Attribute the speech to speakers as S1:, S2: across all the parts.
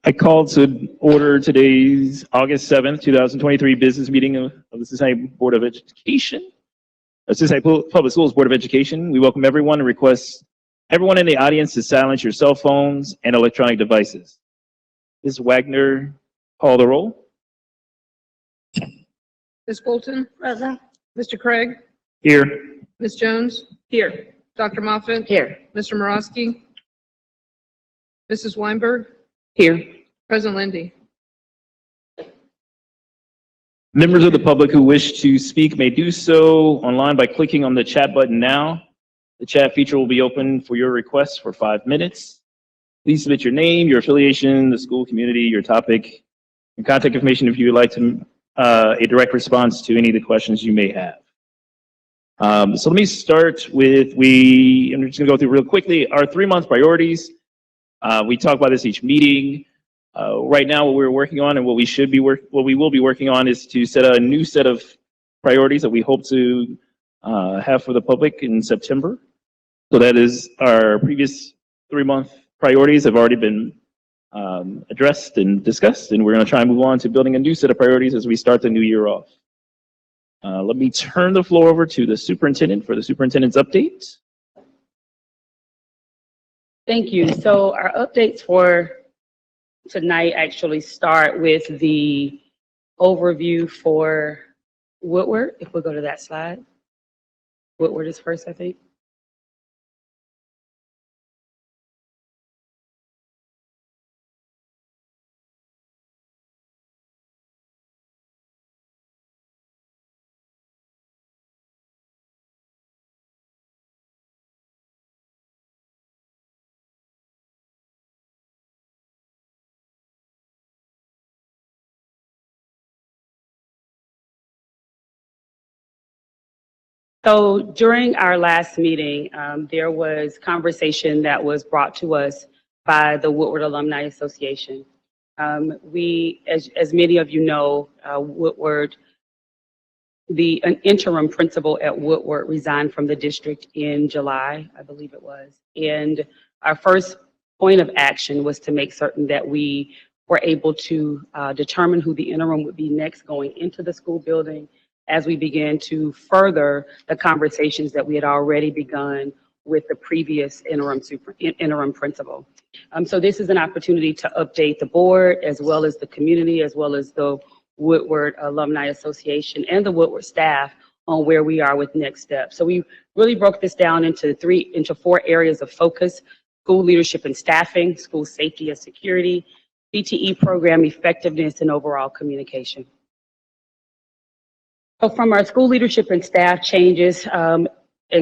S1: I call to order today's August 7th, 2023 business meeting of the Cincinnati Board of Education, Cincinnati Public Schools Board of Education. We welcome everyone and request everyone in the audience to silence your cell phones and electronic devices. Ms. Wagner, call the roll.
S2: Ms. Bolton?
S3: Present.
S2: Mr. Craig?
S1: Here.
S2: Ms. Jones?
S3: Here.
S2: Dr. Moffitt?
S3: Here.
S2: Mr. Morosky? Mrs. Weinberg?
S3: Here.
S2: President Lindy?
S1: Members of the public who wish to speak may do so online by clicking on the chat button now. The chat feature will be open for your requests for 5 minutes. Please submit your name, your affiliation, the school community, your topic, and contact information if you would like to a direct response to any of the questions you may have. So let me start with, I'm just gonna go through real quickly, our 3-month priorities. We talk about this each meeting. Right now, what we're working on and what we will be working on is to set a new set of priorities that we hope to have for the public in September. So that is our previous 3-month priorities have already been addressed and discussed, and we're going to try and move on to building a new set of priorities as we start the new year off. Let me turn the floor over to the superintendent for the superintendent's update.
S3: Thank you. So our updates for tonight actually start with the overview for Woodward. If we go to that slide. Woodward is first, I think. So during our last meeting, there was conversation that was brought to us by the Woodward Alumni Association. As many of you know, Woodward, an interim principal at Woodward resigned from the district in July, I believe it was. And our first point of action was to make certain that we were able to determine who the interim would be next going into the school building, as we began to further the conversations that we had already begun with the previous interim principal. So this is an opportunity to update the board, as well as the community, as well as the Woodward Alumni Association and the Woodward staff on where we are with next steps. So we really broke this down into 4 areas of focus: school leadership and staffing, school safety and security, CTE program effectiveness, and overall communication. So from our school leadership and staff changes, and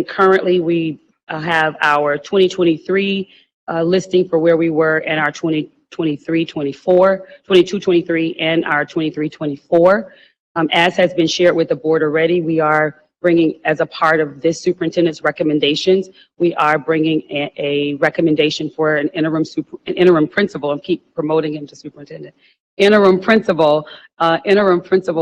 S3: currently we have our 2023 listing for where we were, and our 22-23 and our 23-24. As has been shared with the board already, we are bringing, as a part of this superintendent's recommendations, we are bringing a recommendation for an interim principal, and keep promoting him to superintendent, interim principal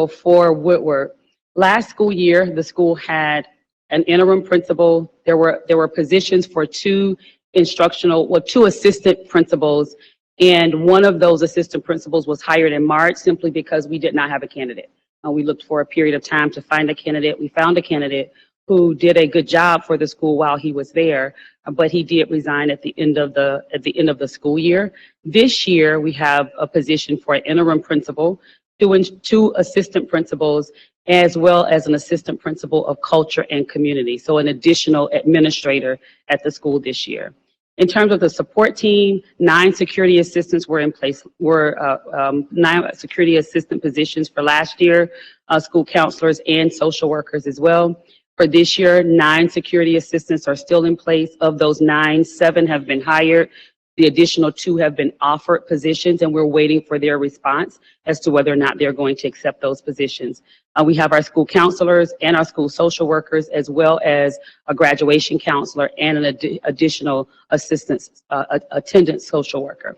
S3: for Woodward. Last school year, the school had an interim principal. There were positions for 2 assistant principals, and one of those assistant principals was hired in March simply because we did not have a candidate. We looked for a period of time to find a candidate. We found a candidate who did a good job for the school while he was there, but he did resign at the end of the school year. This year, we have a position for an interim principal, 2 assistant principals, as well as an assistant principal of culture and community. So an additional administrator at the school this year. In terms of the support team, 9 security assistants were in place, 9 security assistant positions for last year, school counselors and social workers as well. For this year, 9 security assistants are still in place. Of those 9, 7 have been hired. The additional 2 have been offered positions, and we're waiting for their response as to whether or not they're going to accept those positions. We have our school counselors and our school social workers, as well as a graduation counselor and an additional attendance social worker.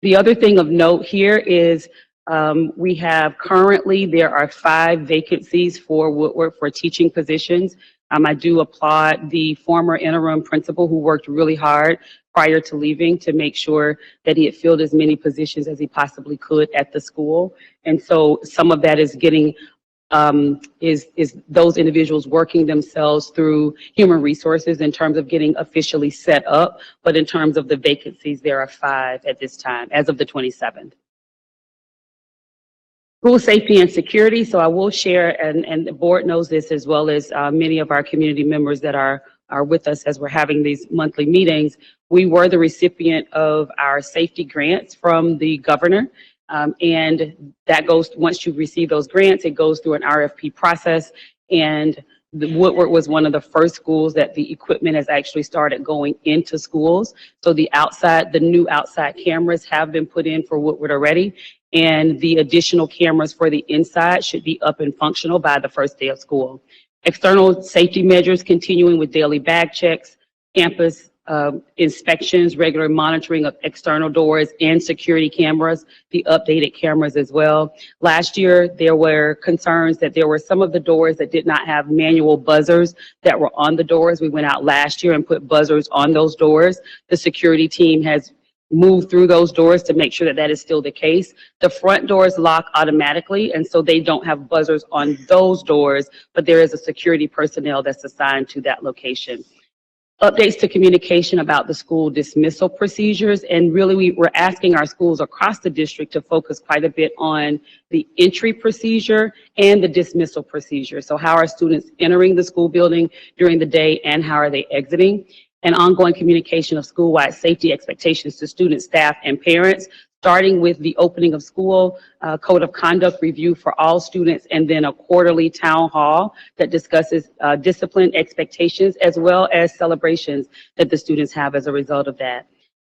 S3: The other thing of note here is we have currently, there are 5 vacancies for Woodward for teaching positions. I do applaud the former interim principal who worked really hard prior to leaving to make sure that he had filled as many positions as he possibly could at the school. And so some of that is getting is those individuals working themselves through human resources in terms of getting officially set up. But in terms of the vacancies, there are 5 at this time, as of the 27th. School safety and security. So I will share, and the board knows this as well as many of our community members that are with us as we're having these monthly meetings. We were the recipient of our safety grants from the governor. And that goes, once you receive those grants, it goes through an RFP process. And Woodward was one of the first schools that the equipment has actually started going into schools. So the new outside cameras have been put in for Woodward already. And the additional cameras for the inside should be up and functional by the first day of school. External safety measures continuing with daily bag checks, campus inspections, regular monitoring of external doors and security cameras, the updated cameras as well. Last year, there were concerns that there were some of the doors that did not have manual buzzers that were on the doors. We went out last year and put buzzers on those doors. The security team has moved through those doors to make sure that that is still the case. The front doors lock automatically, and so they don't have buzzers on those doors, but there is a security personnel that's assigned to that location. Updates to communication about the school dismissal procedures. And really, we're asking our schools across the district to focus quite a bit on the entry procedure and the dismissal procedure. So how are students entering the school building during the day and how are they exiting? And ongoing communication of school-wide safety expectations to students, staff, and parents, starting with the opening of school, code of conduct review for all students, and then a quarterly town hall that discusses discipline expectations as well as celebrations that the students have as a result of that.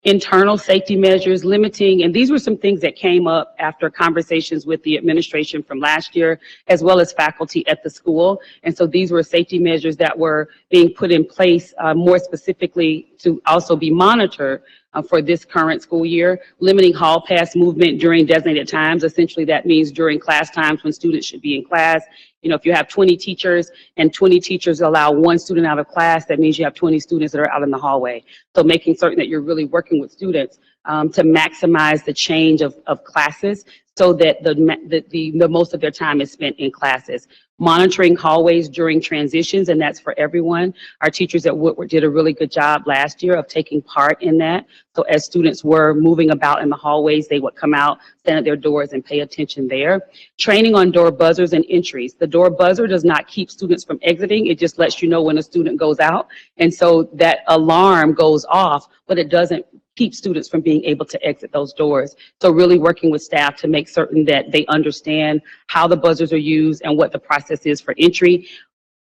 S3: Internal safety measures, limiting, and these were some things that came up after conversations with the administration from last year, as well as faculty at the school. And so these were safety measures that were being put in place more specifically to also be monitored for this current school year, limiting hall pass movement during designated times. Essentially, that means during class times when students should be in class. You know, if you have 20 teachers and 20 teachers allow one student out of class, that means you have 20 students that are out in the hallway. So making certain that you're really working with students to maximize the change of classes so that the most of their time is spent in classes. Monitoring hallways during transitions, and that's for everyone. Our teachers at Woodward did a really good job last year of taking part in that. So as students were moving about in the hallways, they would come out, stand at their doors and pay attention there. Training on door buzzers and entries. The door buzzer does not keep students from exiting. It just lets you know when a student goes out. And so that alarm goes off, but it doesn't keep students from being able to exit those doors. So really working with staff to make certain that they understand how the buzzers are used and what the process is for entry.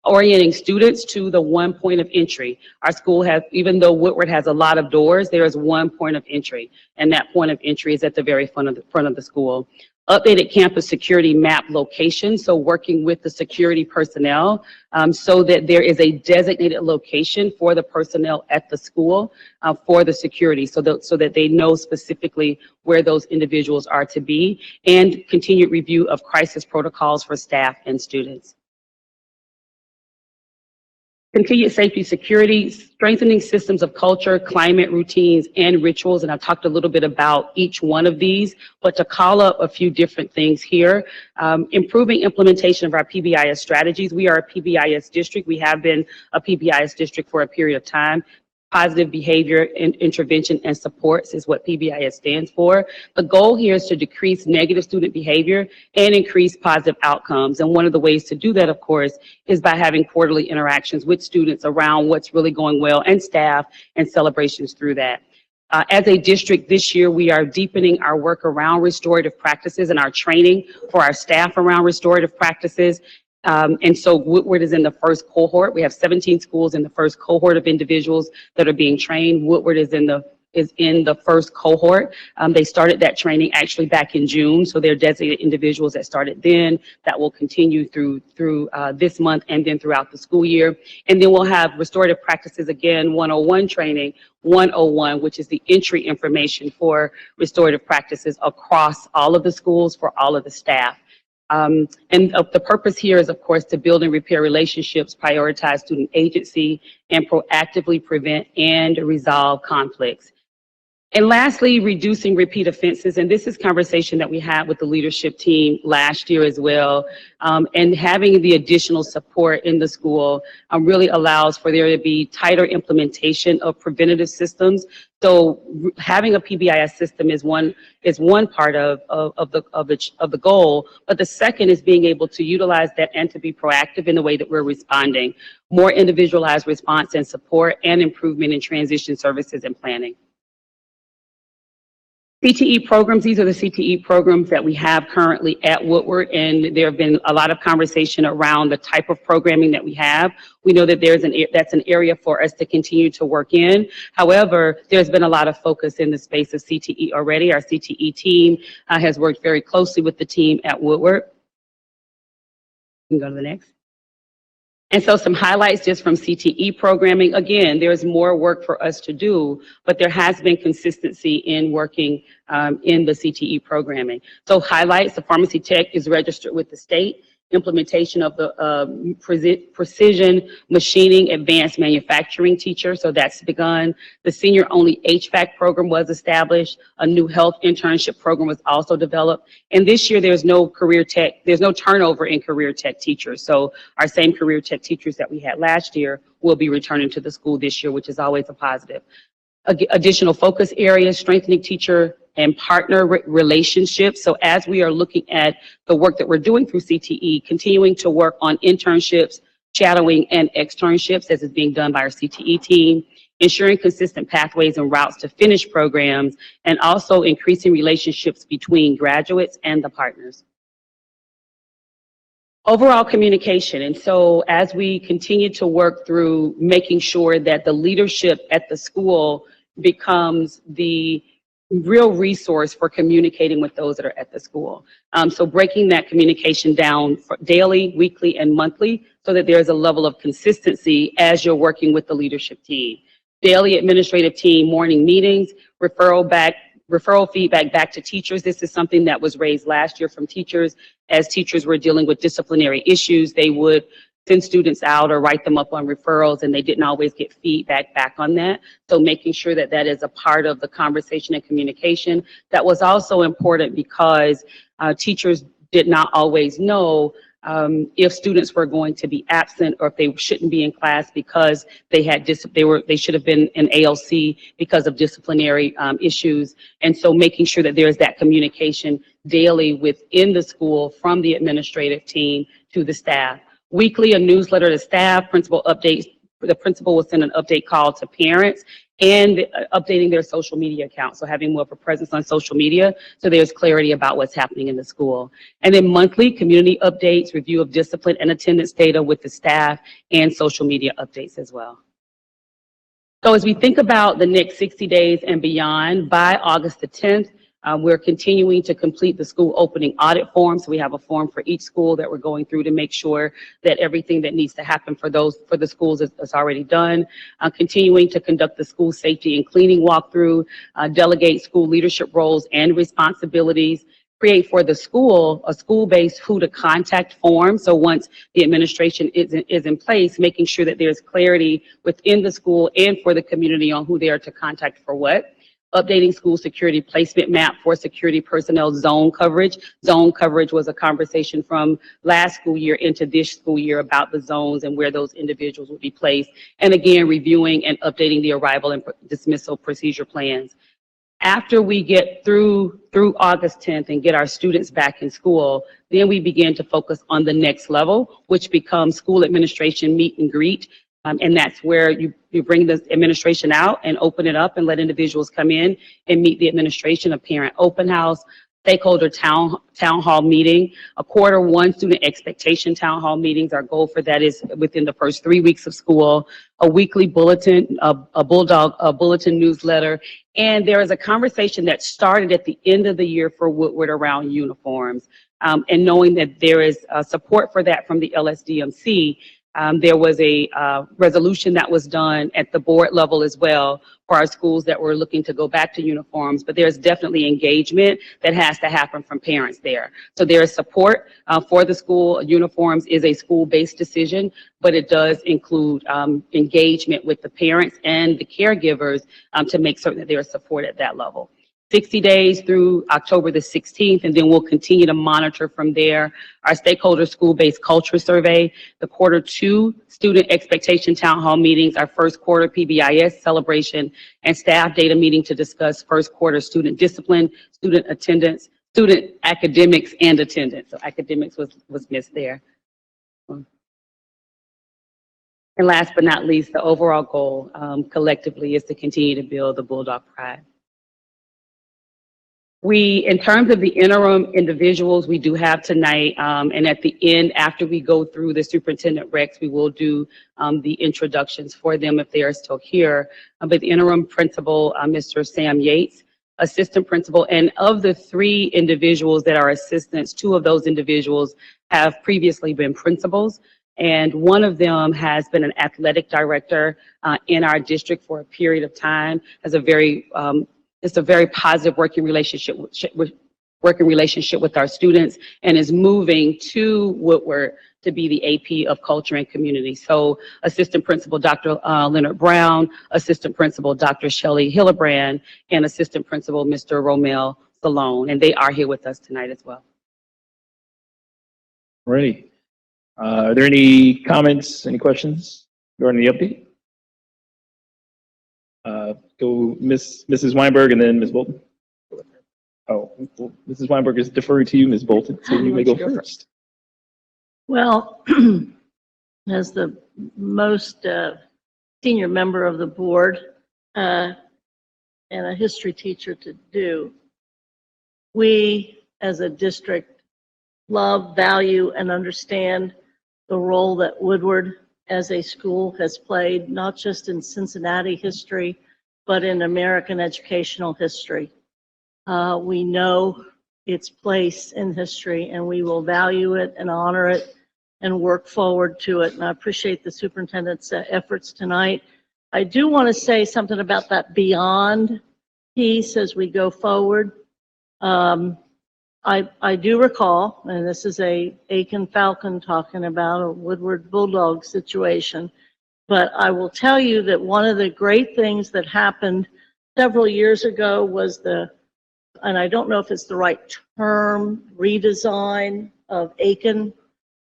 S3: Orienting students to the one point of entry. Our school has, even though Woodward has a lot of doors, there is one point of entry, and that point of entry is at the very front of the school. Updated campus security map location, so working with the security personnel so that there is a designated location for the personnel at the school for the security, so that they know specifically where those individuals are to be, and continued review of crisis protocols for staff and students. Continued safety, security, strengthening systems of culture, climate routines, and rituals. And I talked a little bit about each one of these, but to call up a few different things here. Improving implementation of our PBIS strategies. We are a PBIS district. We have been a PBIS district for a period of time. Positive behavior intervention and supports is what PBIS stands for. The goal here is to decrease negative student behavior and increase positive outcomes. And one of the ways to do that, of course, is by having quarterly interactions with students around what's really going well and staff and celebrations through that. As a district this year, we are deepening our work around restorative practices and our training for our staff around restorative practices. And so Woodward is in the first cohort. We have 17 schools in the first cohort of individuals that are being trained. Woodward is in the first cohort. They started that training actually back in June. So they're designated individuals that started then that will continue through this month and then throughout the school year. And then we'll have restorative practices again, 101 training, 101, which is the entry information for restorative practices across all of the schools for all of the staff. The purpose here is, of course, to build and repair relationships, prioritize student agency, and proactively prevent and resolve conflicts. And lastly, reducing repeat offenses. And this is conversation that we had with the leadership team last year as well. And having the additional support in the school really allows for there to be tighter implementation of preventative systems. So having a PBIS system is one part of the goal, but the second is being able to utilize that and to be proactive in the way that we're responding. More individualized response and support, and improvement in transition services and planning. CTE programs, these are the CTE programs that we have currently at Woodward, and there have been a lot of conversation around the type of programming that we have. We know that that's an area for us to continue to work in. However, there's been a lot of focus in the space of CTE already. Our CTE team has worked very closely with the team at Woodward. You can go to the next. And so some highlights just from CTE programming. Again, there's more work for us to do, but there has been consistency in working in the CTE programming. So highlights, the pharmacy tech is registered with the state. Implementation of the precision machining advanced manufacturing teacher, so that's begun. The senior only HVAC program was established. A new health internship program was also developed. And this year there's no turnover in career tech teachers. So our same career tech teachers that we had last year will be returning to the school this year, which is always a positive. Additional focus areas, strengthening teacher and partner relationships. So as we are looking at the work that we're doing through CTE, continuing to work on internships, shadowing, and externships as is being done by our CTE team, ensuring consistent pathways and routes to finish programs, and also increasing relationships between graduates and the partners. Overall communication. And so as we continue to work through making sure that the leadership at the school becomes the real resource for communicating with those that are at the school. So breaking that communication down for daily, weekly, and monthly so that there's a level of consistency as you're working with the leadership team. Daily administrative team morning meetings, referral feedback back to teachers. This is something that was raised last year from teachers. As teachers were dealing with disciplinary issues, they would send students out or write them up on referrals, and they didn't always get feedback back on that. So making sure that that is a part of the conversation and communication. That was also important because teachers did not always know if students were going to be absent or if they shouldn't be in class because they should have been in ALC because of disciplinary issues. And so making sure that there's that communication daily within the school from the administrative team to the staff. Weekly, a newsletter to staff, principal updates. The principal will send an update call to parents and updating their social media accounts. So having more of a presence on social media so there's clarity about what's happening in the school. And then monthly community updates, review of discipline and attendance data with the staff, and social media updates as well. So as we think about the next 60 days and beyond, by August the 10th, we're continuing to complete the school opening audit form. So we have a form for each school that we're going through to make sure that everything that needs to happen for the schools is already done. Continuing to conduct the school safety and cleaning walkthrough, delegate school leadership roles and responsibilities, create for the school a school-based who to contact form. So once the administration is in place, making sure that there's clarity within the school and for the community on who they are to contact for what. Updating school security placement map for security personnel zone coverage. Zone coverage was a conversation from last school year into this school year about the zones and where those individuals would be placed. And again, reviewing and updating the arrival and dismissal procedure plans. After we get through August 10th and get our students back in school, then we begin to focus on the next level, which becomes school administration meet and greet. And that's where you bring the administration out and open it up and let individuals come in and meet the administration, a parent open house, stakeholder town hall meeting, a Q1 student expectation town hall meetings. Our goal for that is within the first 3 weeks of school, a weekly bulletin, a bulletin newsletter. And there is a conversation that started at the end of the year for Woodward around uniforms. And knowing that there is support for that from the LSDMC, There was a resolution that was done at the board level as well for our schools that were looking to go back to uniforms, but there's definitely engagement that has to happen from parents there. So there is support for the school. Uniforms is a school-based decision, but it does include engagement with the parents and the caregivers to make certain that there is support at that level. 60 days through October the 16th, and then we'll continue to monitor from there. Our stakeholder school-based culture survey, the Q2 student expectation town hall meetings, our first quarter PBIS celebration, and staff data meeting to discuss first quarter student discipline, student attendance, student academics, and attendance. So academics was missed there. And last but not least, the overall goal collectively is to continue to build the Bulldog Pride. In terms of the interim individuals, we do have tonight, and at the end, after we go through the superintendent recs, we will do the introductions for them if they are still here. But the interim principal, Mr. Sam Yates, assistant principal, and of the 3 individuals that are assistants, 2 of those individuals have previously been principals, and one of them has been an athletic director in our district for a period of time, has a very it's a very positive working relationship with our students, and is moving to Woodward to be the AP of Culture and Community. So Assistant Principal Dr. Leonard Brown, Assistant Principal Dr. Shelley Hillebrand, and Assistant Principal Mr. Romel Salone, and they are here with us tonight as well.
S1: Alrighty. Are there any comments, any questions regarding the update? Go Mrs. Weinberg and then Ms. Bolton. Oh, well, Mrs. Weinberg is deferring to you, Ms. Bolton, so you may go first.
S4: Well, as the most senior member of the board and a history teacher to do, we as a district love, value, and understand the role that Woodward as a school has played, not just in Cincinnati history, but in American educational history. We know its place in history, and we will value it and honor it and work forward to it. And I appreciate the superintendent's efforts tonight. I do want to say something about that beyond piece as we go forward. I do recall, and this is a Aiken Falcon talking about a Woodward Bulldog situation, but I will tell you that one of the great things that happened several years ago was and I don't know if it's the right term, redesign of Aiken,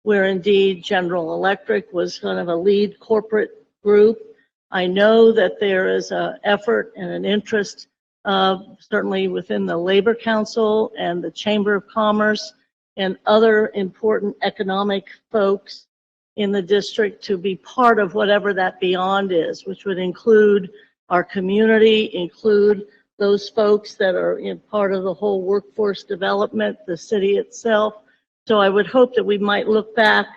S4: where indeed General Electric was kind of a lead corporate group. I know that there is an effort and an interest certainly within the Labor Council and the Chamber of Commerce and other important economic folks in the district to be part of whatever that beyond is, which would include our community, include those folks that are in part of the whole workforce development, the city itself. So I would hope that we might look back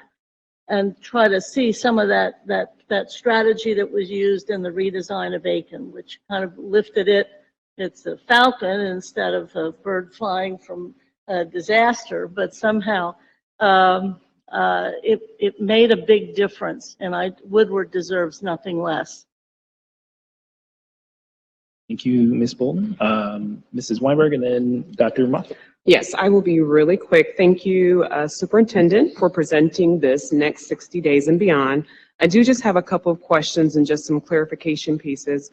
S4: and try to see some of that strategy that was used in the redesign of Aiken, which kind of lifted it. It's a falcon instead of a bird flying from a disaster, but somehow it made a big difference, and Woodward deserves nothing less.
S1: Thank you, Ms. Bolton. Mrs. Weinberg and then Dr. Moffitt.
S5: Yes, I will be really quick. Thank you, Superintendent, for presenting this next 60 days and beyond. I do just have a couple of questions and just some clarification pieces.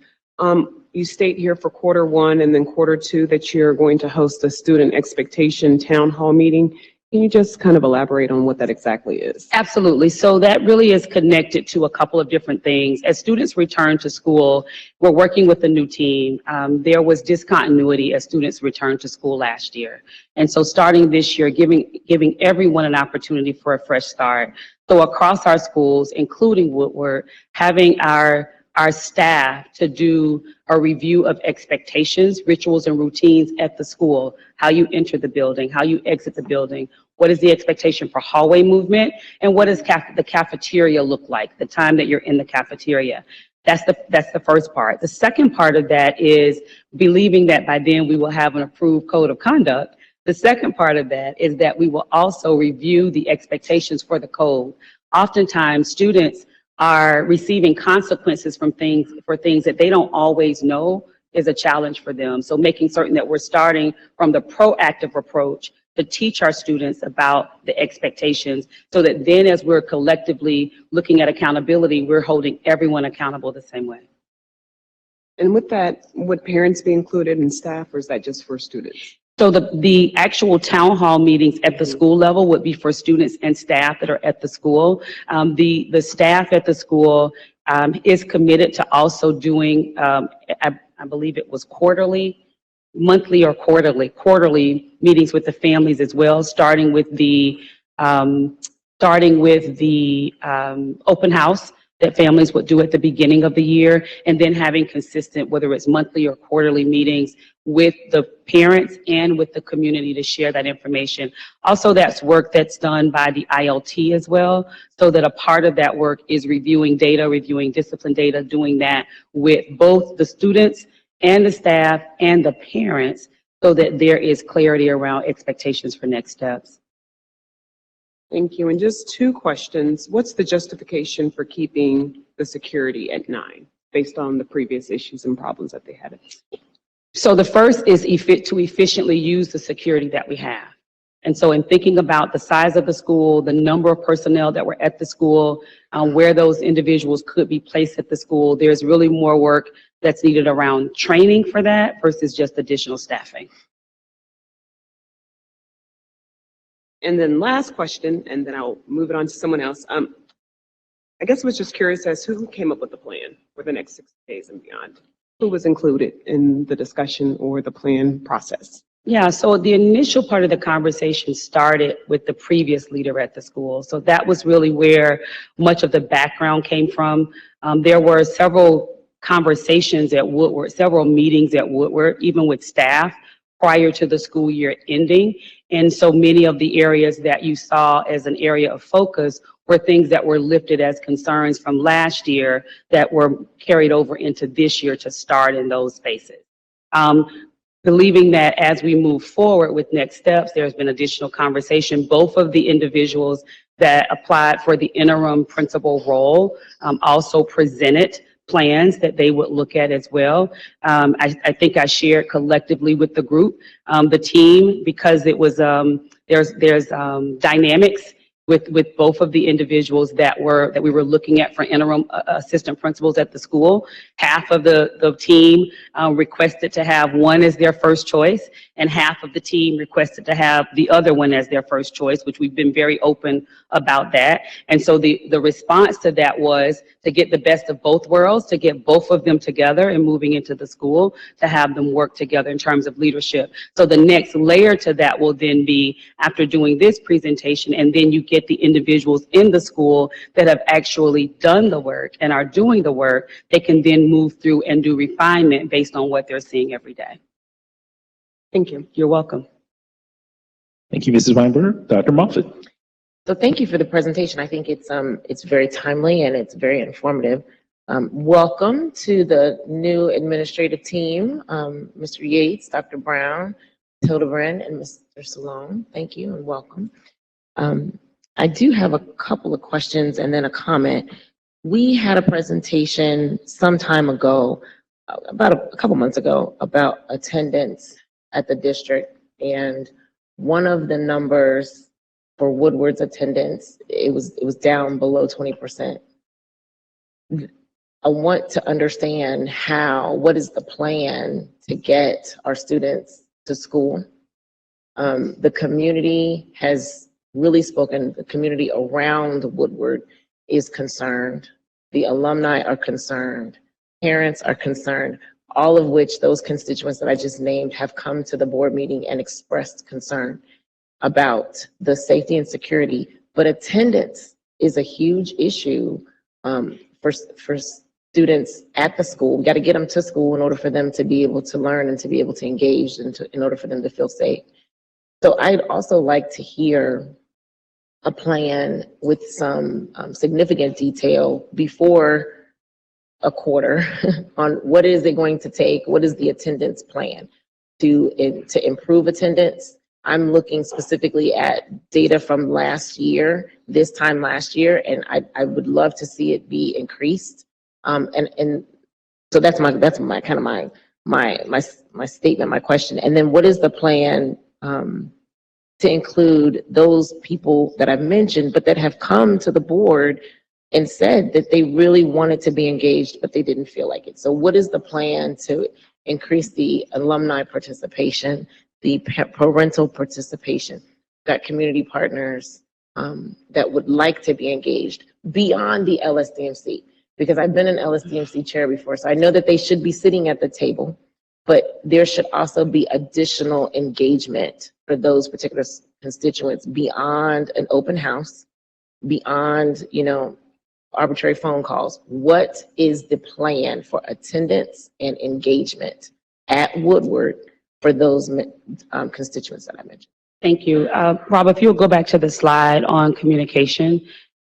S5: You state here for Q1 and then Q2 that you're going to host a student expectation town hall meeting. Can you just kind of elaborate on what that exactly is?
S3: Absolutely. So that really is connected to a couple of different things. As students return to school, we're working with a new team. There was discontinuity as students returned to school last year. And so starting this year, giving everyone an opportunity for a fresh start. So across our schools, including Woodward, having our staff to do a review of expectations, rituals, and routines at the school, how you enter the building, how you exit the building, what is the expectation for hallway movement, and what does the cafeteria look like, the time that you're in the cafeteria. That's the first part. The second part of that is believing that by then we will have an approved code of conduct. The second part of that is that we will also review the expectations for the code. oftentimes students are receiving consequences from things that they don't always know is a challenge for them. So making certain that we're starting from the proactive approach to teach our students about the expectations so that then as we're collectively looking at accountability, we're holding everyone accountable the same way.
S5: And with that, would parents be included in staff, or is that just for students?
S3: So the actual town hall meetings at the school level would be for students and staff that are at the school. The staff at the school is committed to also doing, I believe it was monthly or quarterly meetings with the families as well, starting with the open house that families would do at the beginning of the year, and then having consistent, whether it's monthly or quarterly meetings with the parents and with the community to share that information. Also, that's work that's done by the ILT as well, so that a part of that work is reviewing data, reviewing discipline data, doing that with both the students and the staff and the parents so that there is clarity around expectations for next steps.
S5: Thank you. And just 2 questions. What's the justification for keeping the security at 9 based on the previous issues and problems that they had?
S3: So the first is to efficiently use the security that we have. And so in thinking about the size of the school, the number of personnel that were at the school, where those individuals could be placed at the school, there's really more work that's needed around training for that versus just additional staffing.
S5: And then last question, and then I'll move it on to someone else. I guess I was just curious as to who came up with the plan for the next 60 days and beyond. Who was included in the discussion or the plan process?
S3: Yeah, so the initial part of the conversation started with the previous leader at the school. So that was really where much of the background came from. There were several conversations at Woodward, several meetings at Woodward, even with staff prior to the school year ending. And so many of the areas that you saw as an area of focus were things that were lifted as concerns from last year that were carried over into this year to start in those spaces. Believing that as we move forward with next steps, there's been additional conversation. Both of the individuals that applied for the interim principal role also presented plans that they would look at as well. I think I shared collectively with the group, the team, because it was, there's dynamics with both of the individuals that we were looking at for interim assistant principals at the school. Half of the team requested to have one as their first choice, and half of the team requested to have the other one as their first choice, which we've been very open about that. And so the response to that was to get the best of both worlds, to get both of them together and moving into the school, to have them work together in terms of leadership. So the next layer to that will then be, after doing this presentation, and then you get the individuals in the school that have actually done the work and are doing the work, they can then move through and do refinement based on what they're seeing every day.
S5: Thank you.
S3: You're welcome.
S1: Thank you, Mrs. Weinberg. Dr. Moffitt.
S6: So thank you for the presentation. I think it's very timely and it's very informative. Welcome to the new administrative team, Mr. Yates, Dr. Brown, Hildebrand, and Mr. Salone. Thank you and welcome. I do have a couple of questions and then a comment. We had a presentation some time ago, about a couple months ago, about attendance at the district, and one of the numbers for Woodward's attendance, it was down below 20%. I want to understand what is the plan to get our students to school? The community has really spoken. The community around Woodward is concerned. The alumni are concerned. Parents are concerned, all of which those constituents that I just named have come to the board meeting and expressed concern about the safety and security. But attendance is a huge issue for students at the school. We got to get them to school in order for them to be able to learn and to be able to engage and in order for them to feel safe. So I'd also like to hear a plan with some significant detail before a quarter on what is it going to take, what is the attendance plan to improve attendance. I'm looking specifically at data from last year, this time last year, and I would love to see it be increased. And so that's my kind of my statement, my question. And then what is the plan to include those people that I've mentioned, but that have come to the board and said that they really wanted to be engaged, but they didn't feel like it. So what is the plan to increase the alumni participation, the parental participation, got community partners that would like to be engaged beyond the LSDMC? Because I've been an LSDMC chair before, so I know that they should be sitting at the table, but there should also be additional engagement for those particular constituents beyond an open house, beyond, arbitrary phone calls. What is the plan for attendance and engagement at Woodward for those constituents that I mentioned?
S3: Thank you. Rob, if you'll go back to the slide on communication.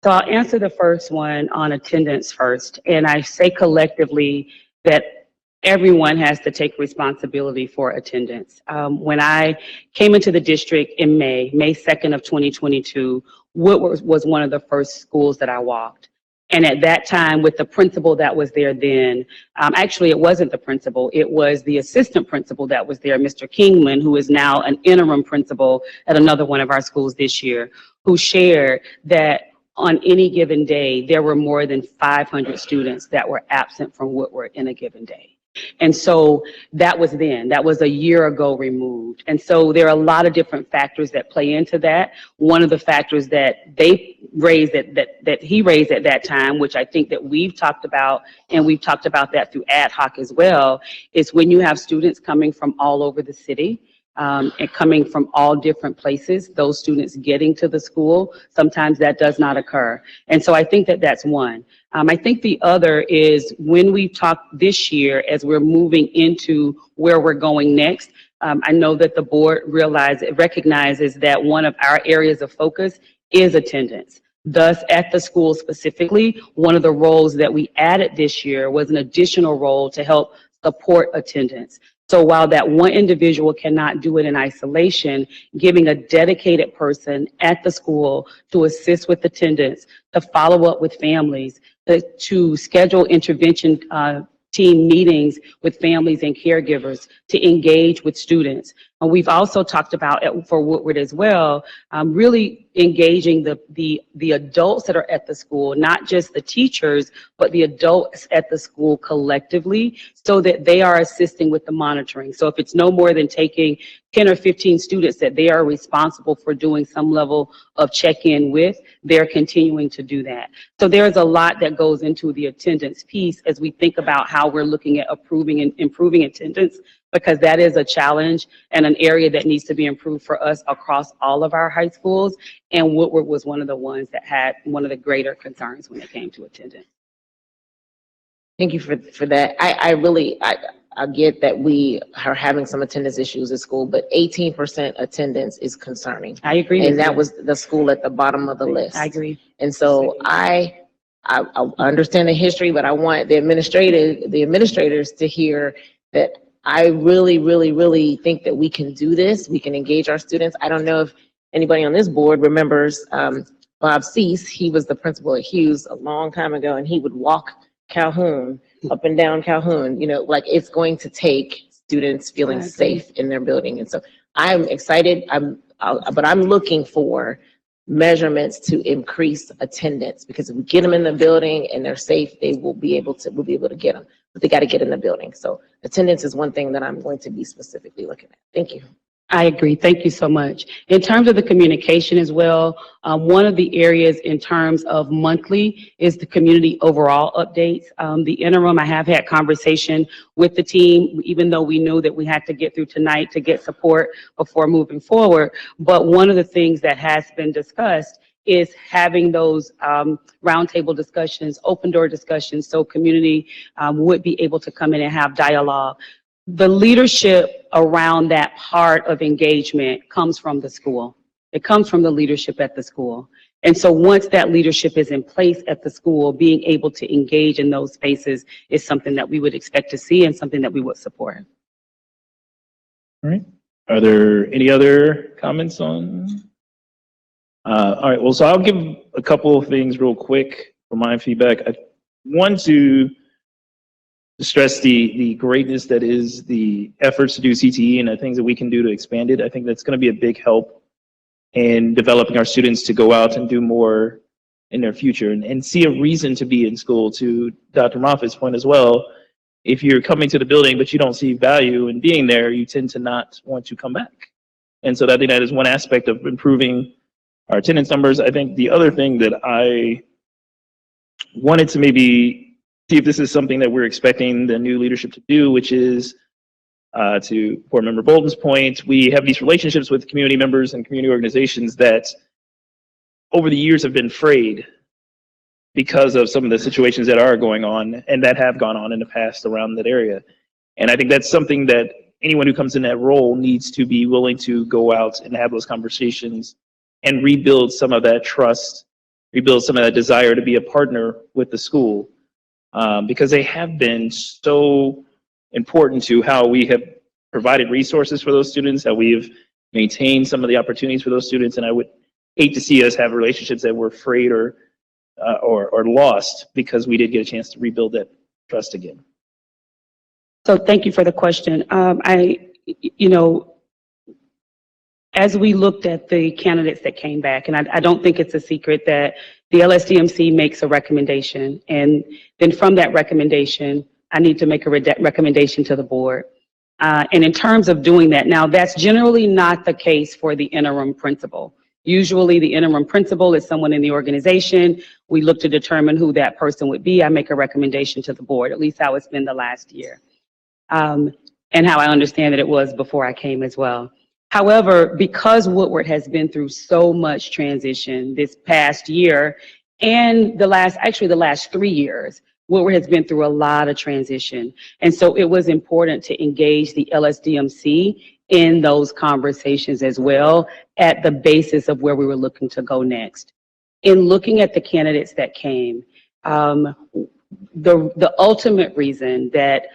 S3: So I'll answer the first one on attendance first. And I say collectively that everyone has to take responsibility for attendance. When I came into the district in May 2nd of 2022, Woodward was one of the first schools that I walked. And at that time, with the principal that was there then, actually, it wasn't the principal, it was the assistant principal that was there, Mr. Kingman, who is now an interim principal at another one of our schools this year, who shared that on any given day, there were more than 500 students that were absent from Woodward in a given day. And so that was then, that was a year ago removed. And so there are a lot of different factors that play into that. One of the factors that they raised that he raised at that time, which I think that we've talked about, and we've talked about that through ad hoc as well, is when you have students coming from all over the city, and coming from all different places, those students getting to the school, sometimes that does not occur. And so I think that that's one. I think the other is when we talk this year, as we're moving into where we're going next, I know that the board recognizes that one of our areas of focus is attendance. Thus, at the school specifically, one of the roles that we added this year was an additional role to help support attendance. So while that one individual cannot do it in isolation, giving a dedicated person at the school to assist with attendance, to follow up with families, to schedule intervention team meetings with families and caregivers, to engage with students. And we've also talked about for Woodward as well, really engaging the adults that are at the school, not just the teachers, but the adults at the school collectively, so that they are assisting with the monitoring. So if it's no more than taking 10 or 15 students that they are responsible for doing some level of check-in with, they're continuing to do that. So there's a lot that goes into the attendance piece as we think about how we're looking at improving attendance, because that is a challenge and an area that needs to be improved for us across all of our high schools. And Woodward was one of the ones that had one of the greater concerns when it came to attendance.
S6: Thank you for that. I get that we are having some attendance issues at school, but 18% attendance is concerning.
S3: I agree.
S6: And that was the school at the bottom of the list.
S3: I agree.
S6: And so I understand the history, but I want the administrators to hear that I really, really, really think that we can do this. We can engage our students. I don't know if anybody on this board remembers Bob Cease. He was the principal at Hughes a long time ago, and he would walk Calhoun up and down Calhoun. Like, it's going to take students feeling safe in their building. And so I'm excited. But I'm looking for measurements to increase attendance, because if we get them in the building and they're safe, we'll be able to get them, but they got to get in the building. So attendance is one thing that I'm going to be specifically looking at. Thank you.
S3: I agree. Thank you so much. In terms of the communication as well, one of the areas in terms of monthly is the community overall updates. The interim, I have had conversation with the team, even though we knew that we had to get through tonight to get support before moving forward. But one of the things that has been discussed is having those roundtable discussions, open door discussions, so community would be able to come in and have dialogue. The leadership around that part of engagement comes from the school. It comes from the leadership at the school. And so once that leadership is in place at the school, being able to engage in those spaces is something that we would expect to see and something that we would support.
S1: All right. Are there any other comments on? All right, well, so I'll give a couple of things real quick for my feedback. I want to stress the greatness that is the efforts to do CTE and the things that we can do to expand it. I think that's going to be a big help in developing our students to go out and do more in their future and see a reason to be in school. To Dr. Moffitt's point as well, if you're coming to the building but you don't see value in being there, you tend to not want to come back. And so I think that is one aspect of improving our attendance numbers. I think the other thing that I wanted to maybe see if this is something that we're expecting the new leadership to do, which is to Board Member Bolton's point, we have these relationships with community members and community organizations that over the years have been frayed because of some of the situations that are going on and that have gone on in the past around that area. And I think that's something that anyone who comes in that role needs to be willing to go out and have those conversations and rebuild some of that trust, rebuild some of that desire to be a partner with the school, because they have been so important to how we have provided resources for those students, how we've maintained some of the opportunities for those students. And I would hate to see us have relationships that were frayed or lost because we did get a chance to rebuild that trust again.
S3: So thank you for the question. As we looked at the candidates that came back, and I don't think it's a secret that the LSDMC makes a recommendation, and then from that recommendation, I need to make a recommendation to the board. And in terms of doing that, now that's generally not the case for the interim principal. Usually the interim principal is someone in the organization. We look to determine who that person would be. I make a recommendation to the board, at least how it's been the last year. And how I understand that it was before I came as well. However, because Woodward has been through so much transition this past year and the last 3 years, Woodward has been through a lot of transition. And so it was important to engage the LSDMC in those conversations as well at the basis of where we were looking to go next. In looking at the candidates that came, the ultimate reason that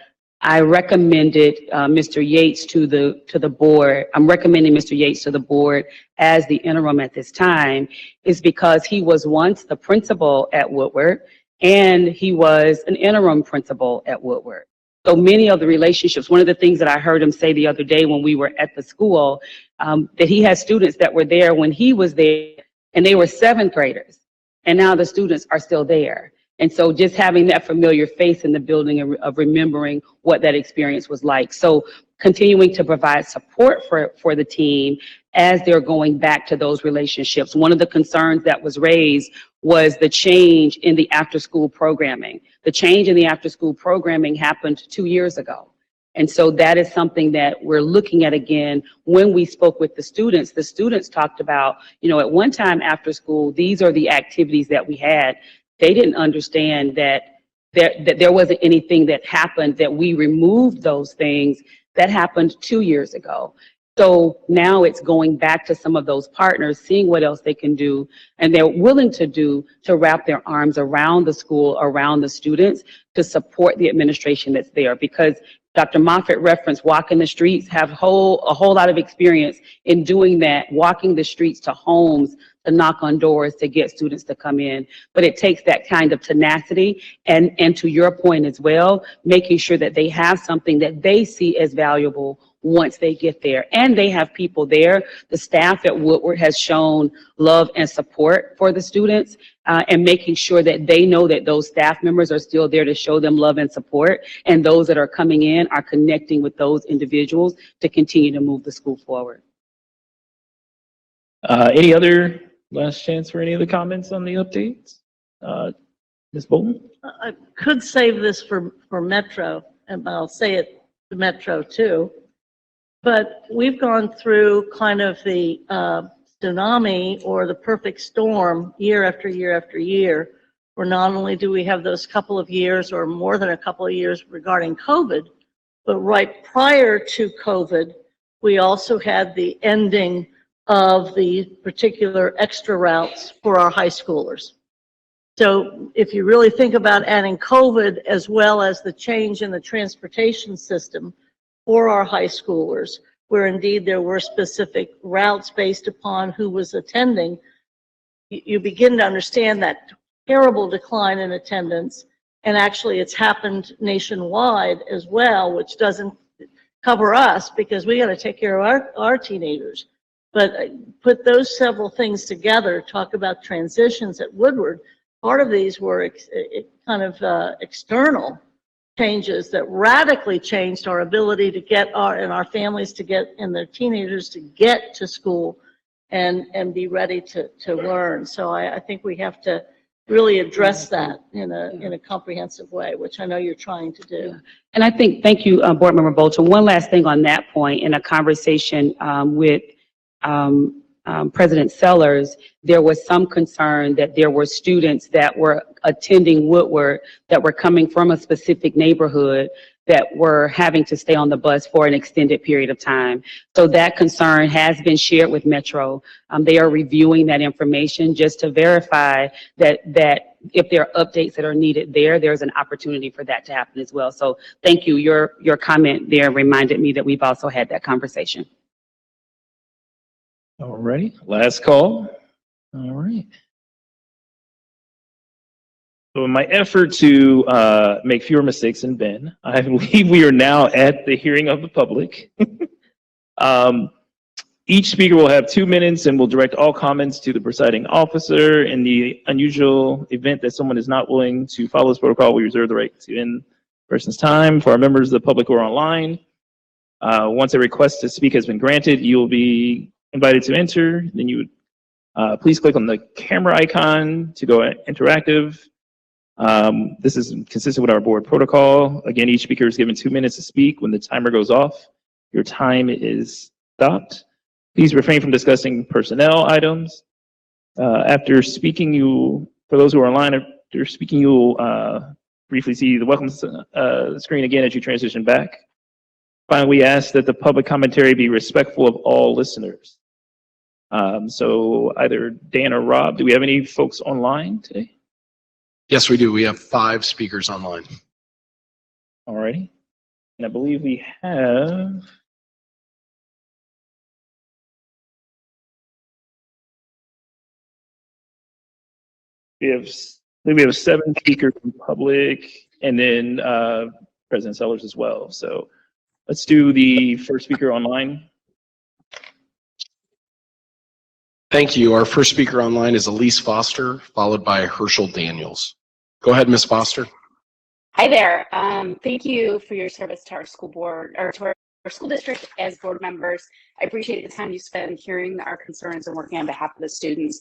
S3: I recommended Mr. Yates to the board. I'm recommending Mr. Yates to the board as the interim at this time is because he was once the principal at Woodward and he was an interim principal at Woodward. So many of the relationships, one of the things that I heard him say the other day when we were at the school, that he had students that were there when he was there and they were 7th graders and now the students are still there. And so just having that familiar face in the building of remembering what that experience was like. So continuing to provide support for the team as they're going back to those relationships. One of the concerns that was raised was the change in the after-school programming. The change in the after-school programming happened 2 years ago. And so that is something that we're looking at again. When we spoke with the students talked about, at one time after school, these are the activities that we had. They didn't understand that there wasn't anything that happened, that we removed those things that happened 2 years ago. So now it's going back to some of those partners, seeing what else they can do, and they're willing to do to wrap their arms around the school, around the students, to support the administration that's there. Because Dr. Moffitt referenced walking the streets, have a whole lot of experience in doing that, walking the streets to homes, to knock on doors, to get students to come in. But it takes that kind of tenacity and to your point as well, making sure that they have something that they see as valuable once they get there. And they have people there. The staff at Woodward has shown love and support for the students, and making sure that they know that those staff members are still there to show them love and support. And those that are coming in are connecting with those individuals to continue to move the school forward.
S1: Any other last chance for any other comments on the updates? Ms. Bolton?
S4: I could save this for Metro, and I'll say it to Metro too. But we've gone through kind of the tsunami or the perfect storm year after year after year, where not only do we have those couple of years or more than a couple of years regarding COVID, but right prior to COVID, we also had the ending of the particular extra routes for our high schoolers. So if you really think about adding COVID as well as the change in the transportation system for our high schoolers, where indeed there were specific routes based upon who was attending, you begin to understand that terrible decline in attendance. And actually, it's happened nationwide as well, which doesn't cover us because we got to take care of our teenagers. But put those several things together, talk about transitions at Woodward. Part of these were external changes that radically changed our ability to get our families to get, and their teenagers to get to school and be ready to learn. So I think we have to really address that in a comprehensive way, which I know you're trying to do.
S3: Yeah. And I think, thank you, Board Member Bolton. One last thing on that point, in a conversation with President Sellers, there was some concern that there were students that were attending Woodward that were coming from a specific neighborhood that were having to stay on the bus for an extended period of time. So that concern has been shared with Metro. They are reviewing that information just to verify that if there are updates that are needed there's an opportunity for that to happen as well. So thank you. Your comment there reminded me that we've also had that conversation.
S1: All righty, last call. All right. So in my effort to make fewer mistakes than Ben, I believe we are now at the hearing of the public. Each speaker will have 2 minutes and will direct all comments to the presiding officer. In the unusual event that someone is not willing to follow this protocol, we reserve the right to end the person's time. For our members of the public who are online, once a request to speak has been granted, you will be invited to enter. Then you would please click on the camera icon to go interactive. This is consistent with our board protocol. Again, each speaker is given 2 minutes to speak. When the timer goes off, your time is stopped. Please refrain from discussing personnel items. After speaking, for those who are online, after speaking, you'll briefly see the welcome screen again as you transition back. Finally, we ask that the public commentary be respectful of all listeners. So either Dan or Rob, do we have any folks online today?
S7: Yes, we do. We have 5 speakers online.
S1: All righty. And I believe we have we have 7 speakers from public, and then President Sellers as well. So let's do the first speaker online.
S7: Thank you. Our first speaker online is Elise Foster, followed by Herschel Daniels. Go ahead, Ms. Foster.
S8: Hi there. Thank you for your service to our school board, or to our school district as board members. I appreciate the time you spend hearing our concerns and working on behalf of the students.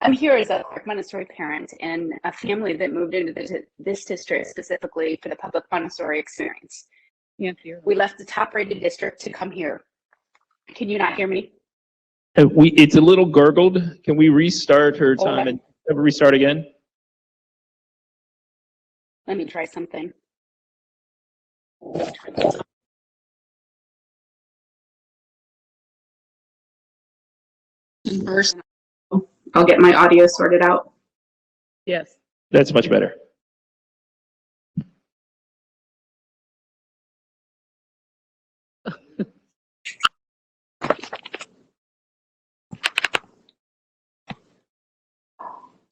S8: I'm here as a Clark Montessori parent and a family that moved into this district specifically for the public Montessori experience. We left the top-rated district to come here. Can you not hear me?
S1: It's a little gurgled. Can we restart her time and restart again?
S8: Let me try something. First, I'll get my audio sorted out.
S3: Yes.
S1: That's much better.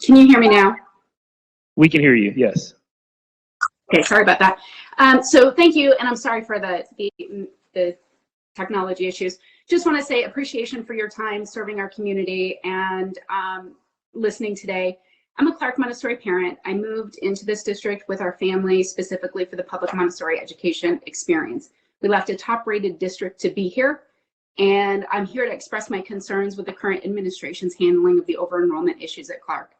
S8: Can you hear me now?
S1: We can hear you, yes.
S8: Okay, sorry about that. So thank you, and I'm sorry for the technology issues. Just want to say appreciation for your time serving our community and listening today. I'm a Clark Montessori parent. I moved into this district with our family specifically for the public Montessori education experience. We left a top-rated district to be here, and I'm here to express my concerns with the current administration's handling of the over-enrollment issues at Clark.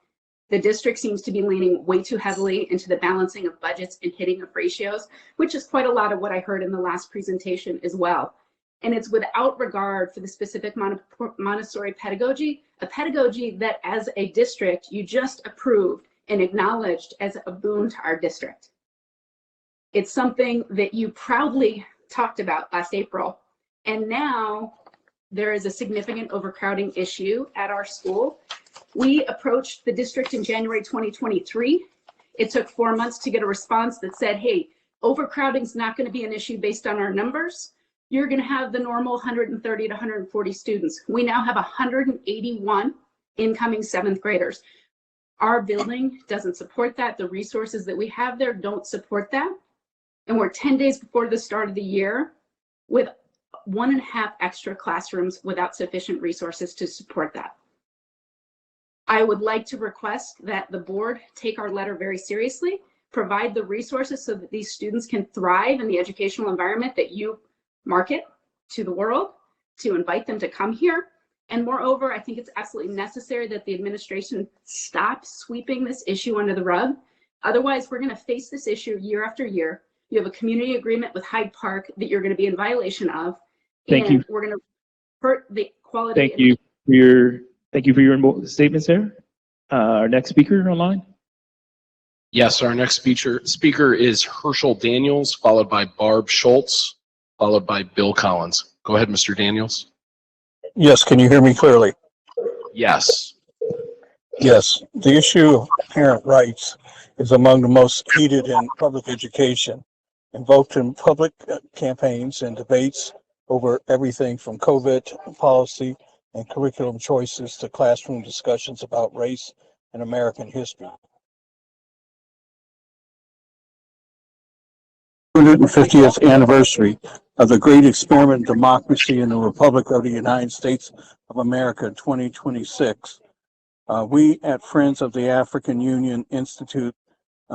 S8: The district seems to be leaning way too heavily into the balancing of budgets and hitting of ratios, which is quite a lot of what I heard in the last presentation as well. And it's without regard for the specific Montessori pedagogy, a pedagogy that as a district you just approved and acknowledged as a boon to our district. It's something that you proudly talked about last April, and now there is a significant overcrowding issue at our school. We approached the district in January 2023. It took 4 months to get a response that said, hey, overcrowding is not going to be an issue based on our numbers. you're going to have the normal 130 to 140 students. We now have 181 incoming seventh graders. Our building doesn't support that. The resources that we have there don't support that. And we're 10 days before the start of the year with 1.5 extra classrooms without sufficient resources to support that. I would like to request that the board take our letter very seriously, provide the resources so that these students can thrive in the educational environment that you market to the world, to invite them to come here. And moreover, I think it's absolutely necessary that the administration stop sweeping this issue under the rug. Otherwise, we're going to face this issue year after year. You have a community agreement with Hyde Park that you're going to be in violation of.
S1: Thank you.
S8: We're going to hurt the quality.
S1: Thank you for your statements there. Our next speaker online.
S7: Yes, our next speaker is Herschel Daniels, followed by Barb Schultz, followed by Bill Collins. Go ahead, Mr. Daniels.
S9: Yes, can you hear me clearly?
S7: Yes.
S9: Yes, the issue of parent rights is among the most heated in public education, invoked in public campaigns and debates over everything from COVID policy and curriculum choices to classroom discussions about race and American history. 250th anniversary of the great experiment in democracy in the Republic of the United States of America in 2026. We at Friends of the African Union Institute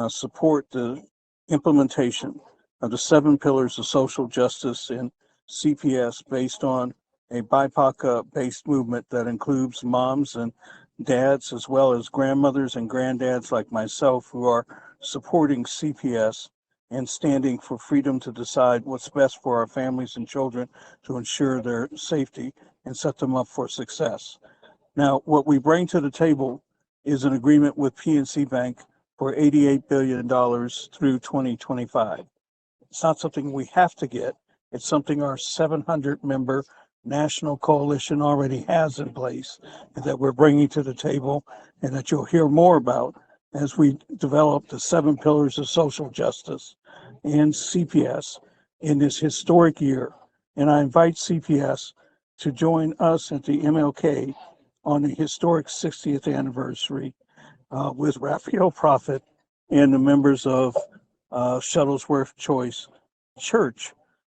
S9: support the implementation of the 7 pillars of social justice in CPS based on a BIPOC-based movement that includes moms and dads as well as grandmothers and granddads like myself who are supporting CPS and standing for freedom to decide what's best for our families and children to ensure their safety and set them up for success. Now, what we bring to the table is an agreement with PNC Bank for $88 billion through 2025. It's not something we have to get. It's something our 700-member national coalition already has in place and that we're bringing to the table and that you'll hear more about as we develop the 7 pillars of social justice and CPS in this historic year. And I invite CPS to join us at the MLK on the historic 60th anniversary with Raphael Prophet and the members of Shuttlesworth Choice Church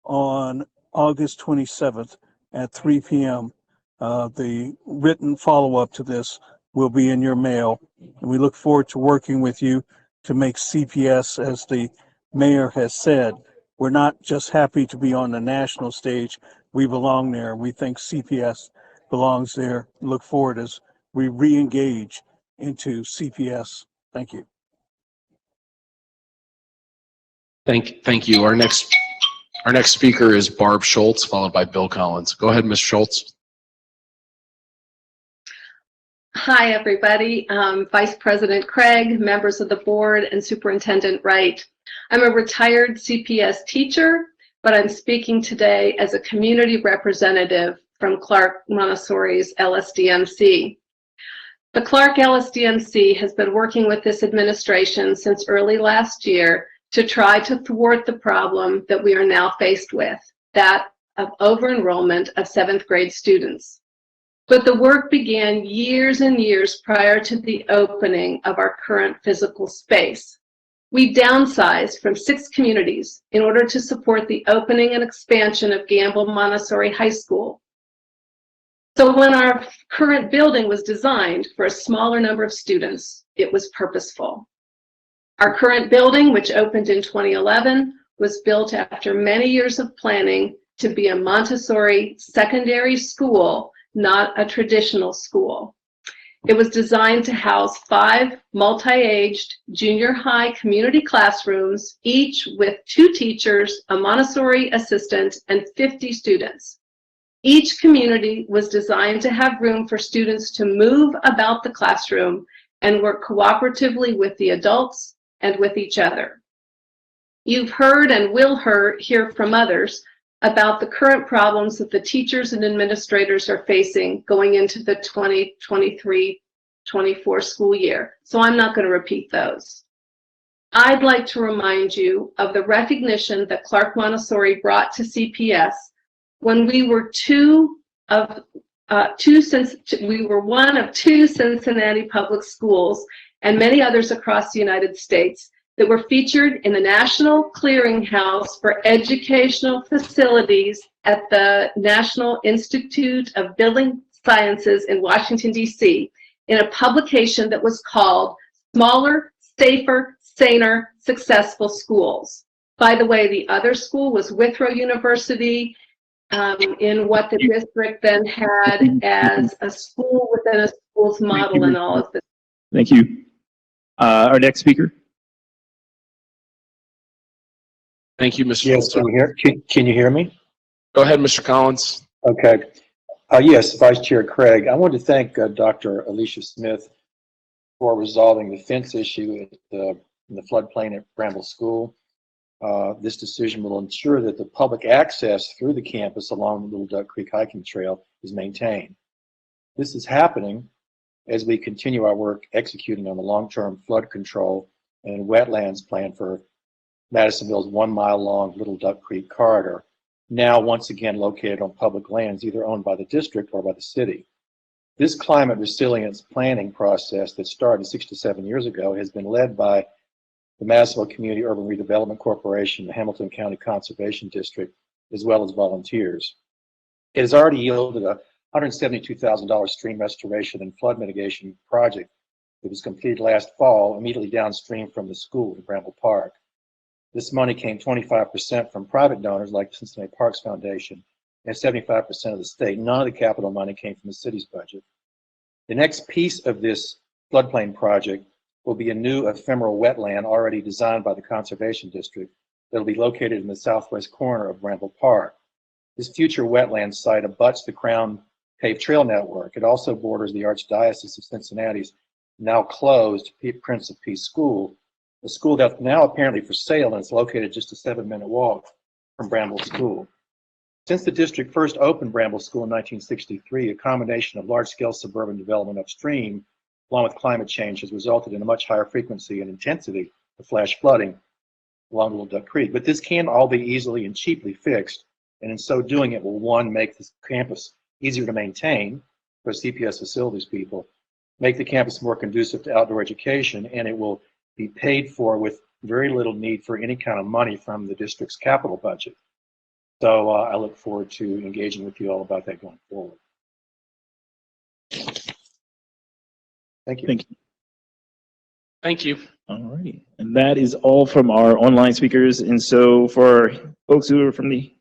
S9: on August 27th at 3 p.m. The written follow-up to this will be in your mail. And we look forward to working with you to make CPS, as the mayor has said, we're not just happy to be on the national stage. We belong there. We think CPS belongs there. Look forward as we re-engage into CPS. Thank you.
S7: Thank you. Our next speaker is Barb Schultz, followed by Bill Collins. Go ahead, Ms. Schultz.
S10: Hi, everybody. Vice President Craig, members of the board, and Superintendent Wright. I'm a retired CPS teacher, but I'm speaking today as a community representative from Clark Montessori's LSDMC. The Clark LSDMC has been working with this administration since early last year to try to thwart the problem that we are now faced with, that of over-enrollment of 7th grade students. But the work began years and years prior to the opening of our current physical space. We downsized from 6 communities in order to support the opening and expansion of Gamble Montessori High School. So when our current building was designed for a smaller number of students, it was purposeful. Our current building, which opened in 2011, was built after many years of planning to be a Montessori secondary school, not a traditional school. It was designed to house 5 multi-aged junior high community classrooms, each with 2 teachers, a Montessori assistant, and 50 students. Each community was designed to have room for students to move about the classroom and work cooperatively with the adults and with each other. You've heard and will hear from others about the current problems that the teachers and administrators are facing going into the 2023-24 school year. So I'm not going to repeat those. I'd like to remind you of the recognition that Clark Montessori brought to CPS when we were we were one of two Cincinnati public schools and many others across the United States that were featured in the National Clearinghouse for Educational Facilities at the National Institute of Building Sciences in Washington, D.C., in a publication that was called Smaller, Safer, Saner, Successful Schools. By the way, the other school was Withrow University, in what the district then had as a school within a school's model and all of this.
S1: Thank you. Our next speaker.
S7: Thank you, Mr.
S11: Yes,
S7: Schultz.
S11: can you hear me?
S7: Go ahead, Mr. Collins.
S11: Okay. Yes, Vice Chair Craig, I wanted to thank Dr. Alicia Smith for resolving the fence issue in the floodplain at Bramble School. This decision will ensure that the public access through the campus along the Little Duck Creek hiking trail is maintained. This is happening as we continue our work executing on the long-term flood control and wetlands plan for Madisonville's 1 mile long Little Duck Creek corridor, now once again located on public lands either owned by the district or by the city. This climate resilience planning process that started 6 to 7 years ago has been led by the Madisonville Community Urban Redevelopment Corporation, the Hamilton County Conservation District, as well as volunteers. It has already yielded a $172,000 stream restoration and flood mitigation project that was completed last fall, immediately downstream from the school in Bramble Park. This money came 25% from private donors like the Cincinnati Parks Foundation and 75% of the state. None of the capital money came from the city's budget. The next piece of this floodplain project will be a new ephemeral wetland already designed by the Conservation District that will be located in the southwest corner of Bramble Park. This future wetland site abuts the Crown Paved Trail Network. It also borders the Archdiocese of Cincinnati's now closed Prince of Peace School, a school that's now apparently for sale and it's located just a 7-minute walk from Bramble School. Since the district first opened Bramble School in 1963, a combination of large-scale suburban development upstream along with climate change has resulted in a much higher frequency and intensity of flash flooding along Little Duck Creek. But this can all be easily and cheaply fixed, and in so doing it will, one, make this campus easier to maintain for CPS facilities people, make the campus more conducive to outdoor education, and it will be paid for with very little need for any kind of money from the district's capital budget. So I look forward to engaging with you all about that going forward. Thank you.
S1: Thank you.
S7: Thank you.
S1: All right. And that is all from our online speakers. And so for folks who are from the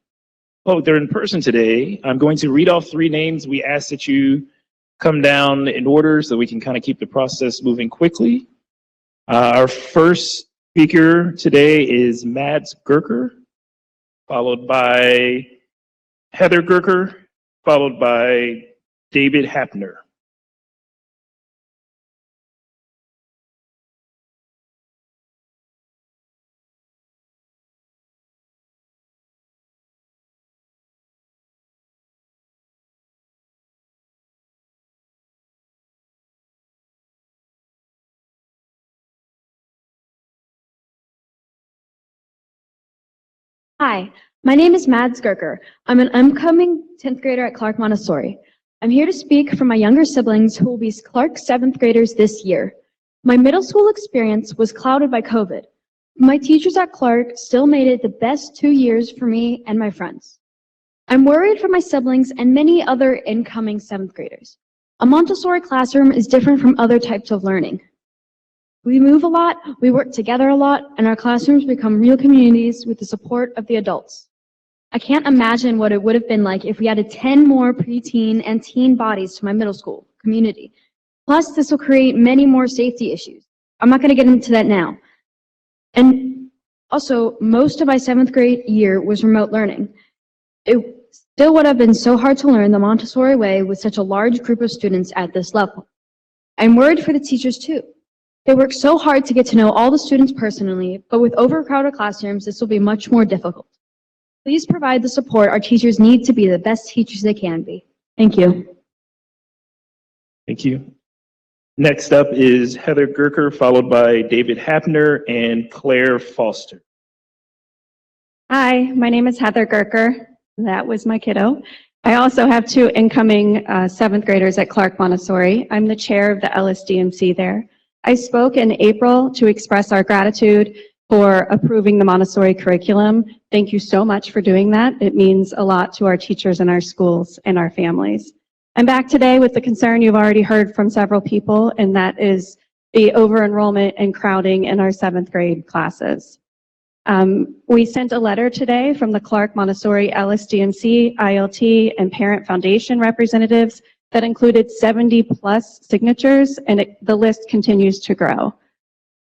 S1: public, they're in person today, I'm going to read off 3 names. We ask that you come down in order so we can kind of keep the process moving quickly. Our first speaker today is Mads Gerker, followed by Heather Gerker, followed by David Hapner.
S12: Hi, my name is Mads Gerker. I'm an upcoming 10th grader at Clark Montessori. I'm here to speak for my younger siblings who will be Clark 7th graders this year. My middle school experience was clouded by COVID. My teachers at Clark still made it the best 2 years for me and my friends. I'm worried for my siblings and many other incoming 7th graders. A Montessori classroom is different from other types of learning. We move a lot, we work together a lot, and our classrooms become real communities with the support of the adults. I can't imagine what it would have been like if we added 10 more preteen and teen bodies to my middle school community. Plus, this will create many more safety issues. I'm not going to get into that now. And also, most of my 7th grade year was remote learning. It still would have been so hard to learn the Montessori way with such a large group of students at this level. I'm worried for the teachers too. They work so hard to get to know all the students personally, but with overcrowded classrooms, this will be much more difficult. Please provide the support our teachers need to be the best teachers they can be. Thank you.
S1: Thank you. Next up is Heather Gerker, followed by David Hapner and Claire Foster.
S12: Hi, my name is Heather Gerker.
S13: That was my kiddo. I also have two incoming seventh graders at Clark Montessori. I'm the chair of the LSDMC there. I spoke in April to express our gratitude for approving the Montessori curriculum. Thank you so much for doing that. It means a lot to our teachers and our schools and our families. I'm back today with the concern you've already heard from several people, and that is the over-enrollment and crowding in our seventh grade classes. We sent a letter today from the Clark Montessori LSDMC, ILT, and Parent Foundation representatives that included 70+ signatures, and the list continues to grow.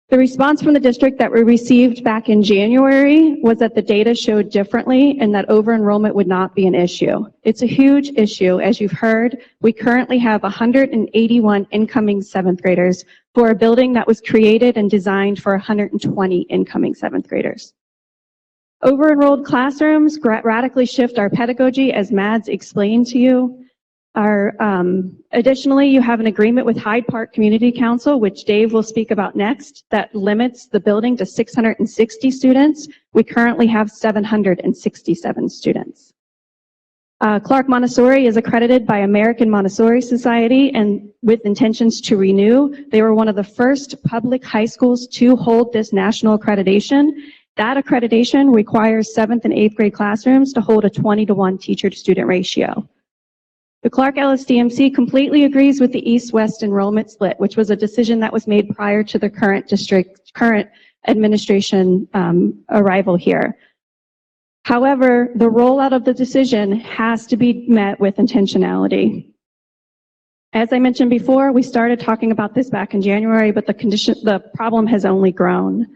S13: The response from the district that we received back in January was that the data showed differently and that over-enrollment would not be an issue. It's a huge issue. As you've heard, we currently have 181 incoming seventh graders for a building that was created and designed for 120 incoming seventh graders. Over-enrolled classrooms radically shift our pedagogy, as Mads explained to you. Additionally, you have an agreement with Hyde Park Community Council, which Dave will speak about next, that limits the building to 660 students. We currently have 767 students. Clark Montessori is accredited by American Montessori Society, and with intentions to renew. They were one of the first public high schools to hold this national accreditation. That accreditation requires 7th and 8th grade classrooms to hold a 20-to-1 teacher-to-student ratio. The Clark LSDMC completely agrees with the East-West enrollment split, which was a decision that was made prior to the current administration arrival here. However, the rollout of the decision has to be met with intentionality. As I mentioned before, we started talking about this back in January, but the problem has only grown.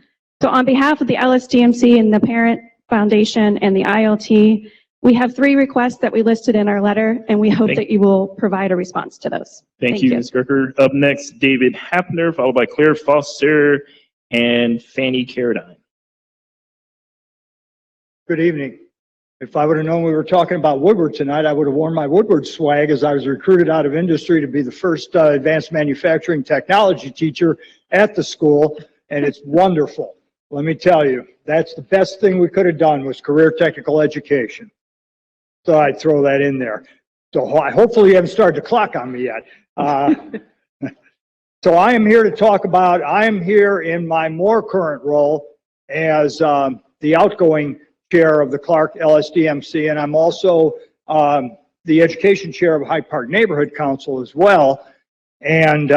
S13: So on behalf of the LSDMC and the Parent Foundation and the ILT, we have 3 requests that we listed in our letter, and we hope that you will provide a response to those.
S1: Thank you, Ms. Gerker. Up next, David Hapner, followed by Claire Foster and Fanny Carradine.
S14: Good evening. If I would have known we were talking about Woodward tonight, I would have worn my Woodward swag, as I was recruited out of industry to be the first advanced manufacturing technology teacher at the school, and it's wonderful. Let me tell you, that's the best thing we could have done, was career technical education. So I'd throw that in there. So hopefully you haven't started to clock on me yet. So I am here to talk about, I am here in my more current role as the outgoing chair of the Clark LSDMC, and I'm also the education chair of Hyde Park Neighborhood Council as well. And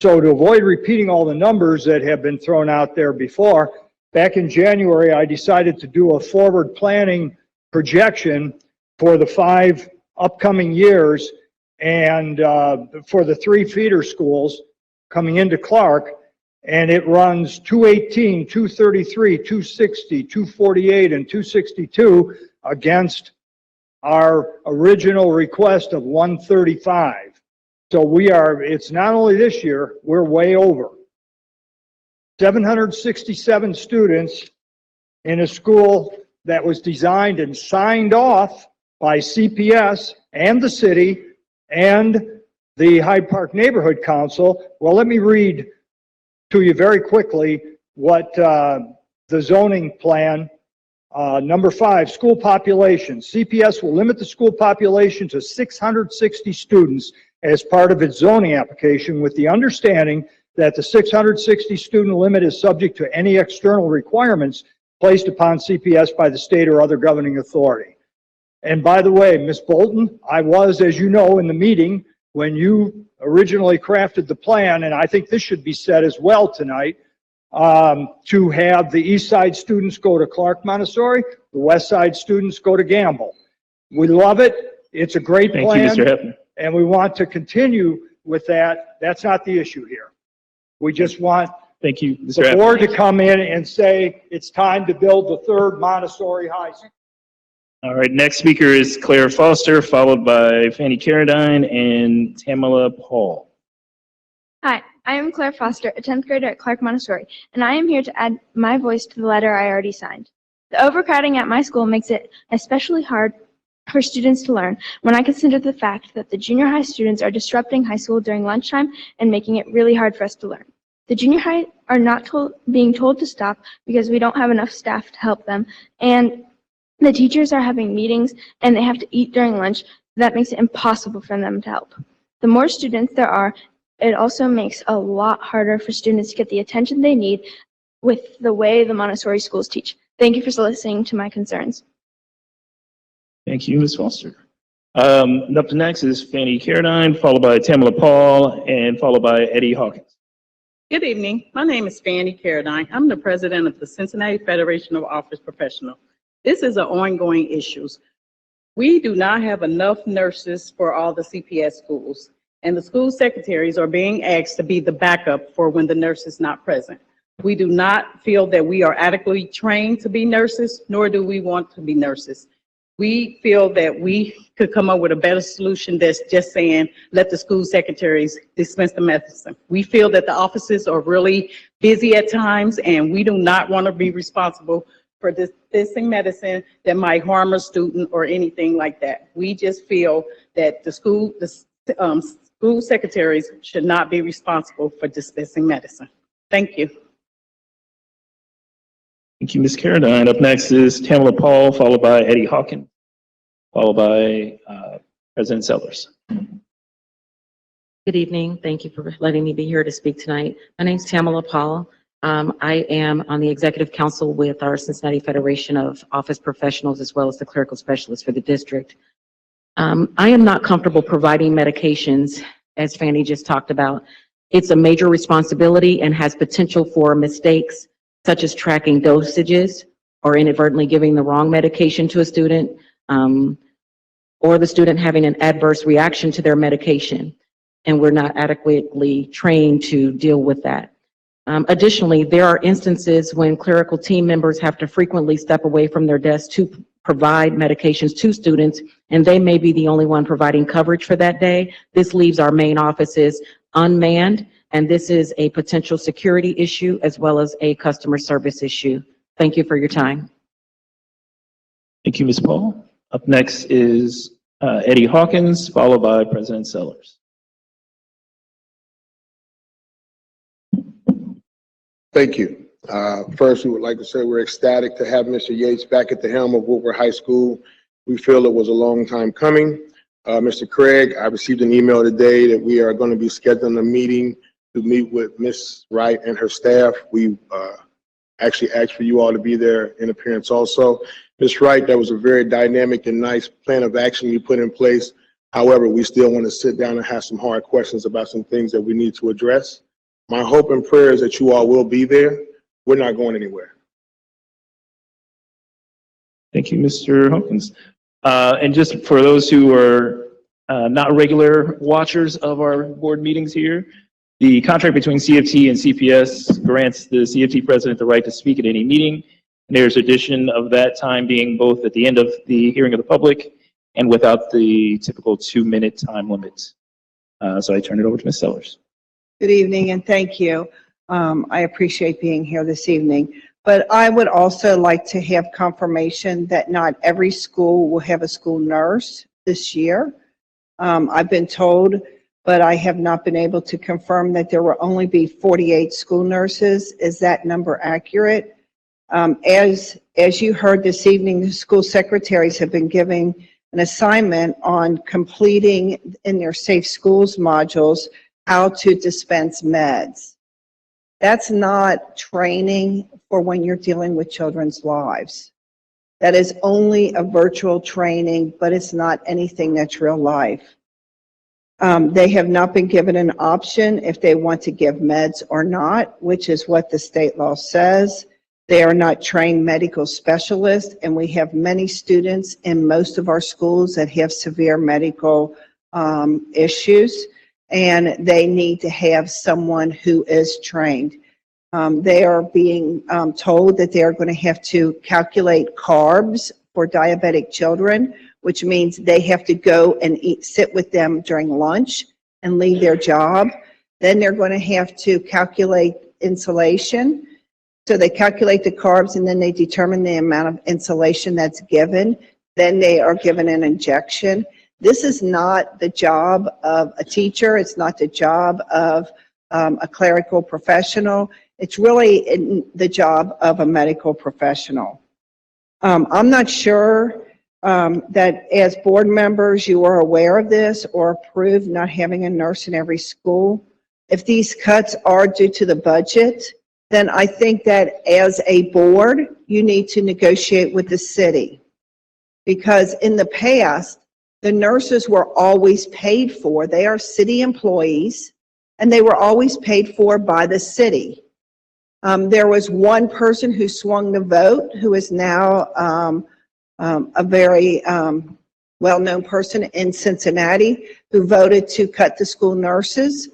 S14: so to avoid repeating all the numbers that have been thrown out there before, back in January, I decided to do a forward planning projection for the 5 upcoming years and for the 3 feeder schools coming into Clark, and it runs 218, 233, 260, 248, and 262 against our original request of 135. So we are, it's not only this year, we're way over. 767 students in a school that was designed and signed off by CPS and the city and the Hyde Park Neighborhood Council. Well, let me read to you very quickly what the zoning plan, number 5, school population. CPS will limit the school population to 660 students as part of its zoning application, with the understanding that the 660 student limit is subject to any external requirements placed upon CPS by the state or other governing authority. And by the way, Ms. Bolton, I was, as you know, in the meeting when you originally crafted the plan, and I think this should be said as well tonight, to have the east side students go to Clark Montessori, the west side students go to Gamble. We love it. It's a great plan.
S1: Thank you, Mr. Heffner.
S14: And we want to continue with that. That's not the issue here. We just want
S1: Thank you, Mr.
S14: the
S1: Heffner.
S14: board to come in and say it's time to build the 3rd Montessori high school.
S1: All right, next speaker is Claire Foster, followed by Fanny Carradine and Tamala Paul.
S12: Hi, I am Claire Foster, a 10th grader at Clark Montessori, and I am here to add my voice to the letter I already signed. The overcrowding at my school makes it especially hard for students to learn when I consider the fact that the junior high students are disrupting high school during lunchtime and making it really hard for us to learn. The junior high are not being told to stop because we don't have enough staff to help them, and The teachers are having meetings and they have to eat during lunch. That makes it impossible for them to help. The more students there are, it also makes a lot harder for students to get the attention they need with the way the Montessori schools teach. Thank you for listening to my concerns.
S1: Thank you, Ms. Foster. Up next is Fanny Carradine, followed by Tamala Paul, and followed by Eddie Hawkins.
S15: Good evening. My name is Fanny Carradine. I'm the president of the Cincinnati Federation of Office Professionals. This is an ongoing issue. We do not have enough nurses for all the CPS schools, and the school secretaries are being asked to be the backup for when the nurse is not present. We do not feel that we are adequately trained to be nurses, nor do we want to be nurses. We feel that we could come up with a better solution that's just saying, let the school secretaries dispense the medicine. We feel that the offices are really busy at times, and we do not want to be responsible for dispensing medicine that might harm a student or anything like that. We just feel that the school secretaries should not be responsible for dispensing medicine. Thank you.
S1: Thank you, Ms. Carradine. Up next is Tamala Paul, followed by Eddie Hawkins, followed by President Sellers.
S16: Good evening. Thank you for letting me be here to speak tonight. My name is Tamala Paul. I am on the executive council with our Cincinnati Federation of Office Professionals, as well as the clerical specialist for the district. I am not comfortable providing medications, as Fanny just talked about. It's a major responsibility and has potential for mistakes, such as tracking dosages or inadvertently giving the wrong medication to a student, or the student having an adverse reaction to their medication, and we're not adequately trained to deal with that. Additionally, there are instances when clerical team members have to frequently step away from their desk to provide medications to students, and they may be the only one providing coverage for that day. This leaves our main offices unmanned, and this is a potential security issue as well as a customer service issue. Thank you for your time.
S1: Thank you, Ms. Paul. Up next is Eddie Hawkins, followed by President Sellers.
S17: Thank you. First, we would like to say we're ecstatic to have Mr. Yates back at the helm of Woodward High School. We feel it was a long time coming. Mr. Craig, I received an email today that we are going to be scheduling a meeting to meet with Ms. Wright and her staff. We actually asked for you all to be there in appearance also. Ms. Wright, that was a very dynamic and nice plan of action you put in place. However, we still want to sit down and have some hard questions about some things that we need to address. My hope and prayer is that you all will be there. We're not going anywhere.
S1: Thank you, Mr. Hawkins. And just for those who are not regular watchers of our board meetings here, the contract between CFT and CPS grants the CFT president the right to speak at any meeting. And there's addition of that time being both at the end of the hearing of the public and without the typical 2-minute time limit. So I turn it over to Ms. Sellers.
S18: Good evening and thank you. I appreciate being here this evening. But I would also like to have confirmation that not every school will have a school nurse this year. I've been told, but I have not been able to confirm that there will only be 48 school nurses. Is that number accurate? As you heard this evening, the school secretaries have been giving an assignment on completing in their Safe Schools modules how to dispense meds. That's not training for when you're dealing with children's lives. That is only a virtual training, but it's not anything that's real life. They have not been given an option if they want to give meds or not, which is what the state law says. They are not trained medical specialists, and we have many students in most of our schools that have severe medical issues, and they need to have someone who is trained. They are being told that they are going to have to calculate carbs for diabetic children, which means they have to go and sit with them during lunch and leave their job. Then they're going to have to calculate insulation. So they calculate the carbs and then they determine the amount of insulation that's given. Then they are given an injection. This is not the job of a teacher. It's not the job of a clerical professional. It's really the job of a medical professional. I'm not sure that as board members, you are aware of this or approve not having a nurse in every school. If these cuts are due to the budget, then I think that as a board, you need to negotiate with the city. Because in the past, the nurses were always paid for. They are city employees, and they were always paid for by the city. There was one person who swung the vote, who is now a very well-known person in Cincinnati, who voted to cut the school nurses.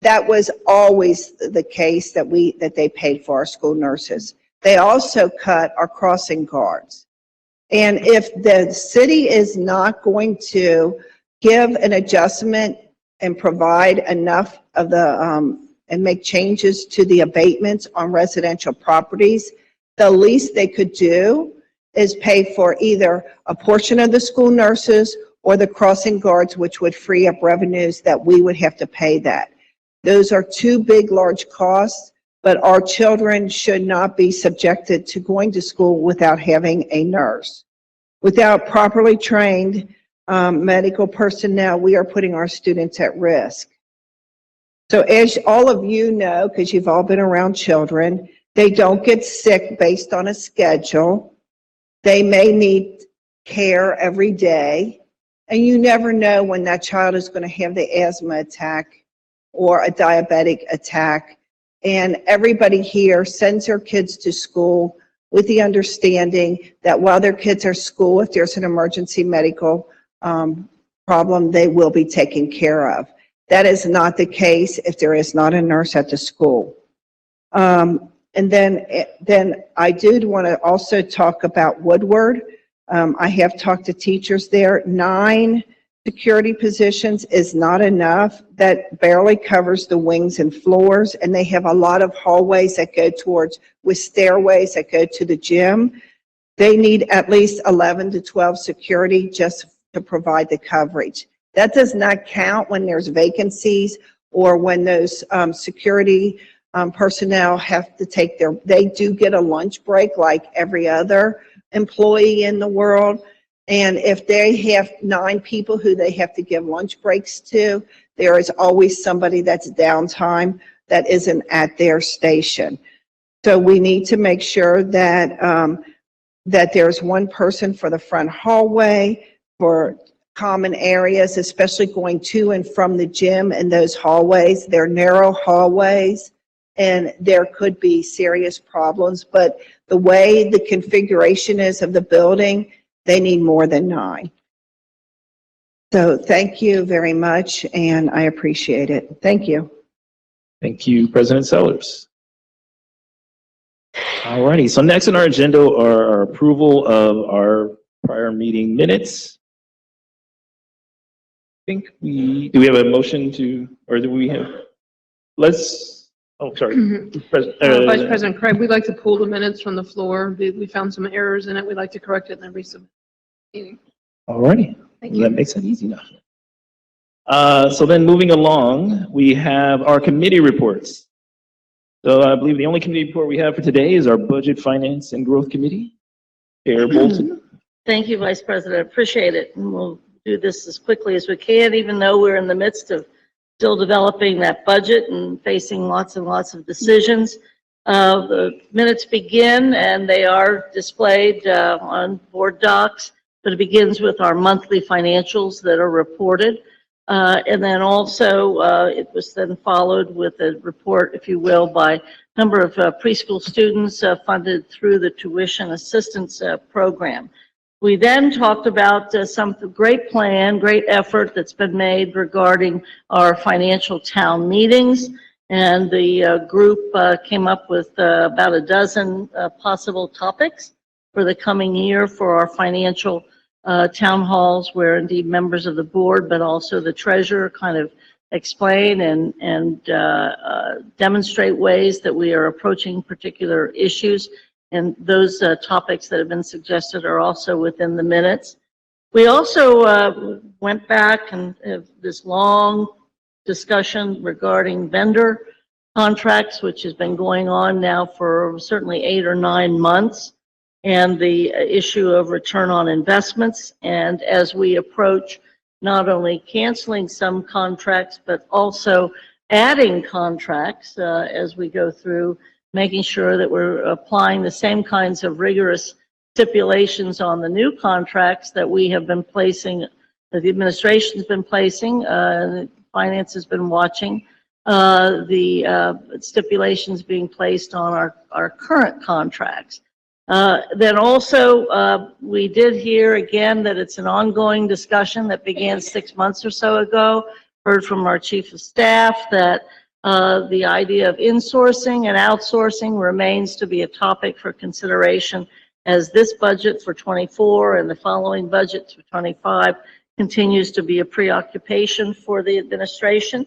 S18: That was always the case that they paid for our school nurses. They also cut our crossing guards. And if the city is not going to give an adjustment and provide enough of the, and make changes to the abatements on residential properties, the least they could do is pay for either a portion of the school nurses or the crossing guards, which would free up revenues that we would have to pay that. Those are two big, large costs, but our children should not be subjected to going to school without having a nurse. Without properly trained medical personnel, we are putting our students at risk. So as all of you know, because you've all been around children, they don't get sick based on a schedule. They may need care every day, and you never know when that child is going to have the asthma attack or a diabetic attack. And everybody here sends their kids to school with the understanding that while their kids are at school, if there's an emergency medical problem, they will be taken care of. That is not the case if there is not a nurse at the school. And then I did want to also talk about Woodward. I have talked to teachers there. 9 security positions is not enough. That barely covers the wings and floors, and they have a lot of hallways that go towards, with stairways that go to the gym. They need at least 11 to 12 security just to provide the coverage. That does not count when there's vacancies or when those security personnel have to take they do get a lunch break like every other employee in the world. And if they have 9 people who they have to give lunch breaks to, there is always somebody that's downtime that isn't at their station. So we need to make sure that that there's one person for the front hallway, for common areas, especially going to and from the gym and those hallways. They're narrow hallways, and there could be serious problems. But the way the configuration is of the building, they need more than 9. So thank you very much, and I appreciate it. Thank you.
S1: Thank you, President Sellers. All righty, so next on our agenda are our approval of our prior meeting minutes. I think do we have a motion to, or do we have, oh, sorry.
S2: Vice President Craig, we'd like to pull the minutes from the floor. We found some errors in it. We'd like to correct it and then resubmit.
S1: All righty,
S2: Thank you.
S1: that makes it easy now. So then moving along, we have our committee reports. So I believe the only committee report we have for today is our Budget, Finance, and Growth Committee. Chair Bolton.
S4: Thank you, Vice President. Appreciate it. And we'll do this as quickly as we can, even though we're in the midst of still developing that budget and facing lots and lots of decisions. The minutes begin, and they are displayed on board docs, but it begins with our monthly financials that are reported. And then also, it was then followed with a report, if you will, by number of preschool students funded through the tuition assistance program. We then talked about some great plan, great effort that's been made regarding our financial town meetings. And the group came up with about a dozen possible topics for the coming year for our financial town halls, where indeed members of the board, but also the treasurer, kind of explain and demonstrate ways that we are approaching particular issues. And those topics that have been suggested are also within the minutes. We also went back and have this long discussion regarding vendor contracts, which has been going on now for certainly 8 or 9 months. and the issue of return on investments. And as we approach not only canceling some contracts, but also adding contracts as we go through, making sure that we're applying the same kinds of rigorous stipulations on the new contracts that we have been placing, that the administration's been placing, finance has been watching, the stipulations being placed on our current contracts. Then also, we did hear again that it's an ongoing discussion that began 6 months or so ago. Heard from our chief of staff that the idea of insourcing and outsourcing remains to be a topic for consideration as this budget for 24 and the following budget for 25 continues to be a preoccupation for the administration.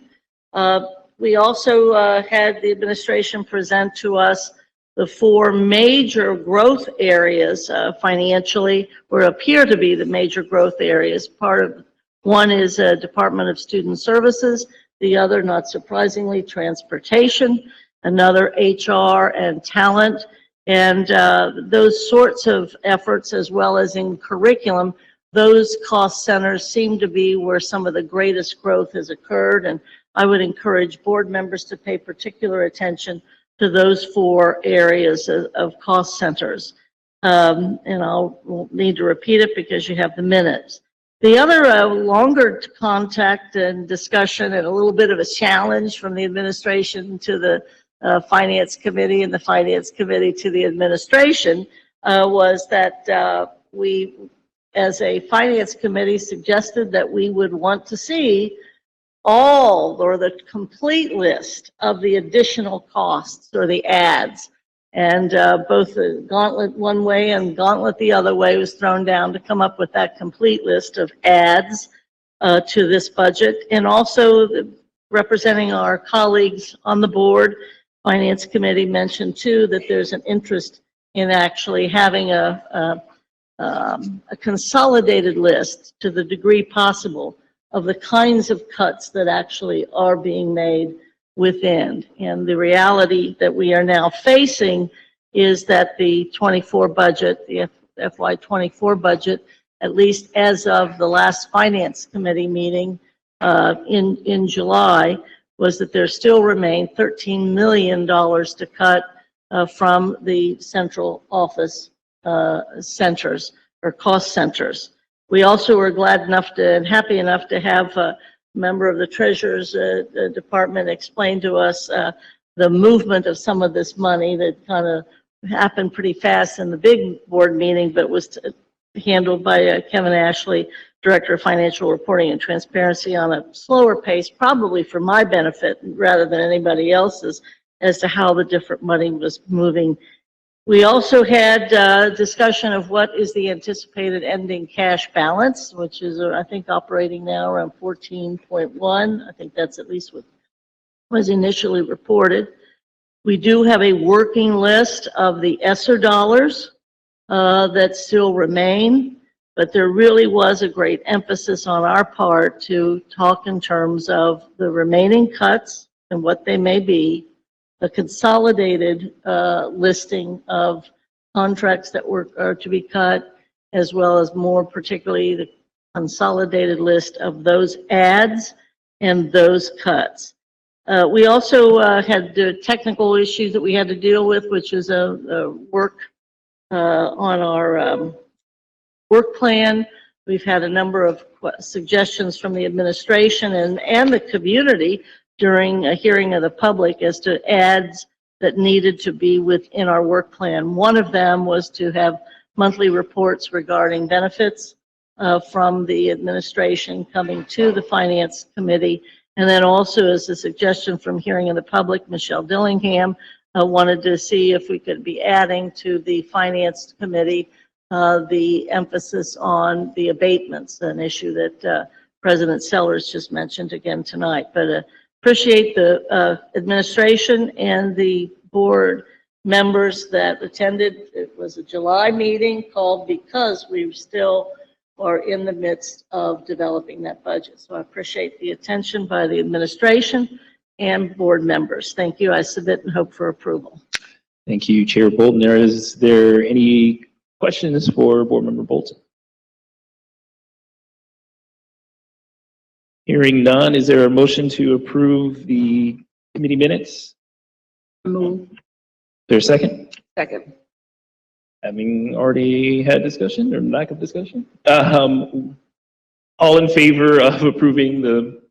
S4: We also had the administration present to us the 4 major growth areas financially, or appear to be the major growth areas. Part of one is Department of Student Services, the other, not surprisingly, transportation, another HR and talent, and those sorts of efforts, as well as in curriculum, those cost centers seem to be where some of the greatest growth has occurred, and I would encourage board members to pay particular attention to those 4 areas of cost centers. And won't need to repeat it because you have the minutes. The other longer contact and discussion, and a little bit of a challenge from the administration to the Finance Committee and the Finance Committee to the administration, was that we, as a Finance Committee, suggested that we would want to see all or the complete list of the additional costs or the adds. And both the gauntlet one way and gauntlet the other way was thrown down to come up with that complete list of adds to this budget. And also representing our colleagues on the board, Finance Committee mentioned too that there's an interest in actually having a consolidated list to the degree possible of the kinds of cuts that actually are being made within. And the reality that we are now facing is that the 24 budget, the FY24 budget, at least as of the last Finance Committee meeting in July, was that there still remained $13 million to cut from the central office centers or cost centers. We also were glad enough to and happy enough to have a member of the Treasurer's Department explain to us the movement of some of this money that kind of happened pretty fast in the big board meeting, but was handled by Kevin Ashley, Director of Financial Reporting and Transparency, on a slower pace, probably for my benefit rather than anybody else's, as to how the different money was moving. We also had discussion of what is the anticipated ending cash balance, which is, I think, operating now around 14.1. I think that's at least what was initially reported. We do have a working list of the ESSER dollars that still remain, but there really was a great emphasis on our part to talk in terms of the remaining cuts and what they may be, the consolidated listing of contracts that are to be cut, as well as more particularly the consolidated list of those adds and those cuts. We also had the technical issues that we had to deal with, which is a work on our work plan. We've had a number of suggestions from the administration and the community during a hearing of the public as to adds that needed to be within our work plan. One of them was to have monthly reports regarding benefits from the administration coming to the Finance Committee. And then also, as a suggestion from hearing of the public, Michelle Dillingham wanted to see if we could be adding to the Finance Committee the emphasis on the abatements, an issue that President Sellers just mentioned again tonight. But appreciate the administration and the board members that attended. It was a July meeting called because we still are in the midst of developing that budget. So I appreciate the attention by the administration and board members. Thank you. I submit and hope for approval.
S1: Thank you, Chair Bolton. Is there any Questions for Board Member Bolton? Hearing none, is there a motion to approve the committee minutes?
S5: Move.
S1: Is there a second?
S5: Second.
S1: Having already had discussion or lack of discussion? All in favor of approving the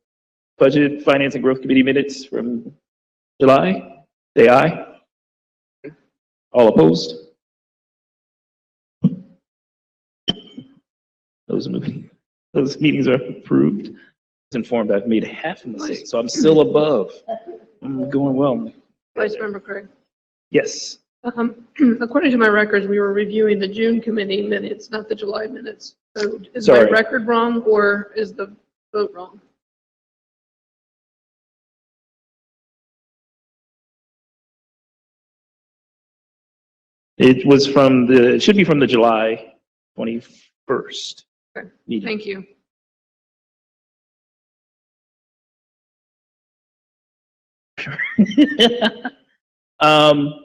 S1: Budget, Finance, and Growth Committee minutes from July? Say aye. All opposed? Those meetings are approved. I was informed I've made half a mistake, so I'm still above. I'm going well.
S2: Vice Member Craig.
S1: Yes.
S2: According to my records, we were reviewing the June committee minutes, not the July minutes. So is my
S1: Sorry.
S2: record wrong or is the vote wrong?
S1: It should be from the July 21st.
S2: Okay,
S1: meeting.
S2: thank you.
S1: I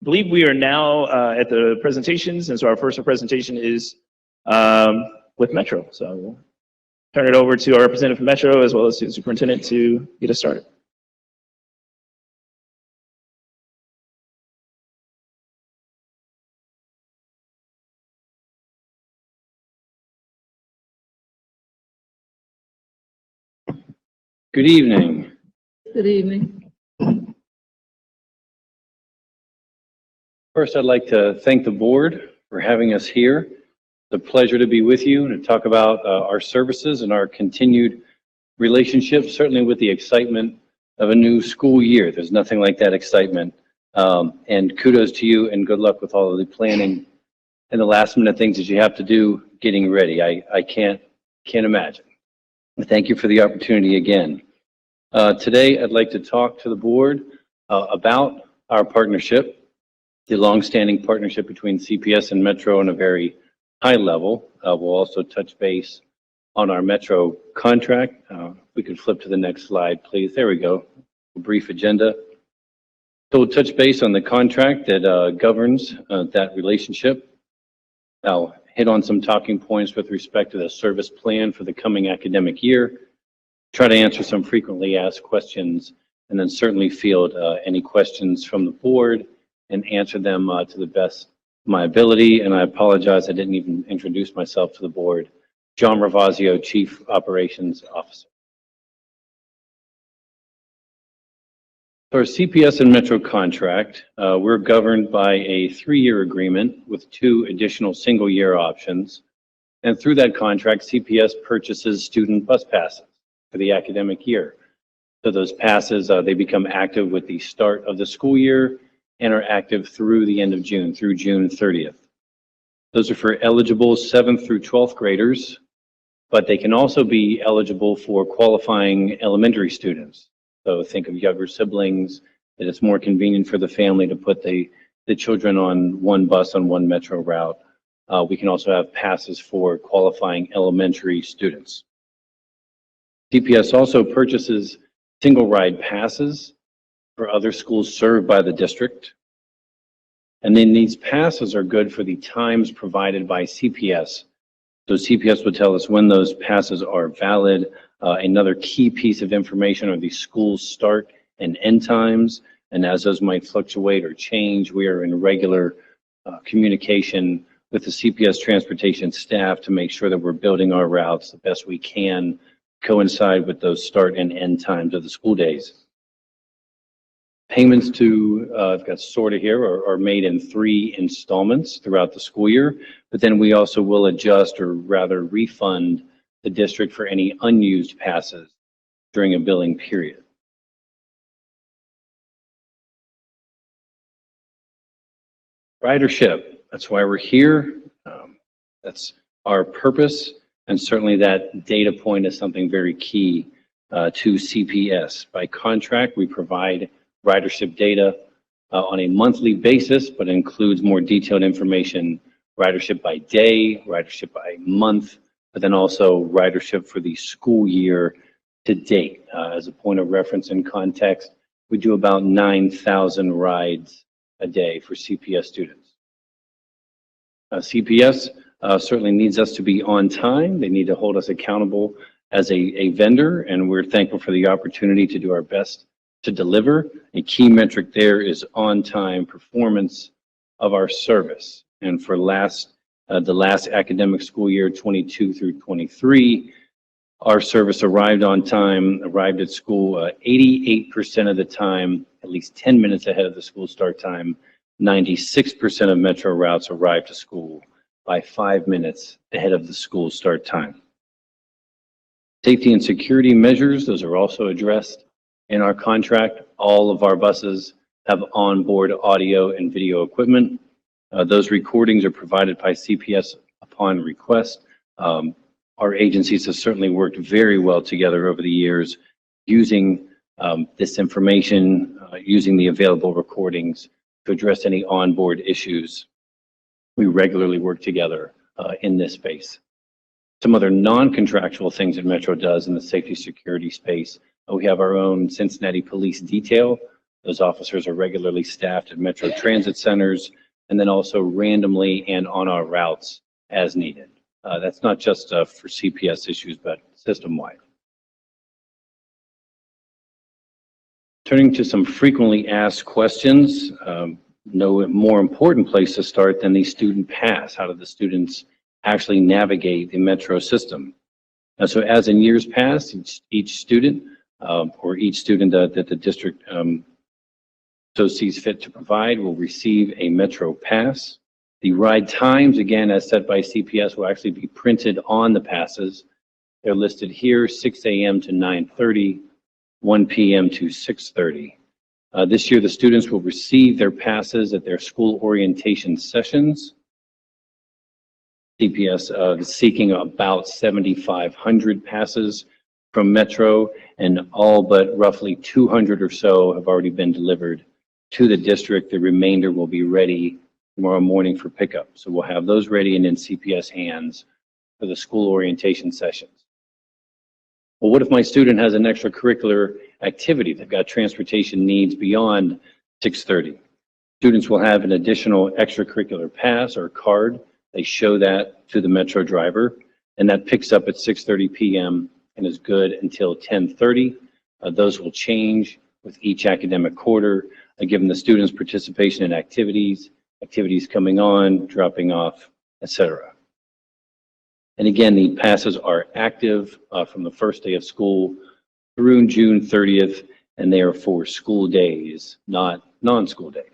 S1: believe we are now at the presentations, and so our first presentation is with Metro. So we'll turn it over to our representative from Metro as well as to the superintendent to get us started.
S19: Good evening.
S2: Good evening.
S19: First, I'd like to thank the board for having us here. It's a pleasure to be with you and to talk about our services and our continued relationship, certainly with the excitement of a new school year. There's nothing like that excitement. And kudos to you and good luck with all of the planning and the last minute things that you have to do getting ready. I can't imagine. Thank you for the opportunity again. Today, I'd like to talk to the board about our partnership, the longstanding partnership between CPS and Metro on a very high level. We'll also touch base on our Metro contract. We could flip to the next slide, please. There we go. A brief agenda. So we'll touch base on the contract that governs that relationship. I'll hit on some talking points with respect to the service plan for the coming academic year, try to answer some frequently asked questions, and then certainly field any questions from the board and answer them to the best of my ability. And I apologize, I didn't even introduce myself to the board. John Ravazio, Chief Operations Officer. For our CPS and Metro contract, we're governed by a 3-year agreement with 2 additional single-year options. And through that contract, CPS purchases student bus passes for the academic year. So those passes, they become active with the start of the school year and are active through the end of June, through June 30th. Those are for eligible 7th through 12th graders, but they can also be eligible for qualifying elementary students. So think of younger siblings, that it's more convenient for the family to put the children on one bus on one Metro route. We can also have passes for qualifying elementary students. CPS also purchases single ride passes for other schools served by the district. And then these passes are good for the times provided by CPS. So CPS would tell us when those passes are valid. Another key piece of information are the school's start and end times. And as those might fluctuate or change, we are in regular communication with the CPS transportation staff to make sure that we're building our routes the best we can, coincide with those start and end times of the school days. Payments to, I've got sorted here, are made in 3 installments throughout the school year, but then we also will adjust or rather refund the district for any unused passes during a billing period. Ridership, that's why we're here. That's our purpose, and certainly that data point is something very key to CPS. By contract, we provide ridership data on a monthly basis, but includes more detailed information, ridership by day, ridership by month, but then also ridership for the school year to date. As a point of reference and context, we do about 9,000 rides a day for CPS students. CPS certainly needs us to be on time. They need to hold us accountable as a vendor, and we're thankful for the opportunity to do our best to deliver. A key metric there is on-time performance of our service. And for the last academic school year, 22 through 23, our service arrived on time, arrived at school 88% of the time, at least 10 minutes ahead of the school start time. 96% of metro routes arrived to school by 5 minutes ahead of the school start time. Safety and security measures, those are also addressed in our contract. All of our buses have onboard audio and video equipment. Those recordings are provided by CPS upon request. Our agencies have certainly worked very well together over the years, using this information, using the available recordings to address any onboard issues. We regularly work together in this space. Some other non-contractual things that Metro does in the safety security space, we have our own Cincinnati Police Detail. Those officers are regularly staffed at Metro Transit Centers, and then also randomly and on our routes as needed. That's not just for CPS issues, but system-wide. Turning to some frequently asked questions, no more important place to start than the student pass. How do the students actually navigate the Metro system? So as in years past, each student or each student that the district so sees fit to provide will receive a Metro pass. The ride times, again, as set by CPS, will actually be printed on the passes. They're listed here, 6 a.m. to 9:30, 1 p.m. to 6:30. This year, the students will receive their passes at their school orientation sessions. CPS is seeking about 7,500 passes from Metro, and all but roughly 200 or so have already been delivered to the district. The remainder will be ready tomorrow morning for pickup. So we'll have those ready and in CPS hands for the school orientation sessions. Well, what if my student has an extracurricular activity? They've got transportation needs beyond 6:30. Students will have an additional extracurricular pass or card. They show that to the Metro driver, and that picks up at 6:30 p.m. and is good until 10:30. Those will change with each academic quarter, given the students' participation in activities coming on, dropping off, etc. And again, the passes are active from the first day of school through June 30th, and they are for school days, not non-school days.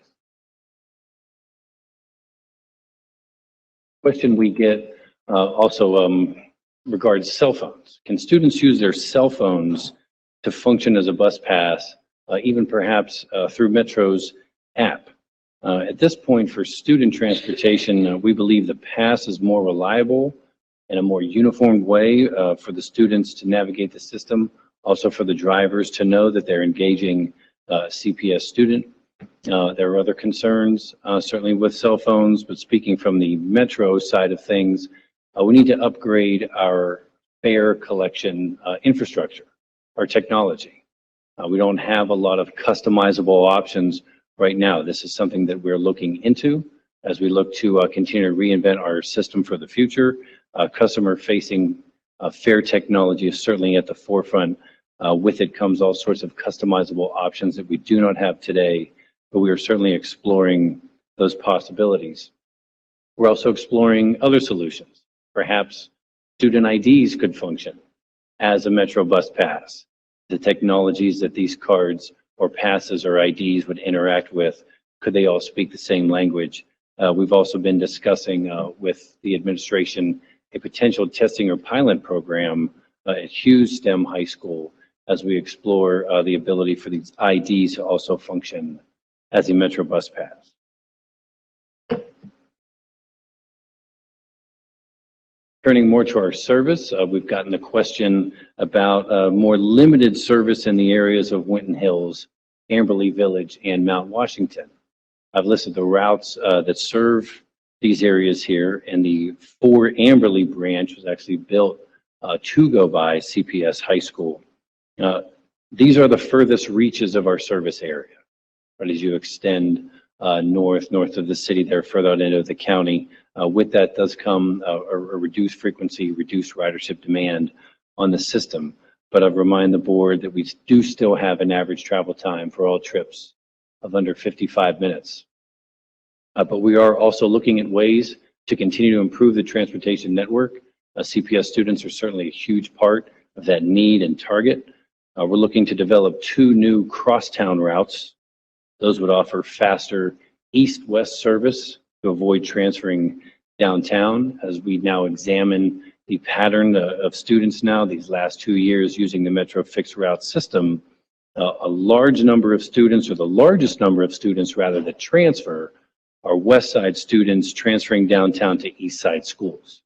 S19: Question we get also regards cell phones. Can students use their cell phones to function as a bus pass, even perhaps through Metro's app? At this point, for student transportation, we believe the pass is more reliable and a more uniform way for the students to navigate the system, also for the drivers to know that they're engaging a CPS student. There are other concerns, certainly with cell phones, but speaking from the Metro side of things, we need to upgrade our fare collection infrastructure, our technology. We don't have a lot of customizable options right now. This is something that we're looking into as we look to continue to reinvent our system for the future. Customer-facing fare technology is certainly at the forefront. With it comes all sorts of customizable options that we do not have today, but we are certainly exploring those possibilities. We're also exploring other solutions. Perhaps student IDs could function as a Metro bus pass. The technologies that these cards or passes or IDs would interact with, could they all speak the same language? We've also been discussing with the administration a potential testing or pilot program at Hughes STEM High School as we explore the ability for these IDs to also function as a Metro bus pass. Turning more to our service, we've gotten a question about more limited service in the areas of Winton Hills, Amberley Village, and Mount Washington. I've listed the routes that serve these areas here, and the 4 Amberley branch was actually built to go by CPS High School. These are the furthest reaches of our service area, right, as you extend north of the city there, further out into the county. With that does come a reduced frequency, reduced ridership demand on the system. But I'd remind the board that we do still have an average travel time for all trips of under 55 minutes. But we are also looking at ways to continue to improve the transportation network. CPS students are certainly a huge part of that need and target. We're looking to develop 2 new crosstown routes. Those would offer faster east-west service to avoid transferring downtown, as we now examine the pattern of students now these last 2 years using the Metro fixed route system. A large number of students, or the largest number of students rather, that transfer are west side students transferring downtown to east side schools.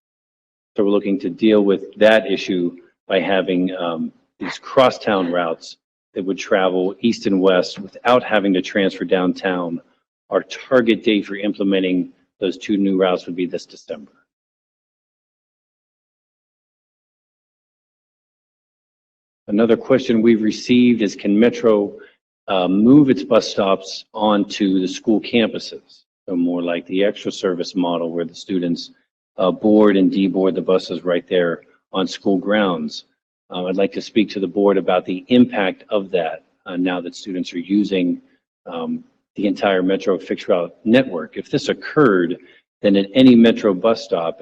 S19: So we're looking to deal with that issue by having these crosstown routes that would travel east and west without having to transfer downtown. Our target date for implementing those 2 new routes would be this December. Another question we've received is, can Metro move its bus stops onto the school campuses? So more like the extra service model, where the students board and deboard the buses right there on school grounds. I'd like to speak to the board about the impact of that now that students are using the entire Metro fixed route network. If this occurred, then at any Metro bus stop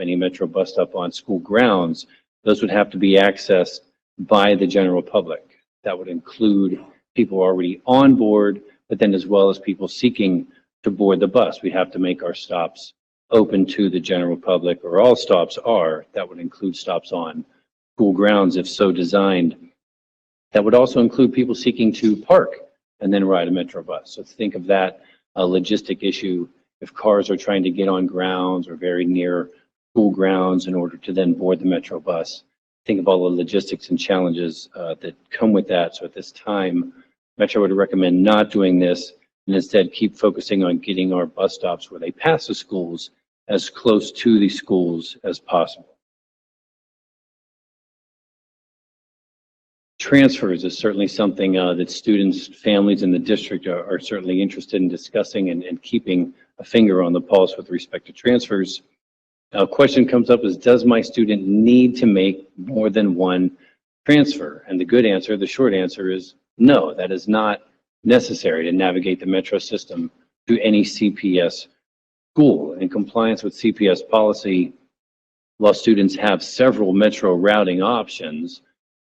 S19: on school grounds, those would have to be accessed by the general public. That would include people already on board, but then as well as people seeking to board the bus. We have to make our stops open to the general public, or all stops are. That would include stops on school grounds if so designed. That would also include people seeking to park and then ride a Metro bus. So think of that logistic issue if cars are trying to get on grounds or very near school grounds in order to then board the Metro bus. Think of all the logistics and challenges that come with that. So at this time, Metro would recommend not doing this, and instead keep focusing on getting our bus stops where they pass the schools as close to the schools as possible. Transfers is certainly something that students, families in the district are certainly interested in discussing and keeping a finger on the pulse with respect to transfers. A question comes up is, does my student need to make more than one transfer? And the good answer, the short answer is no, that is not necessary to navigate the Metro system to any CPS school. In compliance with CPS policy, while students have several Metro routing options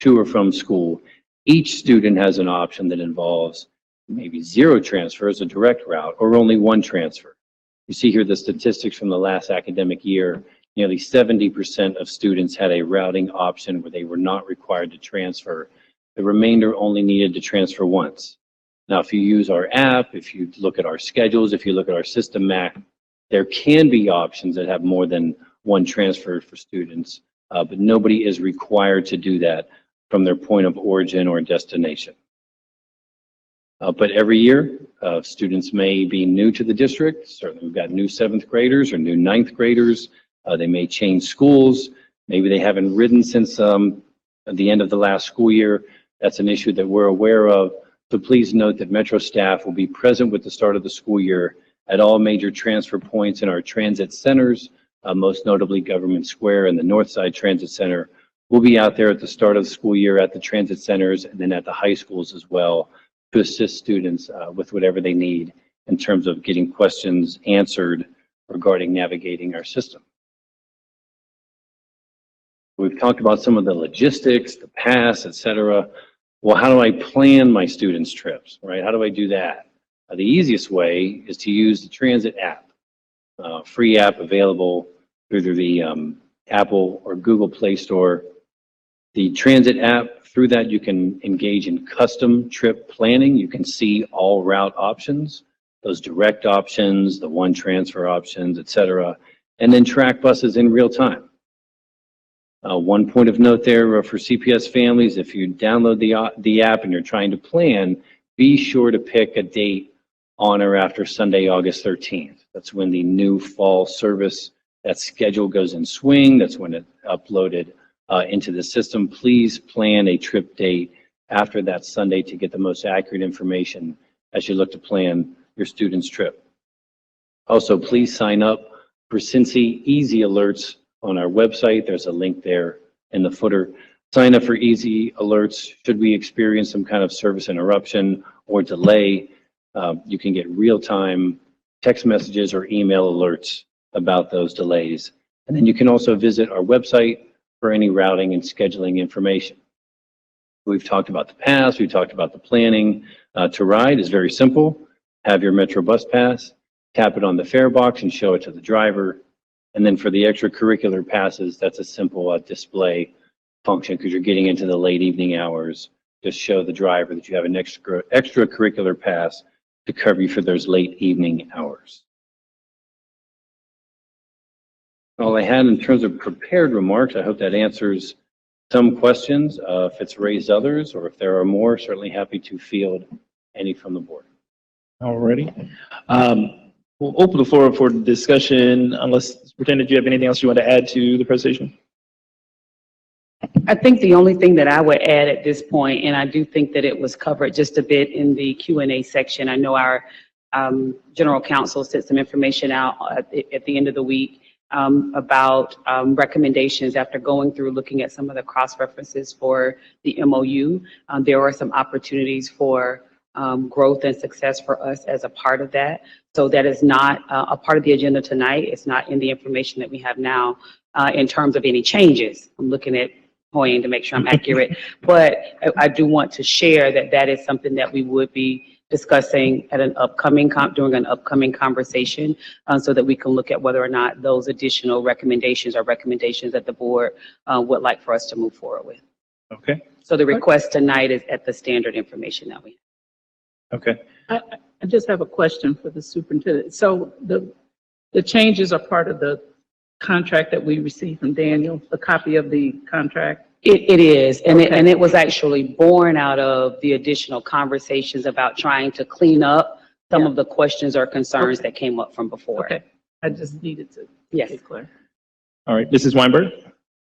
S19: to or from school, each student has an option that involves maybe 0 transfers, a direct route, or only 1 transfer. You see here the statistics from the last academic year. Nearly 70% of students had a routing option where they were not required to transfer. The remainder only needed to transfer once. Now, if you use our app, if you look at our schedules, if you look at our system map, there can be options that have more than 1 transfer for students, but nobody is required to do that from their point of origin or destination. But every year, students may be new to the district. Certainly, we've got new 7th graders or new 9th graders. They may change schools. Maybe they haven't ridden since the end of the last school year. That's an issue that we're aware of. So please note that Metro staff will be present with the start of the school year at all major transfer points in our transit centers, most notably Government Square and the Northside Transit Center. We'll be out there at the start of the school year at the transit centers and then at the high schools as well, to assist students with whatever they need in terms of getting questions answered regarding navigating our system. We've talked about some of the logistics, the pass, etc. Well, how do I plan my students' trips, right? How do I do that? The easiest way is to use the transit app, free app available through the Apple or Google Play Store. The transit app, through that you can engage in custom trip planning. You can see all route options, those direct options, the 1 transfer options, etc., and then track buses in real time. One point of note there for CPS families, if you download the app and you're trying to plan, be sure to pick a date on or after Sunday, August 13th. That's when the new fall service, that schedule goes in swing. That's when it's uploaded into the system. Please plan a trip date after that Sunday to get the most accurate information as you look to plan your student's trip. Also, please sign up for Cincy Easy Alerts on our website. There's a link there in the footer. Sign up for Easy Alerts. Should we experience some kind of service interruption or delay, you can get real-time text messages or email alerts about those delays. And then you can also visit our website for any routing and scheduling information. We've talked about the pass, we've talked about the planning. To ride is very simple. Have your Metro bus pass, tap it on the fare box and show it to the driver. And then for the extracurricular passes, that's a simple display function because you're getting into the late evening hours. Just show the driver that you have an extracurricular pass to cover you for those late evening hours. All I had in terms of prepared remarks, I hope that answers some questions. If it's raised others or if there are more, certainly happy to field any from the board.
S1: Alrighty. We'll open the floor for discussion unless, Superintendent, do you have anything else you want to add to the presentation?
S3: I think the only thing that I would add at this point, and I do think that it was covered just a bit in the Q&A section. I know our general counsel sent some information out at the end of the week about recommendations after going through looking at some of the cross references for the MOU. There are some opportunities for growth and success for us as a part of that. So that is not a part of the agenda tonight. It's not in the information that we have now in terms of any changes. I'm looking at Hoying to make sure I'm accurate, but I do want to share that that is something that we would be discussing at an upcoming during an upcoming conversation, so that we can look at whether or not those additional recommendations are recommendations that the board would like for us to move forward with.
S1: Okay.
S3: So the request tonight is at the standard information that we have.
S1: Okay.
S15: I just have a question for the superintendent. So the changes are part of the contract that we received from Daniel, the copy of the contract?
S3: It is, and,
S15: Okay.
S3: it was actually born out of the additional conversations about trying to clean up some of the questions or concerns that came up from before.
S15: Okay, I just needed to
S3: Yes.
S15: get clear.
S1: All right, Mrs. Weinberg?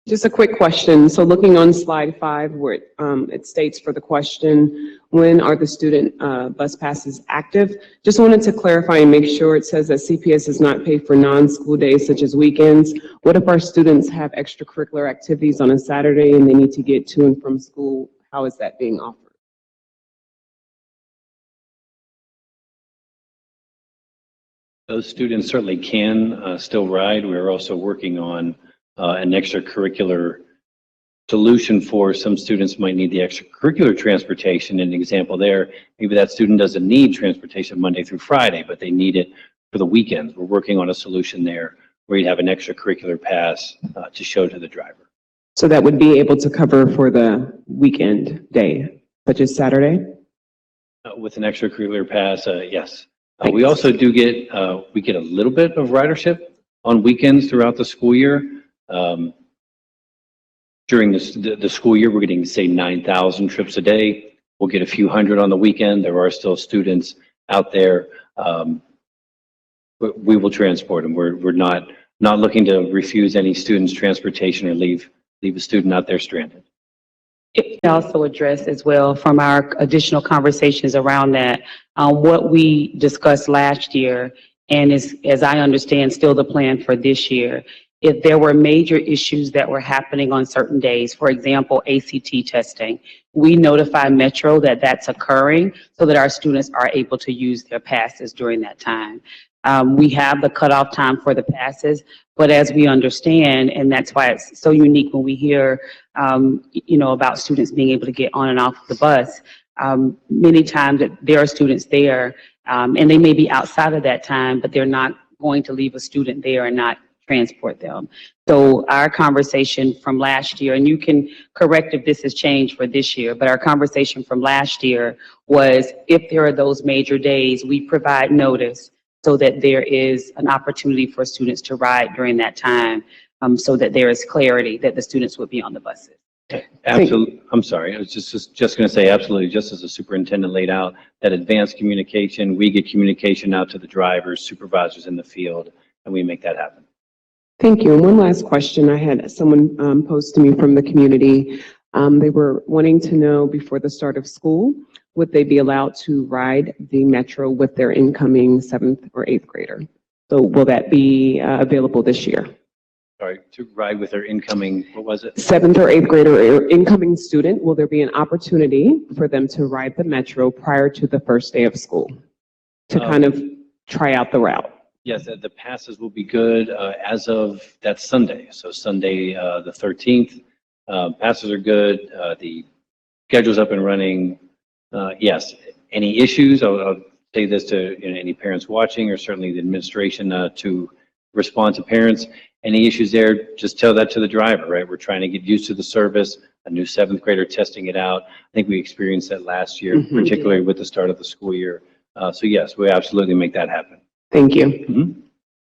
S5: Just a quick question. So looking on slide 5 where it states for the question, when are the student bus passes active? Just wanted to clarify and make sure it says that CPS does not pay for non-school days such as weekends. What if our students have extracurricular activities on a Saturday and they need to get to and from school? How is that being offered?
S19: Those students certainly can still ride. We're also working on an extracurricular solution for some students might need the extracurricular transportation. An example there, maybe that student doesn't need transportation Monday through Friday, but they need it for the weekends. We're working on a solution there where you'd have an extracurricular pass to show to the driver.
S5: So that would be able to cover for the weekend day, such as Saturday?
S19: With an extracurricular pass, yes. We also do get, we get a little bit of ridership on weekends throughout the school year. During the school year, we're getting, say, 9,000 trips a day. We'll get a few hundred on the weekend. There are still students out there. But we will transport them. We're not looking to refuse any students transportation or leave a student out there stranded.
S3: It also addressed as well from our additional conversations around that, what we discussed last year and is, as I understand, still the plan for this year. If there were major issues that were happening on certain days, for example, ACT testing, we notify Metro that that's occurring so that our students are able to use their passes during that time. We have the cutoff time for the passes, but as we understand, and that's why it's so unique when we hear, about students being able to get on and off the bus, many times that there are students there, and they may be outside of that time, but they're not going to leave a student there and not transport them. So our conversation from last year, and you can correct if this has changed for this year, but our conversation from last year was if there are those major days, we provide notice so that there is an opportunity for students to ride during that time, so that there is clarity that the students would be on the buses.
S19: Absolutely. I'm sorry. I was just going to say absolutely, just as the superintendent laid out, that advanced communication, we get communication out to the drivers, supervisors in the field, and we make that happen.
S5: Thank you. And one last question. I had someone pose to me from the community. They were wanting to know before the start of school, would they be allowed to ride the Metro with their incoming 7th or 8th grader? So will that be available this year?
S19: Sorry, to ride with their incoming, what was it?
S5: 7th or 8th grader or incoming student, will there be an opportunity for them to ride the Metro prior to the first day of school to kind of try out the route?
S19: Yes, the passes will be good as of that Sunday. So Sunday, the 13th, passes are good. The schedule's up and running. Yes, any issues, I'll say this to any parents watching or certainly the administration to respond to parents. Any issues there, just tell that to the driver, right? We're trying to get used to the service, a new 7th grader testing it out. I think we experienced that last year, particularly with the start of the school year. So yes, we absolutely make that happen.
S5: Thank you.
S19: Mm-hmm.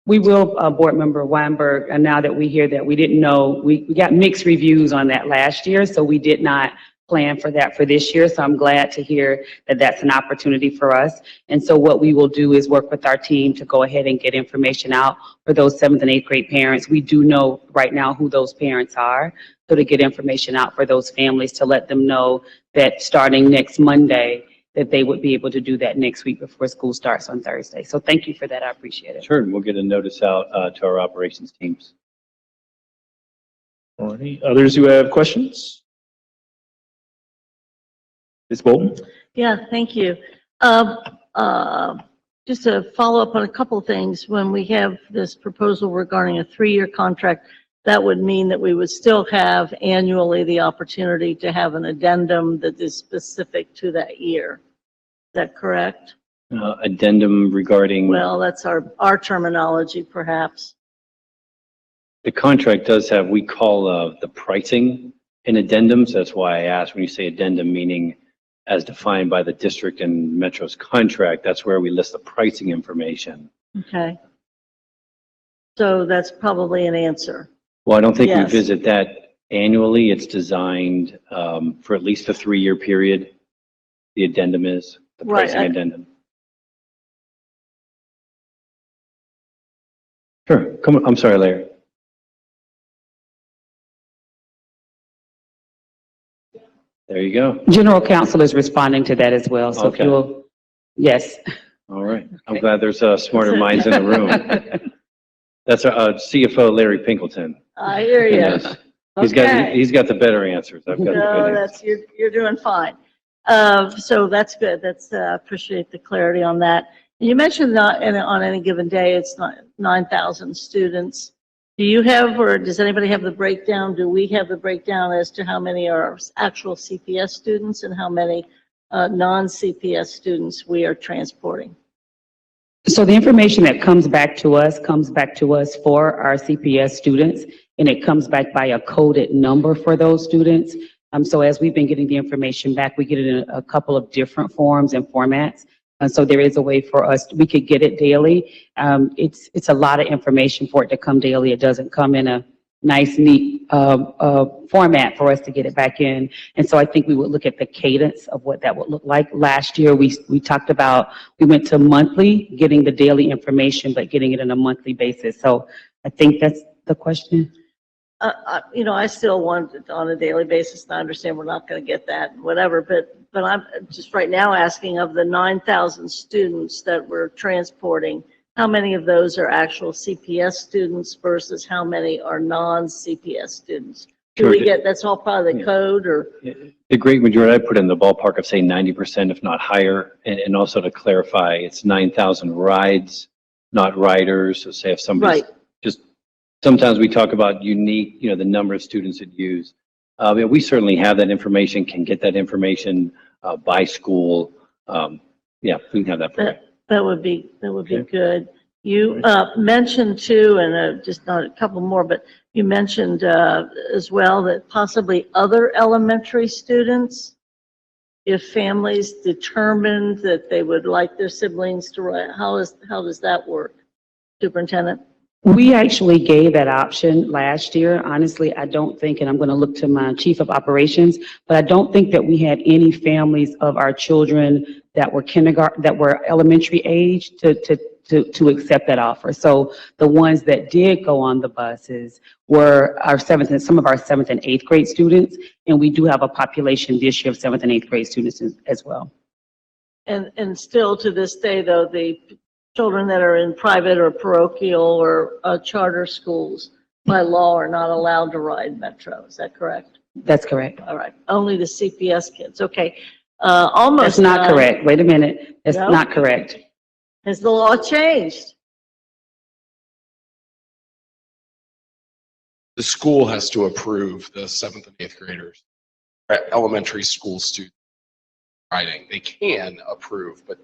S3: We will, Board Member Weinberg, and now that we hear that, we didn't know, we got mixed reviews on that last year, so we did not plan for that for this year. So I'm glad to hear that that's an opportunity for us. And so what we will do is work with our team to go ahead and get information out for those 7th and 8th grade parents. We do know right now who those parents are. So to get information out for those families to let them know that starting next Monday, that they would be able to do that next week before school starts on Thursday. So thank you for that. I appreciate it.
S19: Sure, we'll get a notice out to our operations teams.
S1: All right, others who have questions? Ms. Bolton?
S4: Yeah, thank you. Just to follow up on a couple of things, when we have this proposal regarding a 3-year contract, that would mean that we would still have annually the opportunity to have an addendum that is specific to that year. Is that correct?
S19: Addendum regarding,
S4: Well, that's our terminology, perhaps.
S19: the contract does have, we call the pricing in addendums. That's why I asked when you say addendum, meaning as defined by the district and Metro's contract, that's where we list the pricing information.
S4: Okay. So that's probably an answer.
S19: Well, I don't think we
S4: Yes.
S19: visit that annually. It's designed for at least a 3-year period. The addendum is, the
S4: Right,
S19: pricing addendum. Sure, come on, I'm sorry, Larry. There you go.
S3: General Counsel is responding to that as well. So if
S19: Okay.
S3: you will, yes.
S19: All right. I'm glad there's smarter minds in the room. That's our CFO, Larry Pinkleton.
S4: I hear you.
S19: Yes.
S4: Okay.
S19: He's got the better answers. I've got the good
S4: No,
S19: answers.
S4: you're doing fine. So that's good. That's, appreciate the clarity on that. You mentioned that on any given day, it's not 9,000 students. Do you have, or does anybody have the breakdown? Do we have the breakdown as to how many are actual CPS students and how many non-CPS students we are transporting?
S3: So the information that comes back to us for our CPS students, and it comes back by a coded number for those students. So as we've been getting the information back, we get it in a couple of different forms and formats. And so there is a way for us, we could get it daily. It's a lot of information for it to come daily. It doesn't come in a nice, neat format for us to get it back in. And so I think we would look at the cadence of what that would look like. Last year, we talked about, we went to monthly, getting the daily information, but getting it on a monthly basis. So I think that's the question.
S4: I still want it on a daily basis, and I understand we're not going to get that, whatever, but I'm just right now asking, of the 9,000 students that we're transporting, how many of those are actual CPS students versus how many are non-CPS students? Do we get, that's all part of the code, or?
S19: The great majority, I put in the ballpark of say 90%, if not higher. And also to clarify, it's 9,000 rides, not riders. So say if somebody's just, sometimes we talk about unique, the number of students that use. We certainly have that information, can get that information by school. Yeah, we can have that for you.
S4: That would be good. You mentioned too, and just not a couple more, but you mentioned as well that possibly other elementary students, if families determined that they would like their siblings to ride, how does that work, Superintendent?
S3: We actually gave that option last year. Honestly, I don't think, and I'm going to look to my chief of operations, but I don't think that we had any families of our children that were elementary age to accept that offer. So the ones that did go on the buses were some of our 7th and 8th grade students, and we do have a population this year of 7th and 8th grade students as well.
S4: And still to this day, though, the children that are in private or parochial or charter schools by law are not allowed to ride Metro. Is that correct?
S3: That's correct.
S4: All right. Only the CPS kids. Okay. Almost
S3: That's not
S4: done.
S3: correct. Wait a minute. That's
S4: No?
S3: not correct.
S4: Has the law changed?
S7: The school has to approve the 7th and 8th graders, elementary school students riding. They can approve, but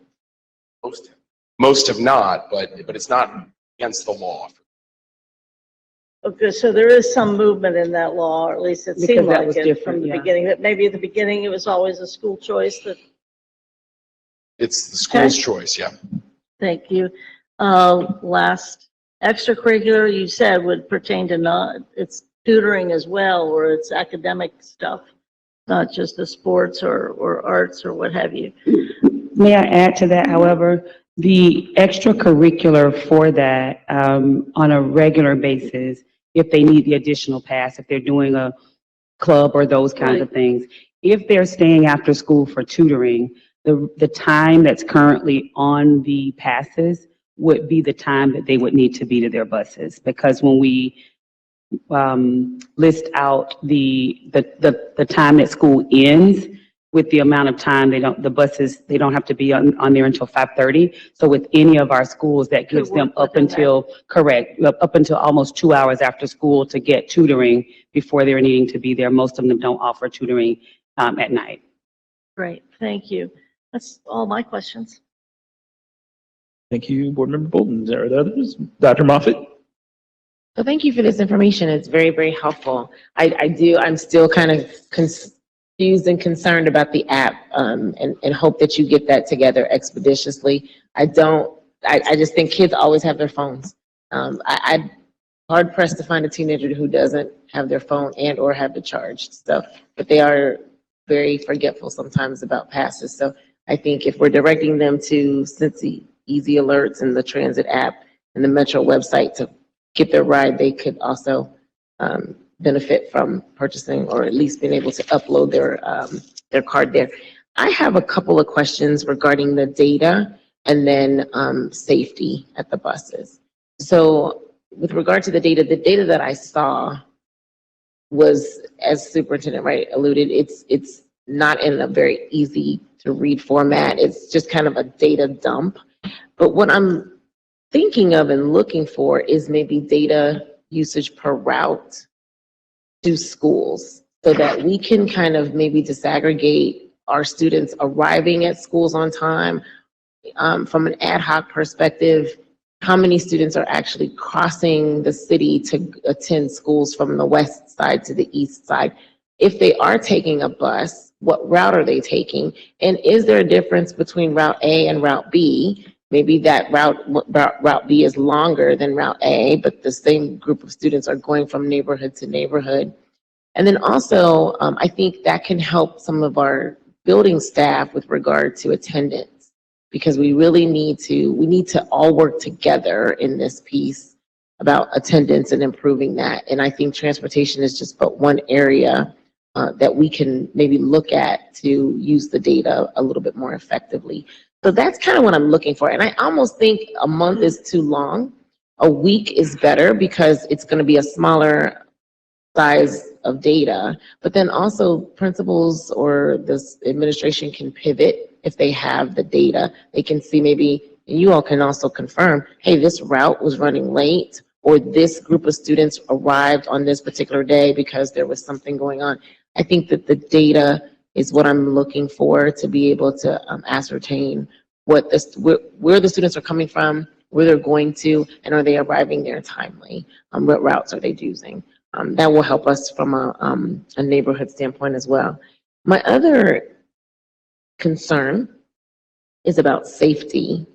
S7: most have not, but it's not against the law.
S4: Okay, so there is some movement in that law, or at least it
S3: Because
S4: seemed
S3: that
S4: like
S3: was
S4: it
S3: different,
S4: from the
S3: yeah.
S4: beginning. That maybe at the beginning it was always a school choice. That
S7: It's the school's
S4: Okay.
S7: choice, yeah.
S4: thank you. Last extracurricular you said would pertain to not it's tutoring as well, or it's academic stuff, not just the sports or arts or what have you.
S3: May I add to that, however, the extracurricular for that, on a regular basis, if they need the additional pass, if they're doing a club or those kinds of things, if they're staying after school for tutoring, the time that's currently on the passes would be the time that they would need to be to their buses. Because when we list out the time that school ends, with the amount of time the buses, they don't have to be on there until 5:30. So with any of our schools, that gives them up until, correct, up until almost 2 hours after school to get tutoring before they're needing to be there. Most of them don't offer tutoring at night.
S4: Great, thank you. That's all my questions.
S1: Thank you, Board Member Bolden. Is there others? Dr. Moffitt?
S6: So thank you for this information. It's very, very helpful. I'm still kind of confused and concerned about the app, and hope that you get that together expeditiously. I just think kids always have their phones. I'm hard pressed to find a teenager who doesn't have their phone and or have the charged stuff, but they are very forgetful sometimes about passes. So I think if we're directing them to Cincy Easy Alerts and the transit app and the Metro website to get their ride, they could also benefit from purchasing or at least being able to upload their card there. I have a couple of questions regarding the data and then safety at the buses. So with regard to the data that I saw was, as Superintendent Wright alluded, it's not in a very easy to read format. It's just kind of a data dump. But what I'm thinking of and looking for is maybe data usage per route to schools, so that we can kind of maybe disaggregate our students arriving at schools on time, from an ad hoc perspective, how many students are actually crossing the city to attend schools from the west side to the east side. If they are taking a bus, what route are they taking? And is there a difference between Route A and Route B? Maybe that Route B is longer than Route A, but the same group of students are going from neighborhood to neighborhood. And then also, I think that can help some of our building staff with regard to attendance, because we really need to all work together in this piece about attendance and improving that. And I think transportation is just but one area that we can maybe look at to use the data a little bit more effectively. So that's kind of what I'm looking for. And I almost think a month is too long. A week is better because it's going to be a smaller size of data, but then also principals or this administration can pivot if they have the data. They can see maybe, and you all can also confirm, hey, this route was running late, or this group of students arrived on this particular day because there was something going on. I think that the data is what I'm looking for to be able to ascertain where the students are coming from, where they're going to, and are they arriving there timely? What routes are they using? That will help us from a neighborhood standpoint as well. My other concern is about safety.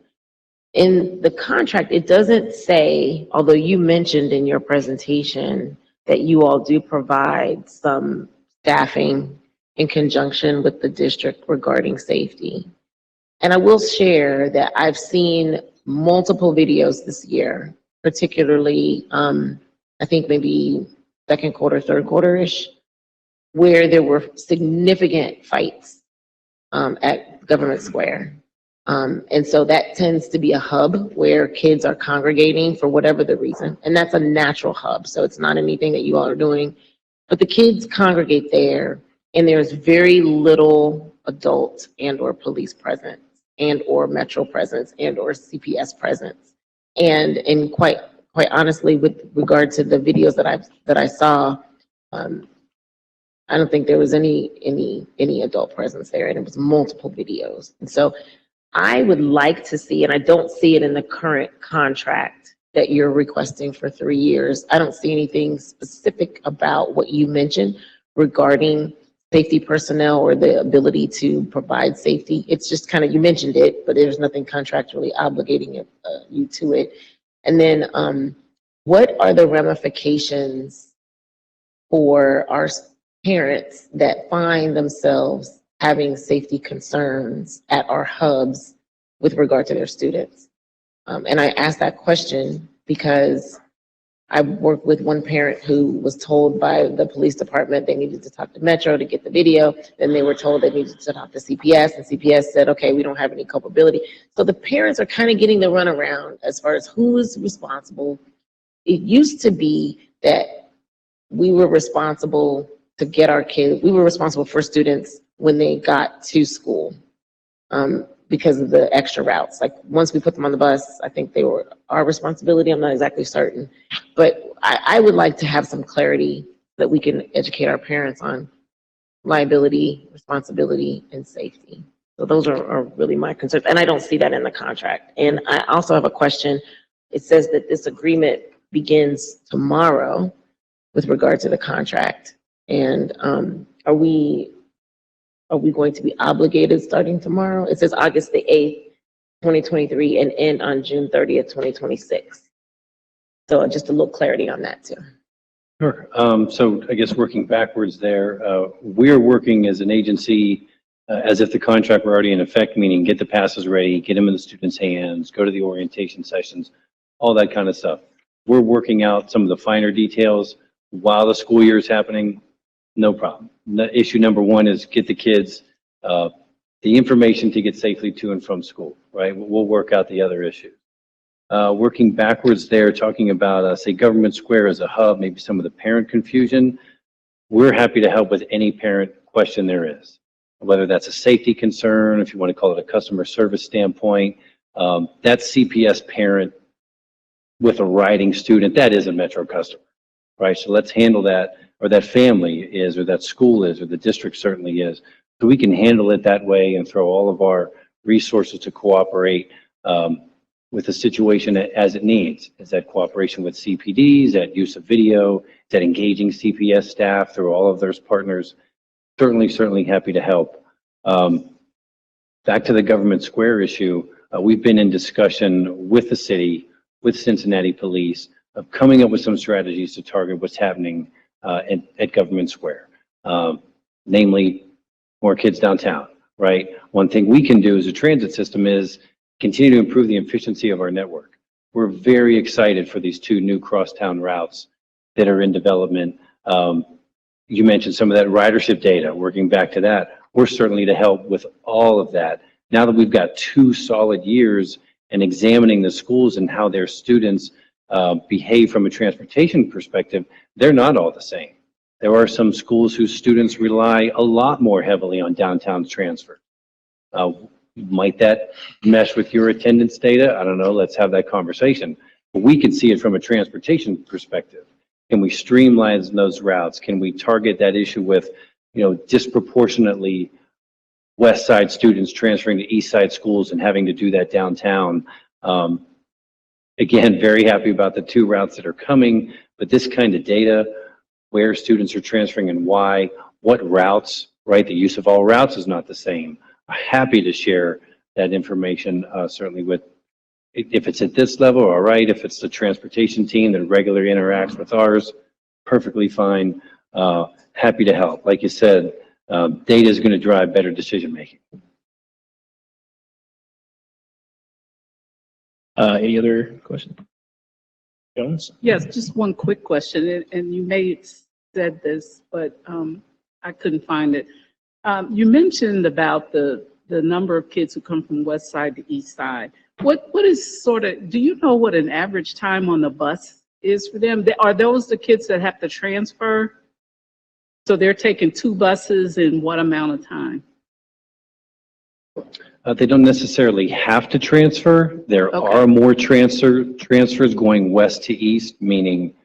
S6: In the contract, it doesn't say, although you mentioned in your presentation that you all do provide some staffing in conjunction with the district regarding safety. And I will share that I've seen multiple videos this year, particularly, I think maybe second quarter, third quarter-ish, where there were significant fights at Government Square. And so that tends to be a hub where kids are congregating for whatever the reason. And that's a natural hub. So it's not anything that you all are doing, but the kids congregate there and there's very little adult and or police presence and or Metro presence and or CPS presence. And quite honestly, with regard to the videos that I saw, I don't think there was any adult presence there, and it was multiple videos. And so I would like to see, and I don't see it in the current contract that you're requesting for 3 years. I don't see anything specific about what you mentioned regarding safety personnel or the ability to provide safety. It's just kind of, you mentioned it, but there's nothing contractually obligating you to it. And then what are the ramifications for our parents that find themselves having safety concerns at our hubs with regard to their students? And I asked that question because I worked with one parent who was told by the police department they needed to talk to Metro to get the video. Then they were told they needed to talk to CPS, and CPS said, okay, we don't have any culpability. So the parents are kind of getting the runaround as far as who is responsible. It used to be that we were responsible to get our kids, we were responsible for students when they got to school because of the extra routes. Like once we put them on the bus, I think they were our responsibility. I'm not exactly certain, but I would like to have some clarity that we can educate our parents on liability, responsibility, and safety. So those are really my concerns. And I don't see that in the contract. And I also have a question. It says that this agreement begins tomorrow with regard to the contract. And are we going to be obligated starting tomorrow? It says August the 8th, 2023, and end on June 30th, 2026. So just a little clarity on that too.
S19: Sure. So I guess working backwards there, we're working as an agency as if the contract were already in effect, meaning get the passes ready, get them in the students' hands, go to the orientation sessions, all that kind of stuff. We're working out some of the finer details while the school year is happening. No problem. Issue number one is get the kids the information to get safely to and from school, right? We'll work out the other issues. Working backwards there, talking about, say, Government Square as a hub, maybe some of the parent confusion. We're happy to help with any parent question there is, whether that's a safety concern, if you want to call it a customer service standpoint. That CPS parent with a riding student, that is a Metro customer, right? So let's handle that, or that family is, or that school is, or the district certainly is. So we can handle it that way and throw all of our resources to cooperate with the situation as it needs. Is that cooperation with CPDs, that use of video, that engaging CPS staff through all of those partners? Certainly happy to help. Back to the Government Square issue, we've been in discussion with the city, with Cincinnati Police, of coming up with some strategies to target what's happening at Government Square, namely more kids downtown, right? One thing we can do as a transit system is continue to improve the efficiency of our network. We're very excited for these 2 new crosstown routes that are in development. You mentioned some of that ridership data, working back to that. We're certainly to help with all of that. Now that we've got 2 solid years and examining the schools and how their students behave from a transportation perspective, they're not all the same. There are some schools whose students rely a lot more heavily on downtown transfer. Might that mesh with your attendance data? I don't know. Let's have that conversation. But we can see it from a transportation perspective. Can we streamline those routes? Can we target that issue with, disproportionately West Side students transferring to East Side schools and having to do that downtown? Again, very happy about the 2 routes that are coming, but this kind of data, where students are transferring and why, what routes, right? The use of all routes is not the same. I'm happy to share that information, certainly with, if it's at this level, all right. If it's the transportation team that regularly interacts with ours, perfectly fine. Happy to help. Like you said, data is going to drive better decision making.
S1: Any other questions? Jones?
S15: Yes, just one quick question, and you may have said this, but I couldn't find it. You mentioned about the the number of kids who come from west side to east side. What is sort of, do you know what an average time on the bus is for them? Are those the kids that have to transfer? So they're taking 2 buses in what amount of time?
S19: They don't necessarily have to transfer. There
S15: Okay.
S19: are more transfers going west to east, meaning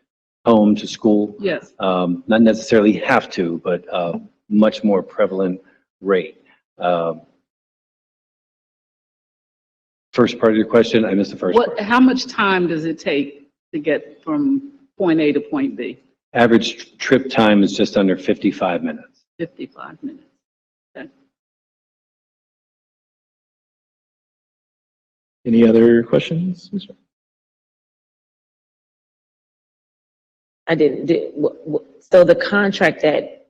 S19: home to school.
S15: Yes.
S19: Not necessarily have to, but much more prevalent rate. First part of your question, I missed the first part.
S15: How much time does it take to get from point A to point B?
S19: Average trip time is just under 55 minutes.
S15: 55 minutes. Okay.
S1: Any other questions?
S6: I didn't, so the contract that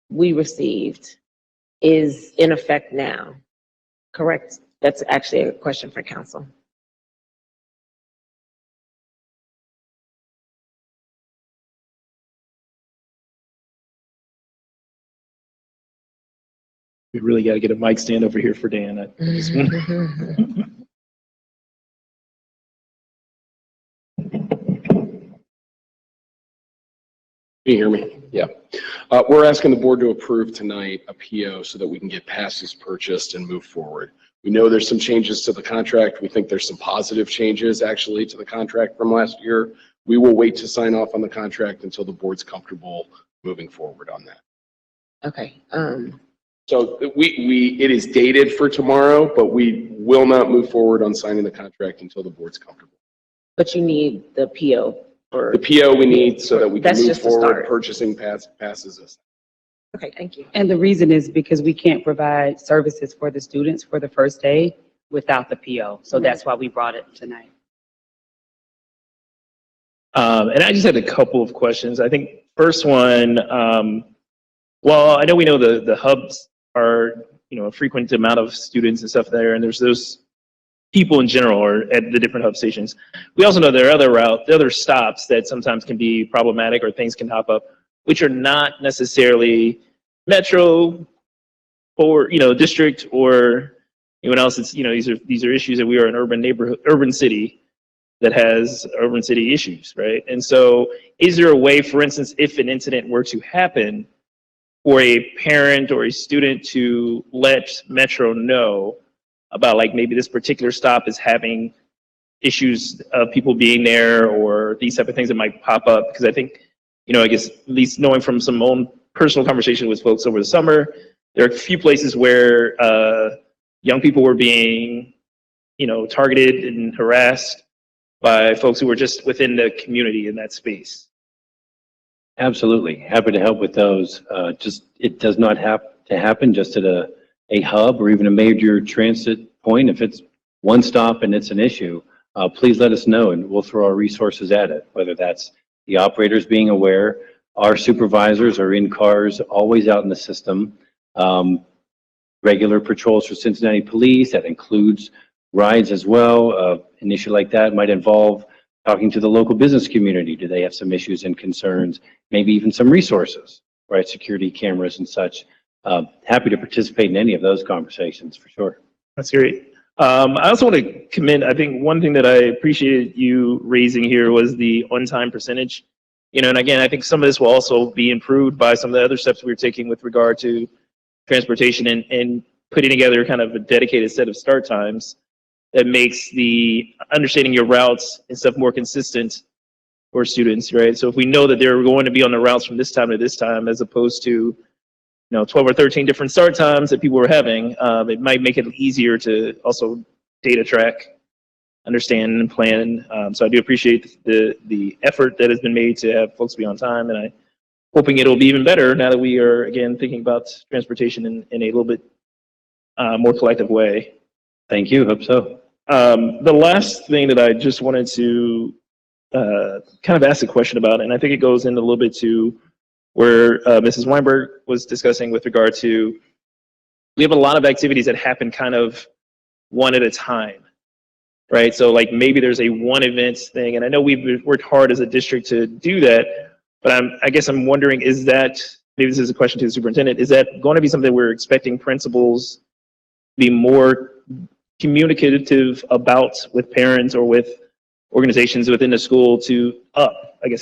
S6: we received is in effect now, correct? That's actually a question for council.
S1: We really got to get a mic stand over here for Dan.
S7: Can you hear me? Yeah. We're asking the board to approve tonight a PO so that we can get passes purchased and move forward. We know there's some changes to the contract. We think there's some positive changes actually to the contract from last year. We will wait to sign off on the contract until the board's comfortable moving forward on that.
S6: Okay.
S7: So it is dated for tomorrow, but we will not move forward on signing the contract until the board's comfortable.
S6: But you need the PO for.
S7: The PO we need so that we can
S6: That's
S7: move
S6: just the
S7: forward
S6: start.
S7: purchasing passes.
S6: Okay, thank you.
S3: And the reason is because we can't provide services for the students for the first day without the PO. So that's why we brought it tonight.
S1: And I just had a couple of questions. I think first one, well, I know we know the hubs are, a frequent amount of students and stuff there, and there's those people in general are at the different hub stations. We also know there are the other stops that sometimes can be problematic or things can hop up, which are not necessarily metro or, district or anyone else. It's, these are issues that we are an urban city that has urban city issues, right? And so is there a way, for instance, if an incident were to happen, for a parent or a student to let Metro know about, like, maybe this particular stop is having issues of people being there or these type of things that might pop up? Because I think, I guess at least knowing from some own personal conversation with folks over the summer, there are a few places where young people were being, targeted and harassed by folks who were just within the community in that space.
S19: Absolutely. Happy to help with those. It does not have to happen just at a hub or even a major transit point. If it's one stop and it's an issue, please let us know and we'll throw our resources at it, whether that's the operators being aware, our supervisors are in cars, always out in the system. Regular patrols for Cincinnati Police, that includes rides as well. An issue like that might involve talking to the local business community. Do they have some issues and concerns? Maybe even some resources, right? Security cameras and such. Happy to participate in any of those conversations for sure.
S1: That's great. I also want to commend, I think one thing that I appreciated you raising here was the on-time percentage. And again, I think some of this will also be improved by some of the other steps we're taking with regard to transportation and putting together kind of a dedicated set of start times that makes the understanding your routes and stuff more consistent for students, right? So if we know that they're going to be on the routes from this time to this time, as opposed to 12 or 13 different start times that people were having, it might make it easier to also data track, understand, and plan. So I do appreciate the effort that has been made to have folks be on time, and I'm hoping it'll be even better now that we are, again, thinking about transportation in a little bit more collective way.
S19: Thank you. Hope so.
S1: The last thing that I just wanted to kind of ask a question about, and I think it goes in a little bit to where Mrs. Weinberg was discussing with regard to, we have a lot of activities that happen kind of one at a time, right? So like maybe there's a one event thing, and I know we've worked hard as a district to do that, but I guess I'm wondering, is that, maybe this is a question to the superintendent, is that going to be something we're expecting principals be more communicative about with parents or with organizations within the school to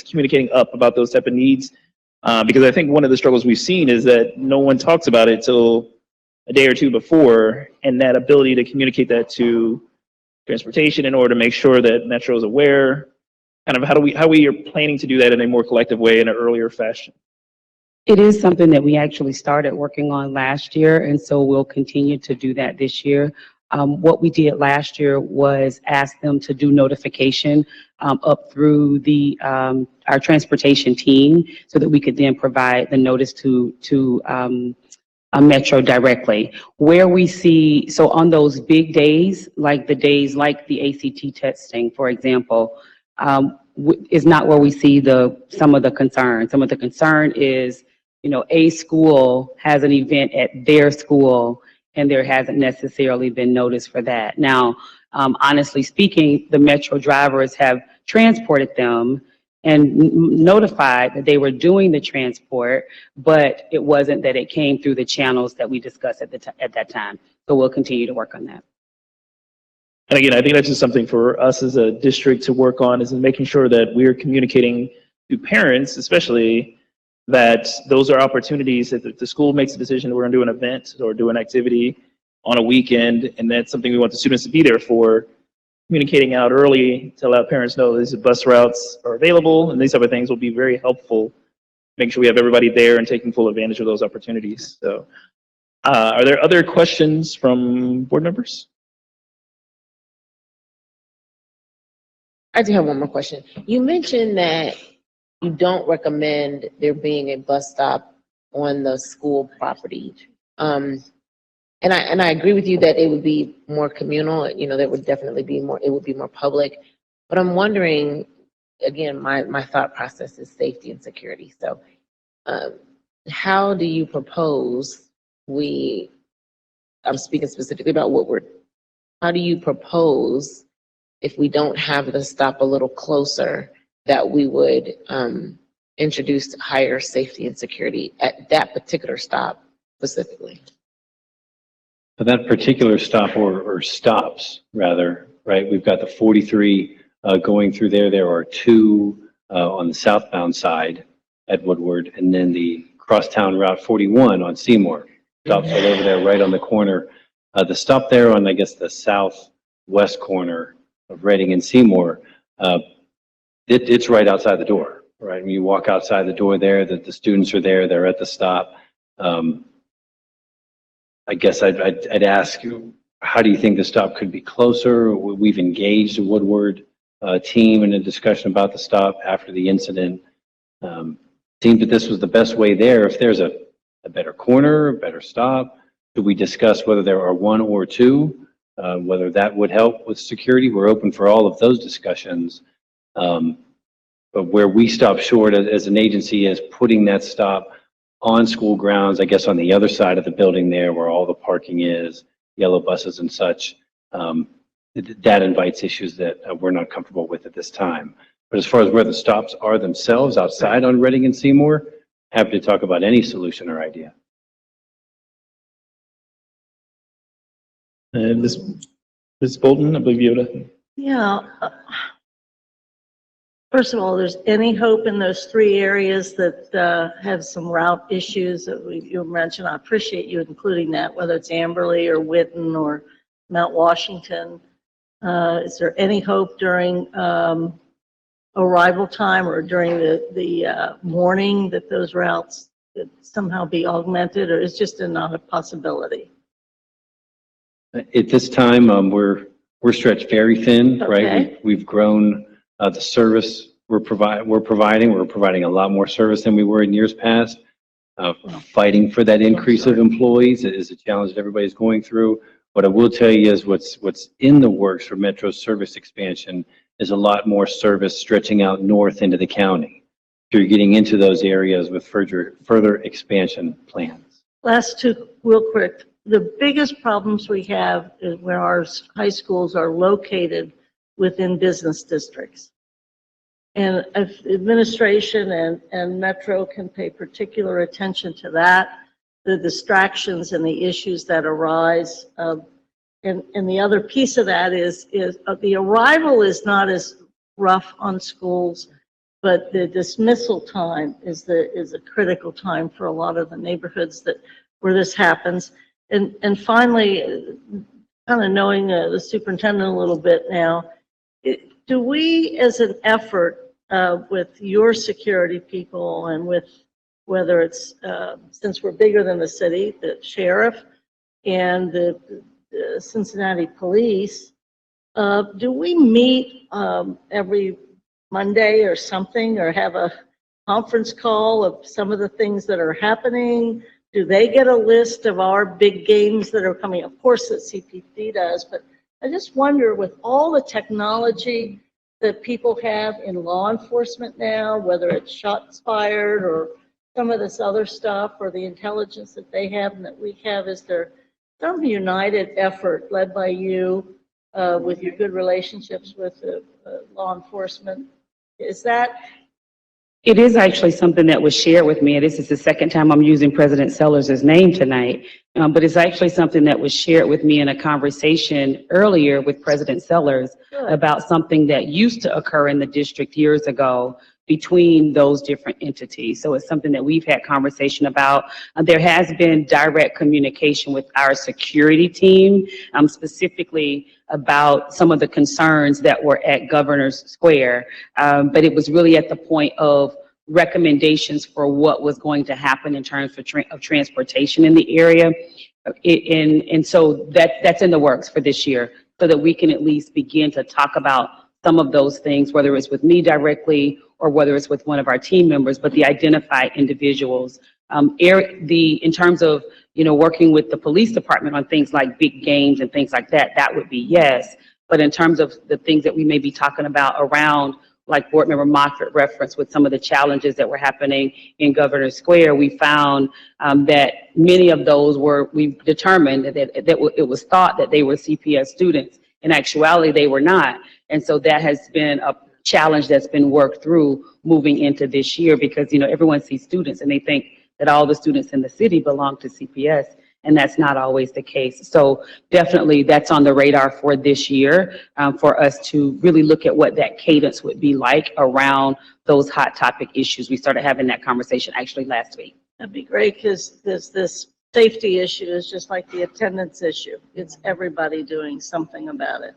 S1: communicating up about those type of needs. Because I think one of the struggles we've seen is that no one talks about it till a day or two before, and that ability to communicate that to transportation in order to make sure that Metro is aware, kind of how we are planning to do that in a more collective way in an earlier fashion.
S3: It is something that we actually started working on last year, and so we'll continue to do that this year. What we did last year was ask them to do notification up through our transportation team so that we could then provide the notice to Metro directly. Where we see, so on those big days, like the ACT testing, for example, is not where we see some of the concern. Some of the concern is, a school has an event at their school and there hasn't necessarily been notice for that. Now, honestly speaking, the Metro drivers have transported them and notified that they were doing the transport, but it wasn't that it came through the channels that we discussed at that time. So we'll continue to work on that.
S1: And again, I think that's just something for us as a district to work on, is in making sure that we're communicating to parents, especially, that those are opportunities that the school makes a decision that we're going to do an event or do an activity on a weekend, and that's something we want the students to be there for. Communicating out early to allow parents know these bus routes are available and these type of things will be very helpful. Make sure we have everybody there and taking full advantage of those opportunities. So, are there other questions from board members?
S6: I do have one more question. You mentioned that you don't recommend there being a bus stop on the school property. And I agree with you that it would be more communal, there would definitely be more, it would be more public. But I'm wondering, again, my thought process is safety and security. So how do you propose I'm speaking specifically about Woodward, how do you propose, if we don't have the stop a little closer, that we would introduce higher safety and security at that particular stop specifically?
S19: For that particular stop or stops rather, right? We've got the 43 going through there. There are 2 on the southbound side at Woodward, and then the crosstown Route 41 on Seymour. Stops all over there, right on the corner. The stop there on, I guess, the southwest corner of Reading and Seymour, it's right outside the door, right? When you walk outside the door there, the students are there, they're at the stop. I guess I'd ask you, how do you think the stop could be closer? We've engaged the Woodward team in a discussion about the stop after the incident. Seemed that this was the best way there. If there's a better corner, a better stop, should we discuss whether there are 1 or 2, whether that would help with security? We're open for all of those discussions. But where we stop short as an agency is putting that stop on school grounds, I guess on the other side of the building there where all the parking is, yellow buses and such. That invites issues that we're not comfortable with at this time. But as far as where the stops are themselves outside on Reading and Seymour, happy to talk about any solution or idea.
S1: And Ms. Bolton, I believe you have
S4: Yeah. First of all, there's any hope in those 3 areas that have some route issues that you mentioned. I appreciate you including that, whether it's Amberley or Witten or Mount Washington. Is there any hope during arrival time or during the morning that those routes could somehow be augmented, or is just not a possibility?
S19: At this time, we're stretched very thin,
S4: Okay.
S19: right? We've grown the service we're providing. We're providing a lot more service than we were in years past. Fighting for that increase of employees is a challenge that everybody's going through. What I will tell you is what's in the works for Metro's service expansion is a lot more service stretching out north into the county. So you're getting into those areas with further expansion plans.
S4: Last 2 real quick. The biggest problems we have is where our high schools are located within business districts. And if administration and Metro can pay particular attention to that, the distractions and the issues that arise. And the other piece of that is the arrival is not as rough on schools, but the dismissal time is a critical time for a lot of the neighborhoods where this happens. And finally, kind of knowing the superintendent a little bit now, do we, as an effort with your security people and with whether it's, since we're bigger than the city, the sheriff and the Cincinnati Police, do we meet every Monday or something, or have a conference call of some of the things that are happening? Do they get a list of our big games that are coming? Of course, the CPD does, but I just wonder, with all the technology that people have in law enforcement now, whether it's shots fired or some of this other stuff, or the intelligence that they have and that we have, is there some united effort led by you with your good relationships with law enforcement? Is that?
S3: It is actually something that was shared with me, and this is the second time I'm using President Sellers' name tonight, but it's actually something that was shared with me in a conversation earlier with President Sellers about something that used to occur in the district years ago between those different entities. So it's something that we've had conversation about. There has been direct communication with our security team, specifically about some of the concerns that were at Governor's Square. But it was really at the point of recommendations for what was going to happen in terms of transportation in the area. And so that's in the works for this year, so that we can at least begin to talk about some of those things, whether it's with me directly or whether it's with one of our team members, but the identified individuals. In terms of, working with the police department on things like big games and things like that, that would be yes. But in terms of the things that we may be talking about around, like Board Member Moffett referenced with some of the challenges that were happening in Governor's Square, we found that many of those we determined that it was thought that they were CPS students. In actuality, they were not. And so that has been a challenge that's been worked through moving into this year, because, everyone sees students and they think that all the students in the city belong to CPS, and that's not always the case. So definitely that's on the radar for this year, for us to really look at what that cadence would be like around those hot topic issues. We started having that conversation actually last week.
S4: That'd be great, because this safety issue is just like the attendance issue. It's everybody doing something about it.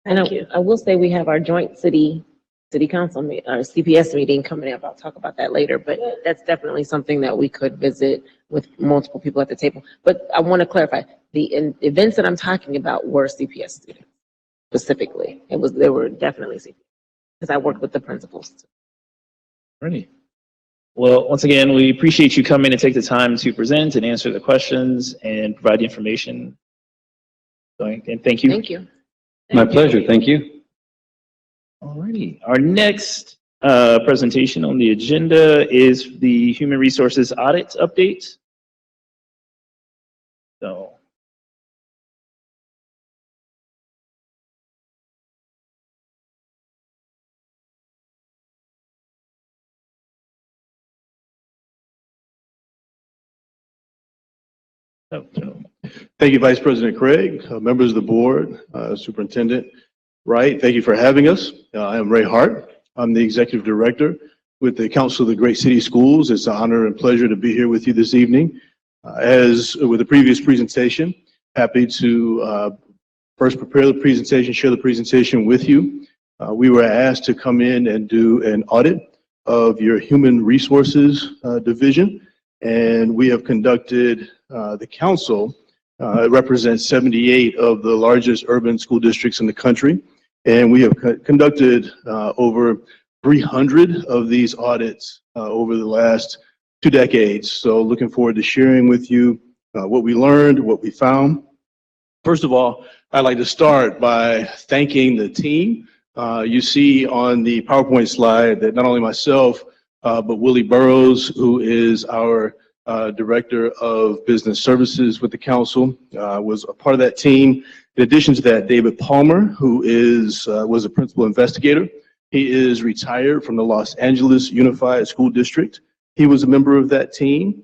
S4: Thank you.
S6: I will say we have our joint city council, our CPS meeting coming up. I'll talk about that later, but that's definitely something that we could visit with multiple people at the table. But I want to clarify, the events that I'm talking about were CPS students specifically. They were definitely CPS, because I worked with the principals.
S1: Ready. Well, once again, we appreciate you coming and take the time to present and answer the questions and provide the information. So, and thank you.
S6: Thank you.
S19: My pleasure. Thank you.
S1: Alrighty. Our next presentation on the agenda is the Human Resources Audit Update. So.
S20: Thank you, Vice President Craig, members of the board, Superintendent Wright. Thank you for having us. I am Ray Hart. I'm the Executive Director with the Council of the Great City Schools. It's an honor and pleasure to be here with you this evening. As with the previous presentation, happy to first prepare the presentation, share the presentation with you. We were asked to come in and do an audit of your Human Resources Division, and we have conducted the council represents 78 of the largest urban school districts in the country, and we have conducted over 300 of these audits over the last 2 decades. So looking forward to sharing with you what we learned, what we found. First of all, I'd like to start by thanking the team. You see on the PowerPoint slide that not only myself, but Willie Burrows, who is our Director of Business Services with the council, was a part of that team. In addition to that, David Palmer, who was a principal investigator. He is retired from the Los Angeles Unified School District. He was a member of that team.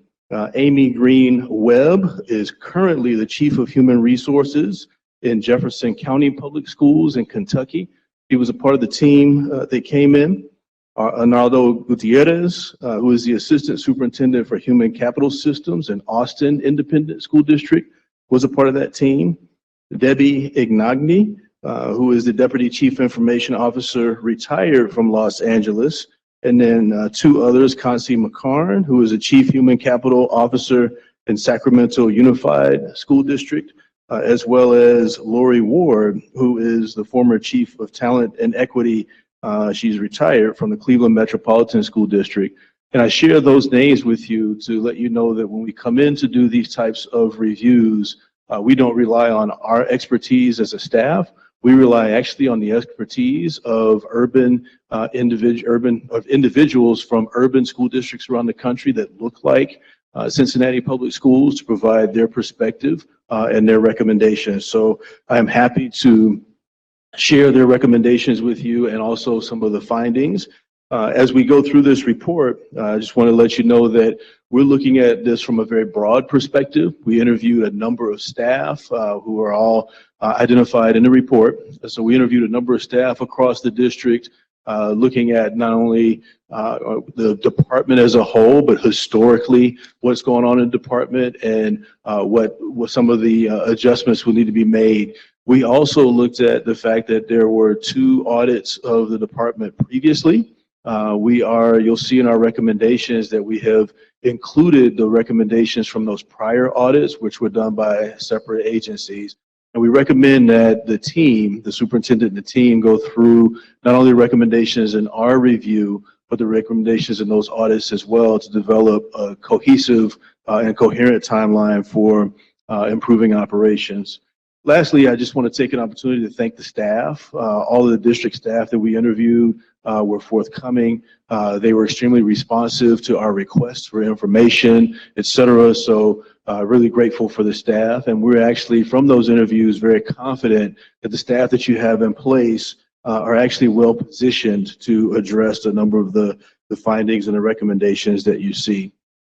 S20: Amy Green Webb is currently the Chief of Human Resources in Jefferson County Public Schools in Kentucky. He was a part of the team that came in. Arnaldo Gutierrez, who is the Assistant Superintendent for Human Capital Systems in Austin Independent School District, was a part of that team. Debbie Ignagni, who is the Deputy Chief Information Officer, retired from Los Angeles. And then two others, Kansi McCarn, who is a Chief Human Capital Officer in Sacramento Unified School District, as well as Lori Ward, who is the former Chief of Talent and Equity. She's retired from the Cleveland Metropolitan School District. And I share those names with you to let you know that when we come in to do these types of reviews, we don't rely on our expertise as a staff. We rely actually on the expertise of individuals from urban school districts around the country that look like Cincinnati Public Schools to provide their perspective and their recommendations. So I am happy to share their recommendations with you and also some of the findings. As we go through this report, I just want to let you know that we're looking at this from a very broad perspective. We interviewed a number of staff who are all identified in the report. So we interviewed a number of staff across the district, looking at not only the department as a whole, but historically what's going on in the department and what some of the adjustments will need to be made. We also looked at the fact that there were 2 audits of the department previously. You'll see in our recommendations that we have included the recommendations from those prior audits, which were done by separate agencies. And we recommend that the team, the superintendent and the team, go through not only recommendations in our review, but the recommendations in those audits as well to develop a cohesive and coherent timeline for improving operations. Lastly, I just want to take an opportunity to thank the staff. All of the district staff that we interviewed were forthcoming. They were extremely responsive to our requests for information, et cetera. So really grateful for the staff. And we're actually, from those interviews, very confident that the staff that you have in place are actually well positioned to address a number of the findings and the recommendations that you see.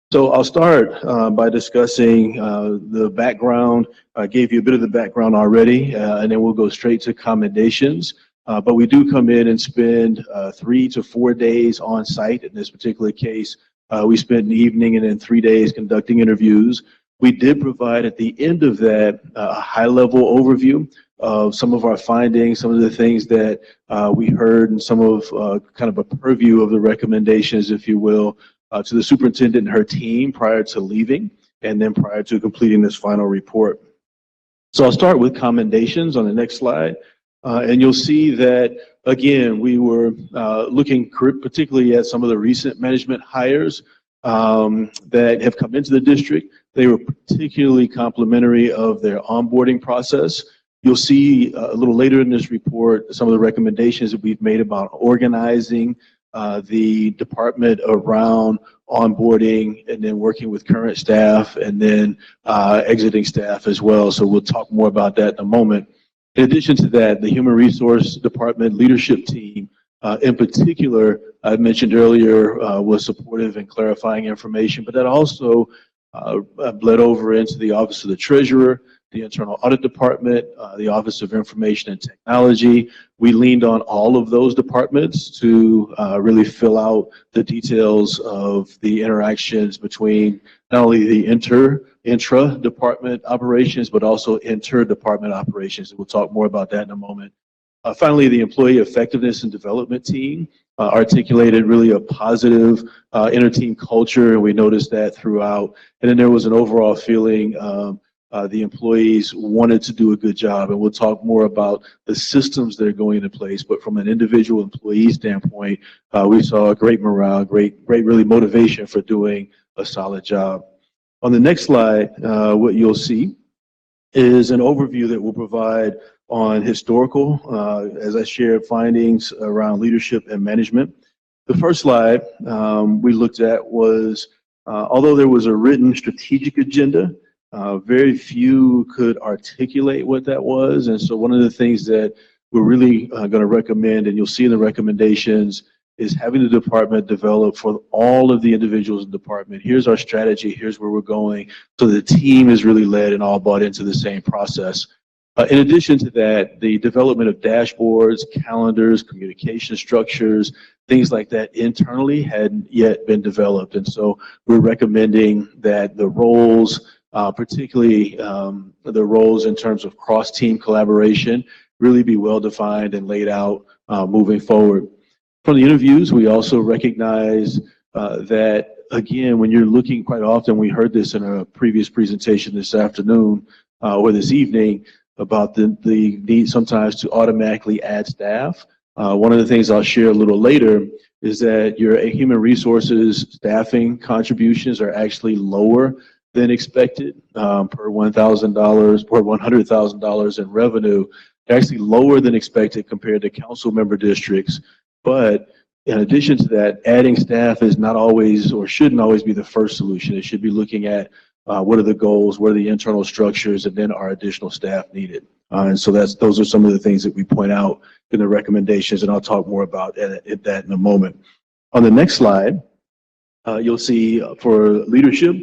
S20: So I'll start by discussing the background. I gave you a bit of the background already, and then we'll go straight to commendations. But we do come in and spend 3 to 4 days on site. In this particular case, we spent an evening and then 3 days conducting interviews. We did provide at the end of that a high-level overview of some of our findings, some of the things that we heard, and some of kind of a purview of the recommendations, if you will, to the superintendent and her team prior to leaving, and then prior to completing this final report. So I'll start with commendations on the next slide. And you'll see that, again, we were looking particularly at some of the recent management hires that have come into the district. They were particularly complimentary of their onboarding process. You'll see a little later in this report some of the recommendations that we've made about organizing the department around onboarding and then working with current staff and then exiting staff as well. So we'll talk more about that in a moment. In addition to that, the Human Resource Department leadership team, in particular, I mentioned earlier, was supportive in clarifying information, but that also bled over into the Office of the Treasurer, the Internal Audit Department, the Office of Information and Technology. We leaned on all of those departments to really fill out the details of the interactions between not only the intra-department operations, but also inter-department operations. We'll talk more about that in a moment. Finally, the Employee Effectiveness and Development team articulated really a positive inter-team culture, and we noticed that throughout. And then there was an overall feeling the employees wanted to do a good job, and we'll talk more about the systems that are going into place. But from an individual employee standpoint, we saw a great morale, great really motivation for doing a solid job. On the next slide, what you'll see is an overview that we'll provide on historical, as I shared, findings around leadership and management. The first slide we looked at was, although there was a written strategic agenda, very few could articulate what that was. And so one of the things that we're really going to recommend, and you'll see in the recommendations, is having the department develop for all of the individuals in the department. Here's our strategy, here's where we're going. So the team is really led and all bought into the same process. In addition to that, the development of dashboards, calendars, communication structures, things like that internally hadn't yet been developed. And so we're recommending that the roles, particularly the roles in terms of cross-team collaboration, really be well-defined and laid out moving forward. From the interviews, we also recognize that, again, when you're looking quite often, we heard this in a previous presentation this afternoon or this evening, about the need sometimes to automatically add staff. One of the things I'll share a little later is that your human resources staffing contributions are actually lower than expected per $1,000, per $100,000 in revenue. They're actually lower than expected compared to council member districts. But in addition to that, adding staff is not always or shouldn't always be the first solution. It should be looking at what are the goals, what are the internal structures, and then are additional staff needed. And so those are some of the things that we point out in the recommendations, and I'll talk more about that in a moment. On the next slide, you'll see for leadership,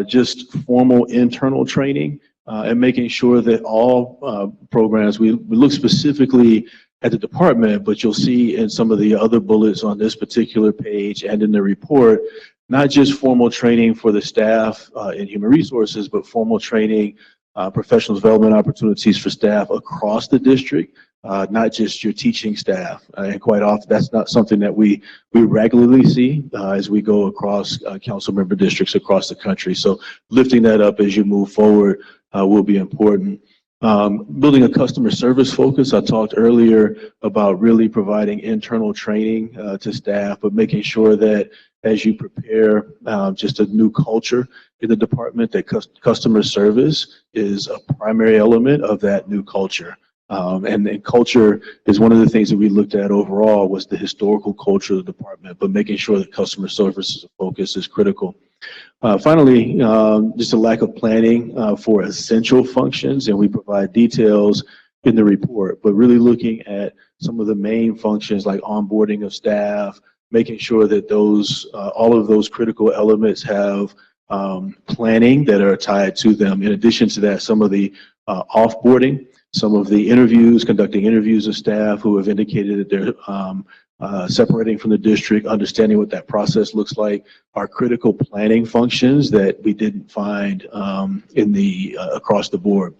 S20: just formal internal training and making sure that all programs, we look specifically at the department, but you'll see in some of the other bullets on this particular page and in the report, not just formal training for the staff in human resources, but formal training, professional development opportunities for staff across the district, not just your teaching staff. And quite often, that's not something that we regularly see as we go across council member districts across the country. So lifting that up as you move forward will be important. Building a customer service focus. I talked earlier about really providing internal training to staff, but making sure that as you prepare just a new culture in the department, that customer service is a primary element of that new culture. And culture is one of the things that we looked at overall was the historical culture of the department, but making sure that customer service is a focus is critical. Finally, just a lack of planning for essential functions, and we provide details in the report, but really looking at some of the main functions like onboarding of staff, making sure that those, all of those critical elements have planning that are tied to them. In addition to that, some of the offboarding, some of the interviews, conducting interviews of staff who have indicated that they're separating from the district, understanding what that process looks like, are critical planning functions that we didn't find in the across the board.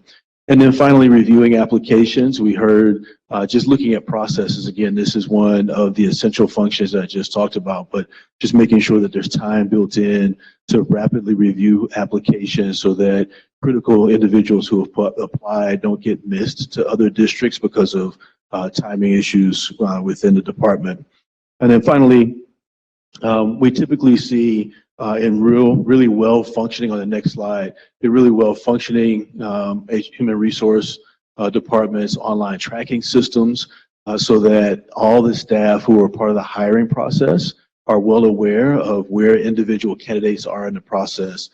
S20: And then finally, reviewing applications. We heard just looking at processes. Again, this is one of the essential functions that I just talked about, but just making sure that there's time built in to rapidly review applications so that critical individuals who have applied don't get missed to other districts because of timing issues within the department. And then finally, we typically see in really well functioning, on the next slide, really well functioning human resource departments, online tracking systems, so that all the staff who are part of the hiring process are well aware of where individual candidates are in the process.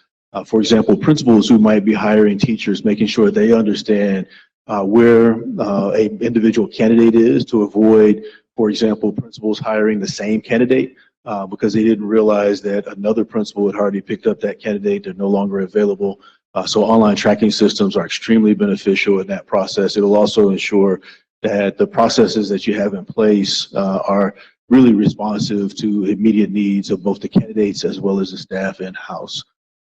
S20: For example, principals who might be hiring teachers, making sure they understand where an individual candidate is to avoid, for example, principals hiring the same candidate because they didn't realize that another principal had already picked up that candidate. They're no longer available. So online tracking systems are extremely beneficial in that process. It'll also ensure that the processes that you have in place are really responsive to immediate needs of both the candidates as well as the staff in-house.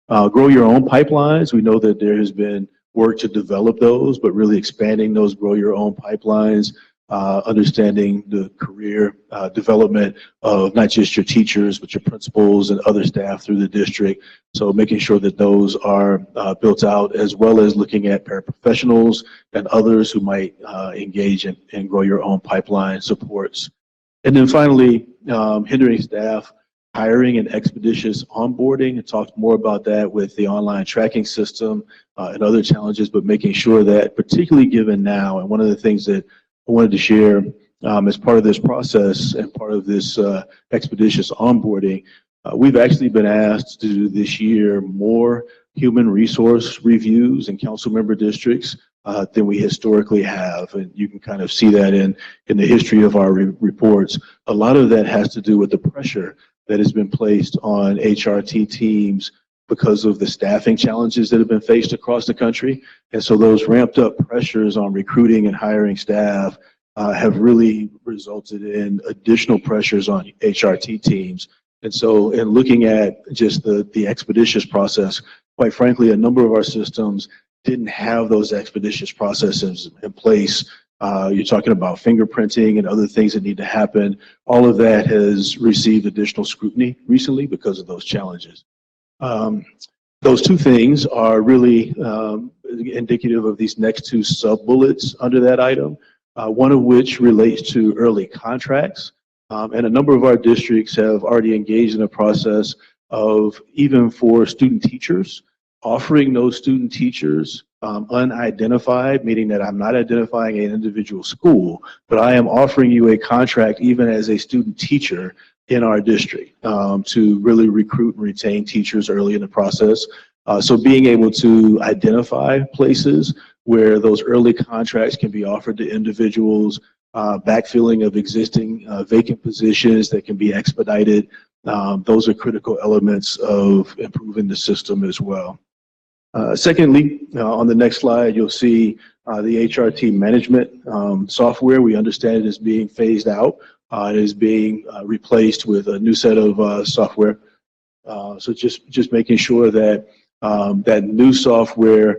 S20: Grow your own pipelines. We know that there has been work to develop those, but really expanding those grow your own pipelines, understanding the career development of not just your teachers, but your principals and other staff through the district. So making sure that those are built out, as well as looking at paraprofessionals and others who might engage in grow your own pipeline supports. And then finally, hindering staff hiring and expeditious onboarding, and talked more about that with the online tracking system and other challenges, but making sure that, particularly given now, and one of the things that I wanted to share as part of this process and part of this expeditious onboarding, we've actually been asked to do this year more human resource reviews in council member districts than we historically have. And you can kind of see that in the history of our reports. A lot of that has to do with the pressure that has been placed on HRT teams because of the staffing challenges that have been faced across the country. And so those ramped up pressures on recruiting and hiring staff have really resulted in additional pressures on HRT teams. And so in looking at just the expeditious process, quite frankly, a number of our systems didn't have those expeditious processes in place. You're talking about fingerprinting and other things that need to happen. All of that has received additional scrutiny recently because of those challenges. Those two things are really indicative of these next two sub-bullets under that item, one of which relates to early contracts. And a number of our districts have already engaged in a process of, even for student teachers, offering those student teachers unidentified, meaning that I'm not identifying an individual school, but I am offering you a contract even as a student teacher in our district to really recruit and retain teachers early in the process. So being able to identify places where those early contracts can be offered to individuals, backfilling of existing vacant positions that can be expedited, those are critical elements of improving the system as well. Secondly, on the next slide, you'll see the HRT management software. We understand it is being phased out. It is being replaced with a new set of software. So just making sure that that new software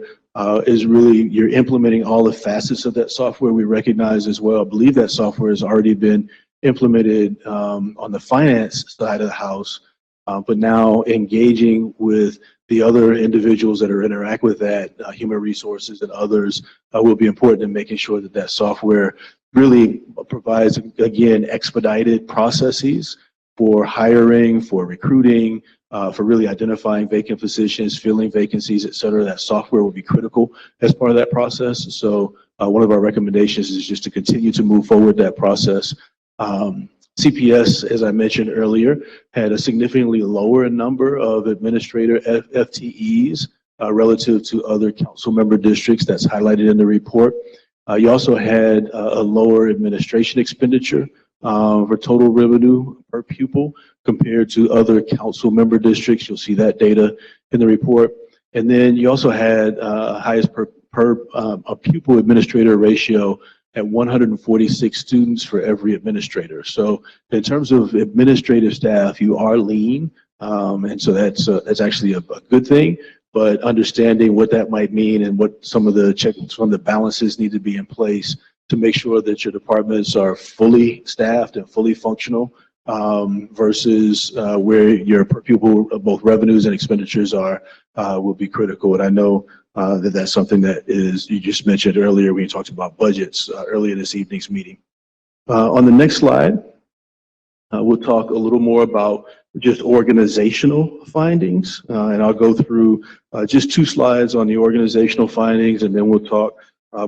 S20: is really, you're implementing all the facets of that software. We recognize as well, I believe that software has already been implemented on the finance side of the house, but now engaging with the other individuals that are interact with that, human resources and others, will be important in making sure that that software really provides, again, expedited processes for hiring, for recruiting, for really identifying vacant positions, filling vacancies, et cetera. That software will be critical as part of that process. So one of our recommendations is just to continue to move forward that process. CPS, as I mentioned earlier, had a significantly lower number of administrator FTEs relative to other council member districts. That's highlighted in the report. You also had a lower administration expenditure for total revenue per pupil compared to other council member districts. You'll see that data in the report. And then you also had highest per pupil administrator ratio at 146 students for every administrator. So in terms of administrative staff, you are lean, and so that's actually a good thing. But understanding what that might mean and what some of the checks on the balances need to be in place to make sure that your departments are fully staffed and fully functional versus where your per pupil, both revenues and expenditures are, will be critical. And I know that's something that is, you just mentioned earlier when you talked about budgets earlier this evening's meeting. On the next slide, we'll talk a little more about just organizational findings. And I'll go through just 2 slides on the organizational findings, and then we'll talk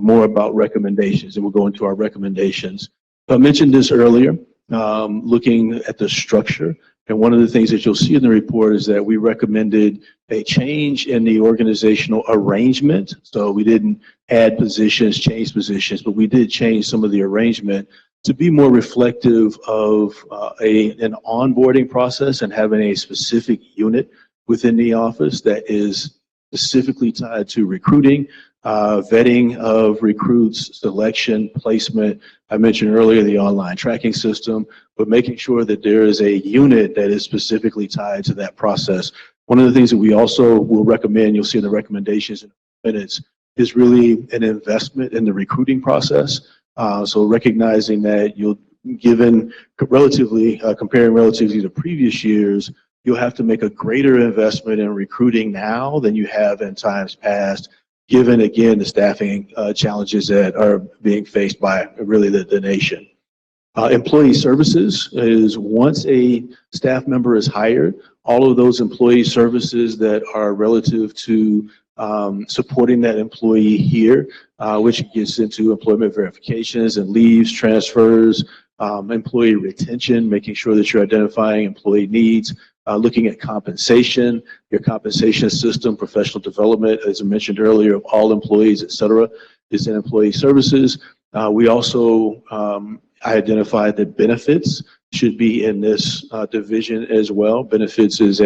S20: more about recommendations, and we'll go into our recommendations. I mentioned this earlier, looking at the structure. And one of the things that you'll see in the report is that we recommended a change in the organizational arrangement. So we didn't add positions, change positions, but we did change some of the arrangement to be more reflective of an onboarding process and having a specific unit within the office that is specifically tied to recruiting, vetting of recruits, selection, placement. I mentioned earlier the online tracking system, but making sure that there is a unit that is specifically tied to that process. One of the things that we also will recommend, you'll see in the recommendations in minutes, is really an investment in the recruiting process. So recognizing that you'll, given relatively, comparing relatively to previous years, you'll have to make a greater investment in recruiting now than you have in times past, given, again, the staffing challenges that are being faced by really the nation. Employee services is once a staff member is hired, all of those employee services that are relative to supporting that employee here, which gets into employment verifications and leaves, transfers, employee retention, making sure that you're identifying employee needs, looking at compensation, your compensation system, professional development, as I mentioned earlier, of all employees, et cetera. is in employee services. We also identified that benefits should be in this division as well. Benefits is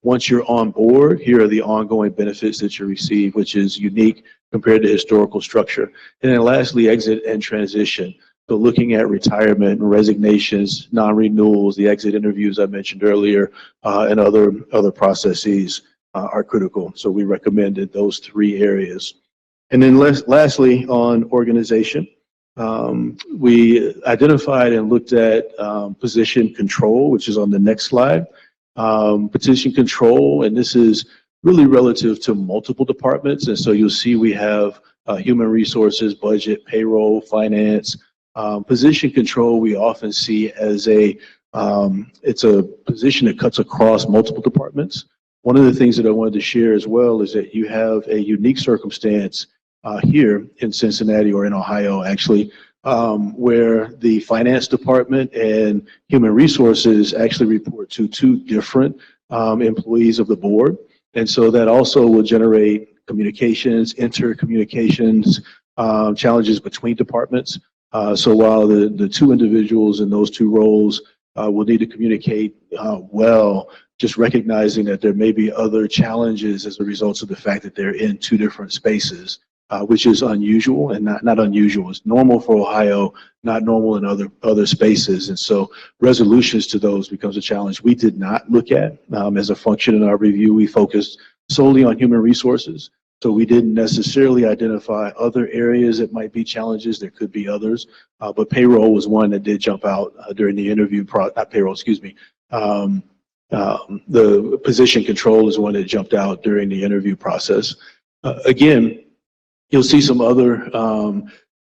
S20: once you're on board, here are the ongoing benefits that you receive, which is unique compared to historical structure. And then lastly, exit and transition. So looking at retirement, resignations, non-renewals, the exit interviews I mentioned earlier, and other processes are critical. So we recommended those 3 areas. And then lastly, on organization, we identified and looked at position control, which is on the next slide. Position control, and this is really relative to multiple departments. And so you'll see we have human resources, budget, payroll, finance. Position control we often see as it's a position that cuts across multiple departments. One of the things that I wanted to share as well is that you have a unique circumstance here in Cincinnati, or in Ohio actually, where the finance department and human resources actually report to 2 different employees of the board. And so that also will generate communications, intercommunications, challenges between departments. So while the 2 individuals in those 2 roles will need to communicate well, just recognizing that there may be other challenges as a result of the fact that they're in 2 different spaces, which is unusual, and not unusual. It's normal for Ohio, not normal in other spaces. And so resolutions to those becomes a challenge we did not look at as a function in our review. We focused solely on human resources. So we didn't necessarily identify other areas that might be challenges. There could be others, but payroll was one that did jump out during the interview. Not payroll, excuse me. The position control is one that jumped out during the interview process. Again, you'll see some other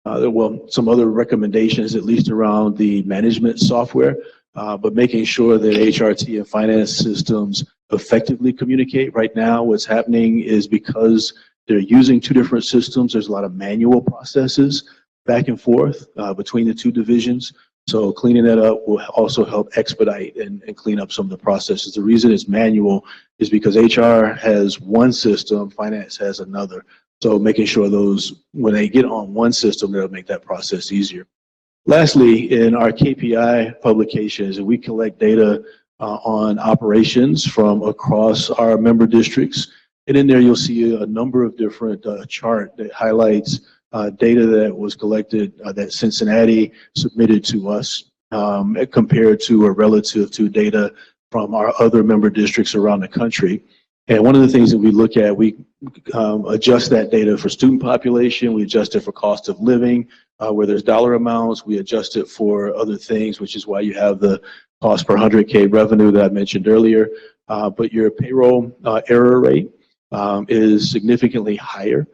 S20: recommendations, at least around the management software, but making sure that HRT and finance systems effectively communicate. Right now, what's happening is because they're using 2 different systems, there's a lot of manual processes back and forth between the 2 divisions. So cleaning that up will also help expedite and clean up some of the processes. The reason it's manual is because HR has one system, finance has another. So making sure those, when they get on one system, that'll make that process easier. Lastly, in our KPI publications, we collect data on operations from across our member districts. And in there, you'll see a number of different chart that highlights data that was collected that Cincinnati submitted to us compared to or relative to data from our other member districts around the country. And one of the things that we look at, we adjust that data for student population, we adjust it for cost of living, where there's dollar amounts, we adjust it for other things, which is why you have the cost per 100K revenue that I mentioned earlier. But your payroll error rate is significantly higher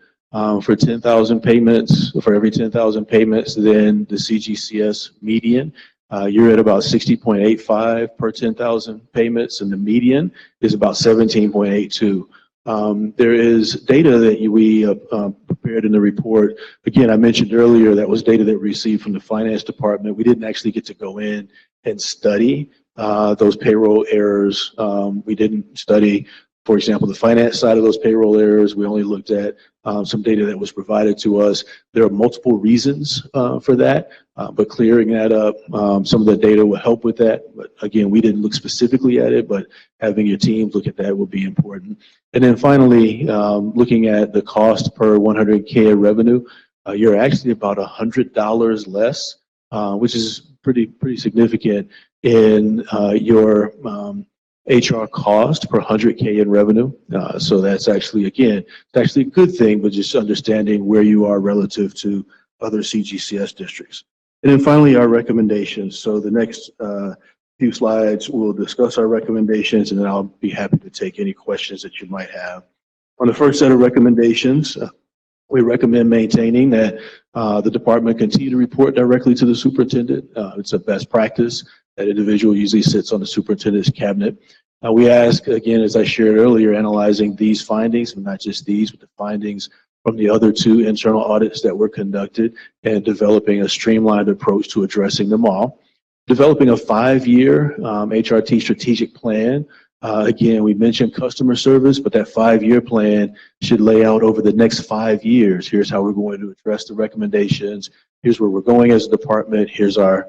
S20: for 10,000 payments, for every 10,000 payments than the CGCS median. You're at about 60.85 per 10,000 payments, and the median is about 17.82. There is data that we prepared in the report. Again, I mentioned earlier that was data that we received from the finance department. We didn't actually get to go in and study those payroll errors. We didn't study, for example, the finance side of those payroll errors. We only looked at some data that was provided to us. There are multiple reasons for that, but clearing that up, some of the data will help with that. But again, we didn't look specifically at it, but having your teams look at that will be important. And then finally, looking at the cost per 100K of revenue, you're actually about $100 less, which is pretty significant in your HR cost per 100K in revenue. So that's actually, again, it's actually a good thing, but just understanding where you are relative to other CGCS districts. And then finally, our recommendations. So the next few slides, we'll discuss our recommendations, and then I'll be happy to take any questions that you might have. On the first set of recommendations, we recommend maintaining that the department continue to report directly to the superintendent. It's a best practice. That individual usually sits on the superintendent's cabinet. We ask, again, as I shared earlier, analyzing these findings, and not just these, but the findings from the other 2 internal audits that were conducted, and developing a streamlined approach to addressing them all. Developing a 5-year HRT strategic plan Again, we mentioned customer service, but that 5-year plan should lay out over the next 5 years. Here's how we're going to address the recommendations. Here's where we're going as a department. Here's our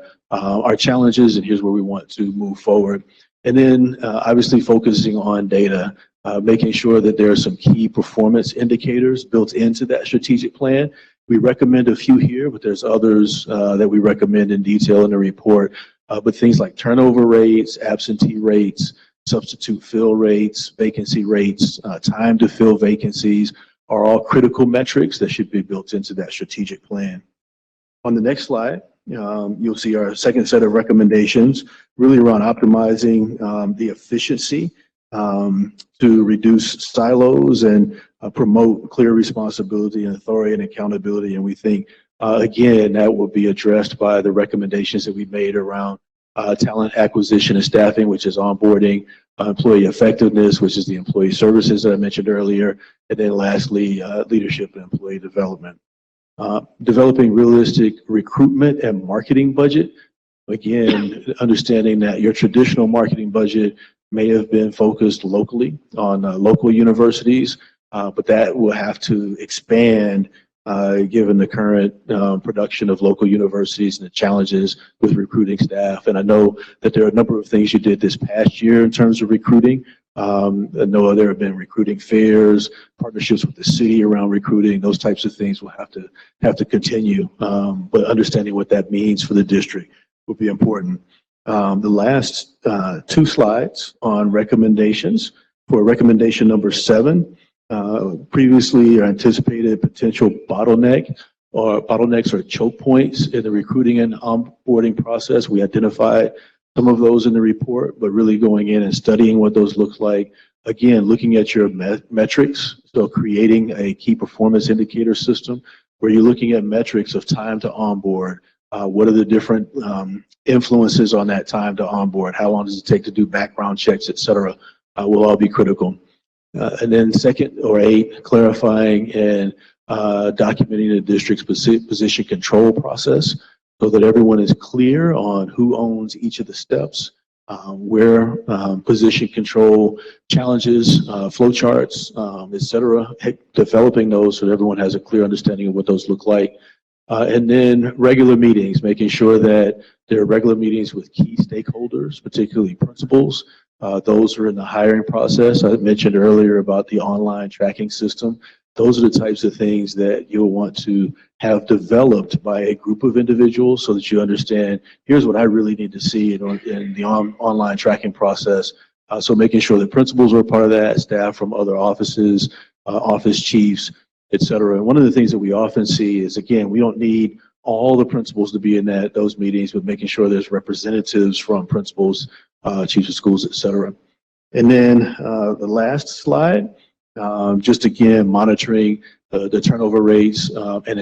S20: challenges, and here's where we want to move forward. And then obviously focusing on data, making sure that there are some key performance indicators built into that strategic plan. We recommend a few here, but there's others that we recommend in detail in the report. But things like turnover rates, absentee rates, substitute fill rates, vacancy rates, time to fill vacancies are all critical metrics that should be built into that strategic plan. On the next slide, you'll see our second set of recommendations really around optimizing the efficiency to reduce silos and promote clear responsibility and authority and accountability. And we think, again, that will be addressed by the recommendations that we made around talent acquisition and staffing, which is onboarding, employee effectiveness, which is the employee services that I mentioned earlier, and then lastly, leadership and employee development. Developing realistic recruitment and marketing budget. Again, understanding that your traditional marketing budget may have been focused locally on local universities, but that will have to expand given the current production of local universities and the challenges with recruiting staff. And I know that there are a number of things you did this past year in terms of recruiting. I know there have been recruiting fairs, partnerships with the city around recruiting. Those types of things will have to continue. But understanding what that means for the district will be important. The last 2 slides on recommendations. For recommendation number 7, previously anticipated potential bottlenecks or choke points in the recruiting and onboarding process. We identified some of those in the report, but really going in and studying what those look like. Again, looking at your metrics, so creating a key performance indicator system where you're looking at metrics of time to onboard. What are the different influences on that time to onboard? How long does it take to do background checks, et cetera, will all be critical. And then second or 8, clarifying and documenting the district's position control process so that everyone is clear on who owns each of the steps, where position control challenges, flow charts, et cetera, developing those so that everyone has a clear understanding of what those look like. And then regular meetings, making sure that there are regular meetings with key stakeholders, particularly principals. Those are in the hiring process. I mentioned earlier about the online tracking system. Those are the types of things that you'll want to have developed by a group of individuals so that you understand, here's what I really need to see in the online tracking process. So making sure that principals are a part of that, staff from other offices, office chiefs, et cetera. And one of the things that we often see is, again, we don't need all the principals to be in those meetings, but making sure there's representatives from principals, chiefs of schools, et cetera. And then the last slide, just again, monitoring the turnover rates and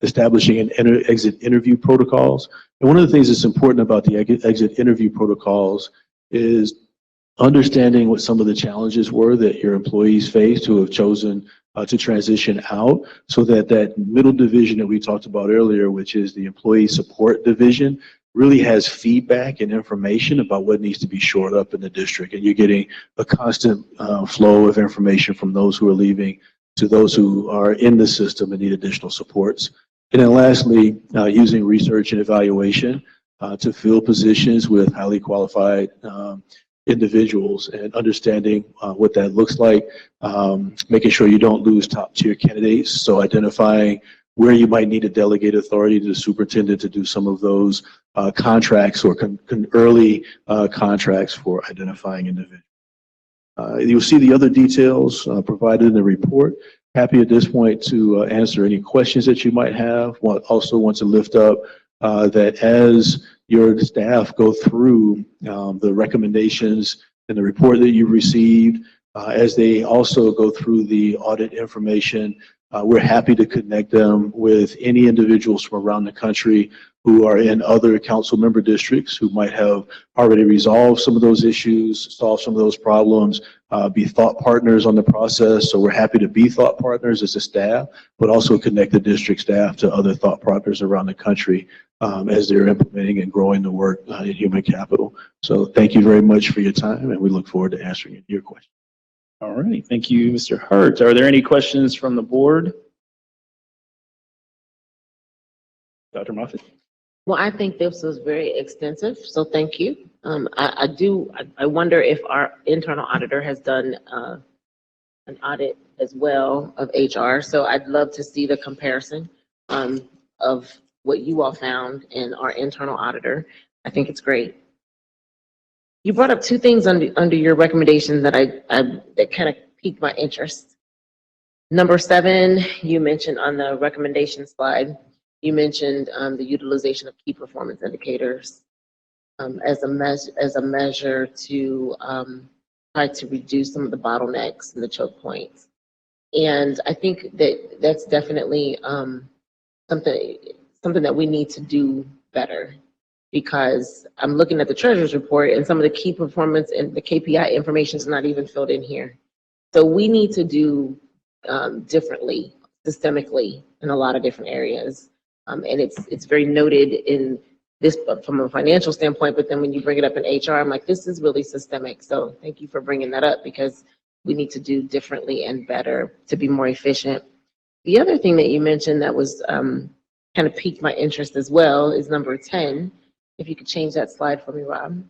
S20: establishing an exit interview protocols. And one of the things that's important about the exit interview protocols is understanding what some of the challenges were that your employees faced who have chosen to transition out, so that that middle division that we talked about earlier, which is the employee support division, really has feedback and information about what needs to be shored up in the district. And you're getting a constant flow of information from those who are leaving to those who are in the system and need additional supports. And then lastly, using research and evaluation to fill positions with highly qualified individuals and understanding what that looks like, making sure you don't lose top tier candidates. So identifying where you might need to delegate authority to the superintendent to do some of those contracts or early contracts for identifying individuals. You'll see the other details provided in the report. Happy at this point to answer any questions that you might have. Also want to lift up that as your staff go through the recommendations in the report that you received, as they also go through the audit information We're happy to connect them with any individuals from around the country who are in other council member districts who might have already resolved some of those issues, solved some of those problems, be thought partners on the process. So we're happy to be thought partners as a staff, but also connect the district staff to other thought partners around the country as they're implementing and growing the work in human capital. So thank you very much for your time, and we look forward to answering your questions.
S1: All right, thank you, Mr. Hart. Are there any questions from the board? Dr. Moffitt?
S6: Well, I think this was very extensive, so thank you. I wonder if our internal auditor has done an audit as well of HR. So I'd love to see the comparison of what you all found in our internal auditor. I think it's great. You brought up two things under your recommendation that that kind of piqued my interest. Number 7, you mentioned on the recommendation slide, you mentioned the utilization of key performance indicators as a measure to try to reduce some of the bottlenecks and the choke points. And I think that that's definitely something that we need to do better, because I'm looking at the treasurer's report and some of the key performance and the KPI information is not even filled in here. So we need to do differently, systemically, in a lot of different areas. And it's very noted in this from a financial standpoint, but then when you bring it up in HR, I'm like, this is really systemic. So thank you for bringing that up, because we need to do differently and better to be more efficient. The other thing that you mentioned that was kind of piqued my interest as well is number 10. If you could change that slide for me, Rob.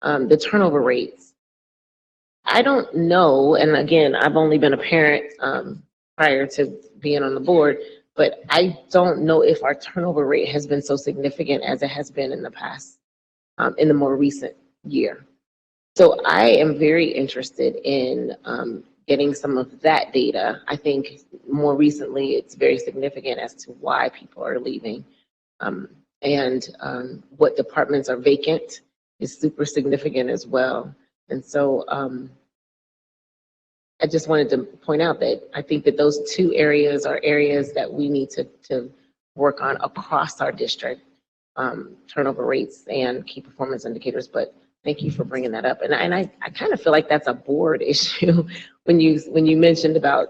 S6: The turnover rates. I don't know, and again, I've only been a parent prior to being on the board, but I don't know if our turnover rate has been so significant as it has been in the past, in the more recent year. So I am very interested in getting some of that data. I think more recently it's very significant as to why people are leaving. And what departments are vacant is super significant as well. And so I just wanted to point out that I think that those two areas are areas that we need to work on across our district, turnover rates and key performance indicators. But thank you for bringing that up. And I kind of feel like that's a board issue when you mentioned about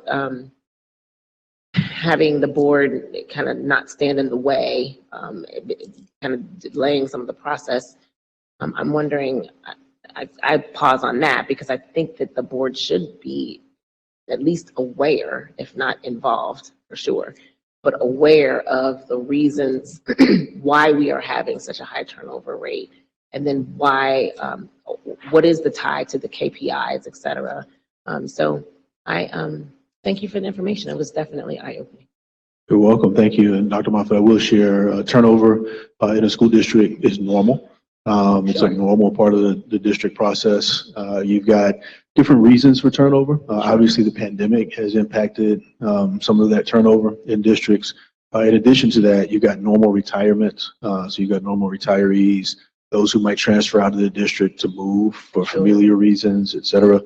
S6: having the board kind of not stand in the way, kind of delaying some of the process. I'm wondering, I pause on that because I think that the board should be at least aware, if not involved for sure, but aware of the reasons why we are having such a high turnover rate, and then why, what is the tie to the KPIs, et cetera. So I thank you for the information. It was definitely eye-opening.
S20: You're welcome. Thank you. And Dr. Moffitt, I will share turnover in a school district is normal. It's a normal part of the district process. You've got different reasons for turnover. Obviously, the pandemic has impacted some of that turnover in districts. In addition to that, you've got normal retirements. So you've got normal retirees, those who might transfer out of the district to move for familiar reasons, et cetera.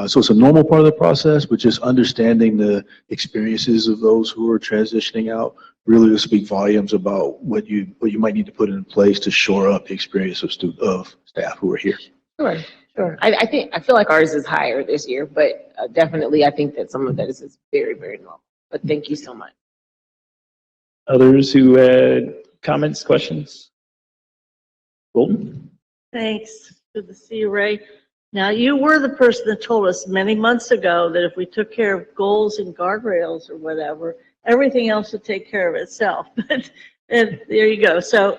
S20: So it's a normal part of the process, but just understanding the experiences of those who are transitioning out really will speak volumes about what you might need to put in place to shore up the experience of staff who are here.
S6: Sure, sure. I feel like ours is higher this year, but definitely I think that some of that is very, very normal. But thank you so much.
S1: Others who had comments, questions? Golden?
S4: Thanks. Good to see you, Ray. Now, you were the person that told us many months ago that if we took care of goals and guardrails or whatever, everything else would take care of itself. But there you go. So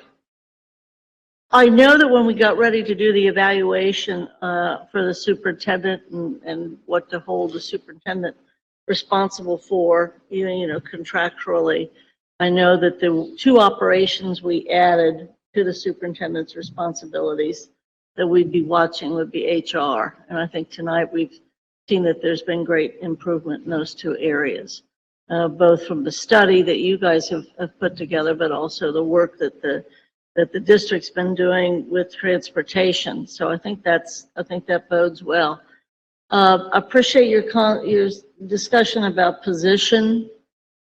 S4: I know that when we got ready to do the evaluation for the superintendent and what to hold the superintendent responsible for, contractually, I know that the 2 operations we added to the superintendent's responsibilities that we'd be watching would be HR. And I think tonight we've seen that there's been great improvement in those 2 areas, both from the study that you guys have put together, but also the work that the district's been doing with transportation. So I think that bodes well. Appreciate your discussion about position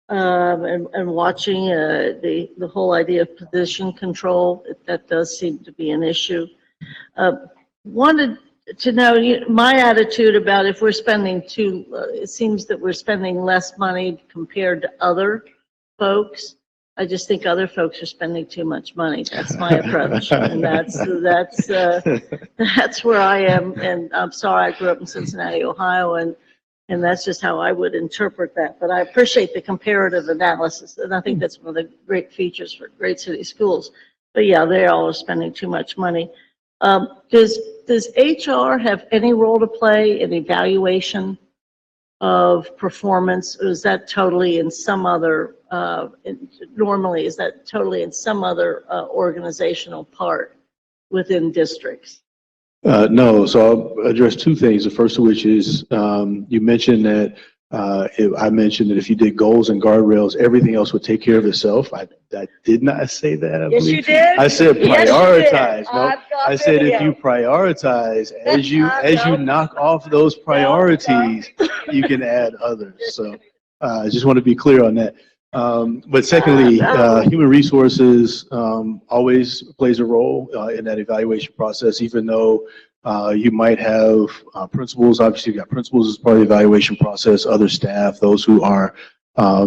S4: and watching the whole idea of position control, that does seem to be an issue. Wanted to know my attitude about if we're spending it seems that we're spending less money compared to other folks. I just think other folks are spending too much money. That's my approach, and that's where I am. And I'm sorry, I grew up in Cincinnati, Ohio, and that's just how I would interpret that. But I appreciate the comparative analysis, and I think that's one of the great features for great city schools. But yeah, they all are spending too much money. Does HR have any role to play in evaluation of performance, or is that totally in some other, normally, is that totally in some other organizational part within districts?
S20: No, so I'll address two things. The first of which is you mentioned that I mentioned that if you did goals and guardrails, everything else would take care of itself. I did not say that. I
S4: Yes,
S20: believe.
S4: you did.
S20: I said
S4: Yes,
S20: prioritize.
S4: you did.
S20: No, I said if you prioritize, as you knock off those priorities, you can add others. So I just want to be clear on that. But secondly, human resources always plays a role in that evaluation process, even though you might have principals. Obviously, you've got principals as part of the evaluation process, other staff, those who are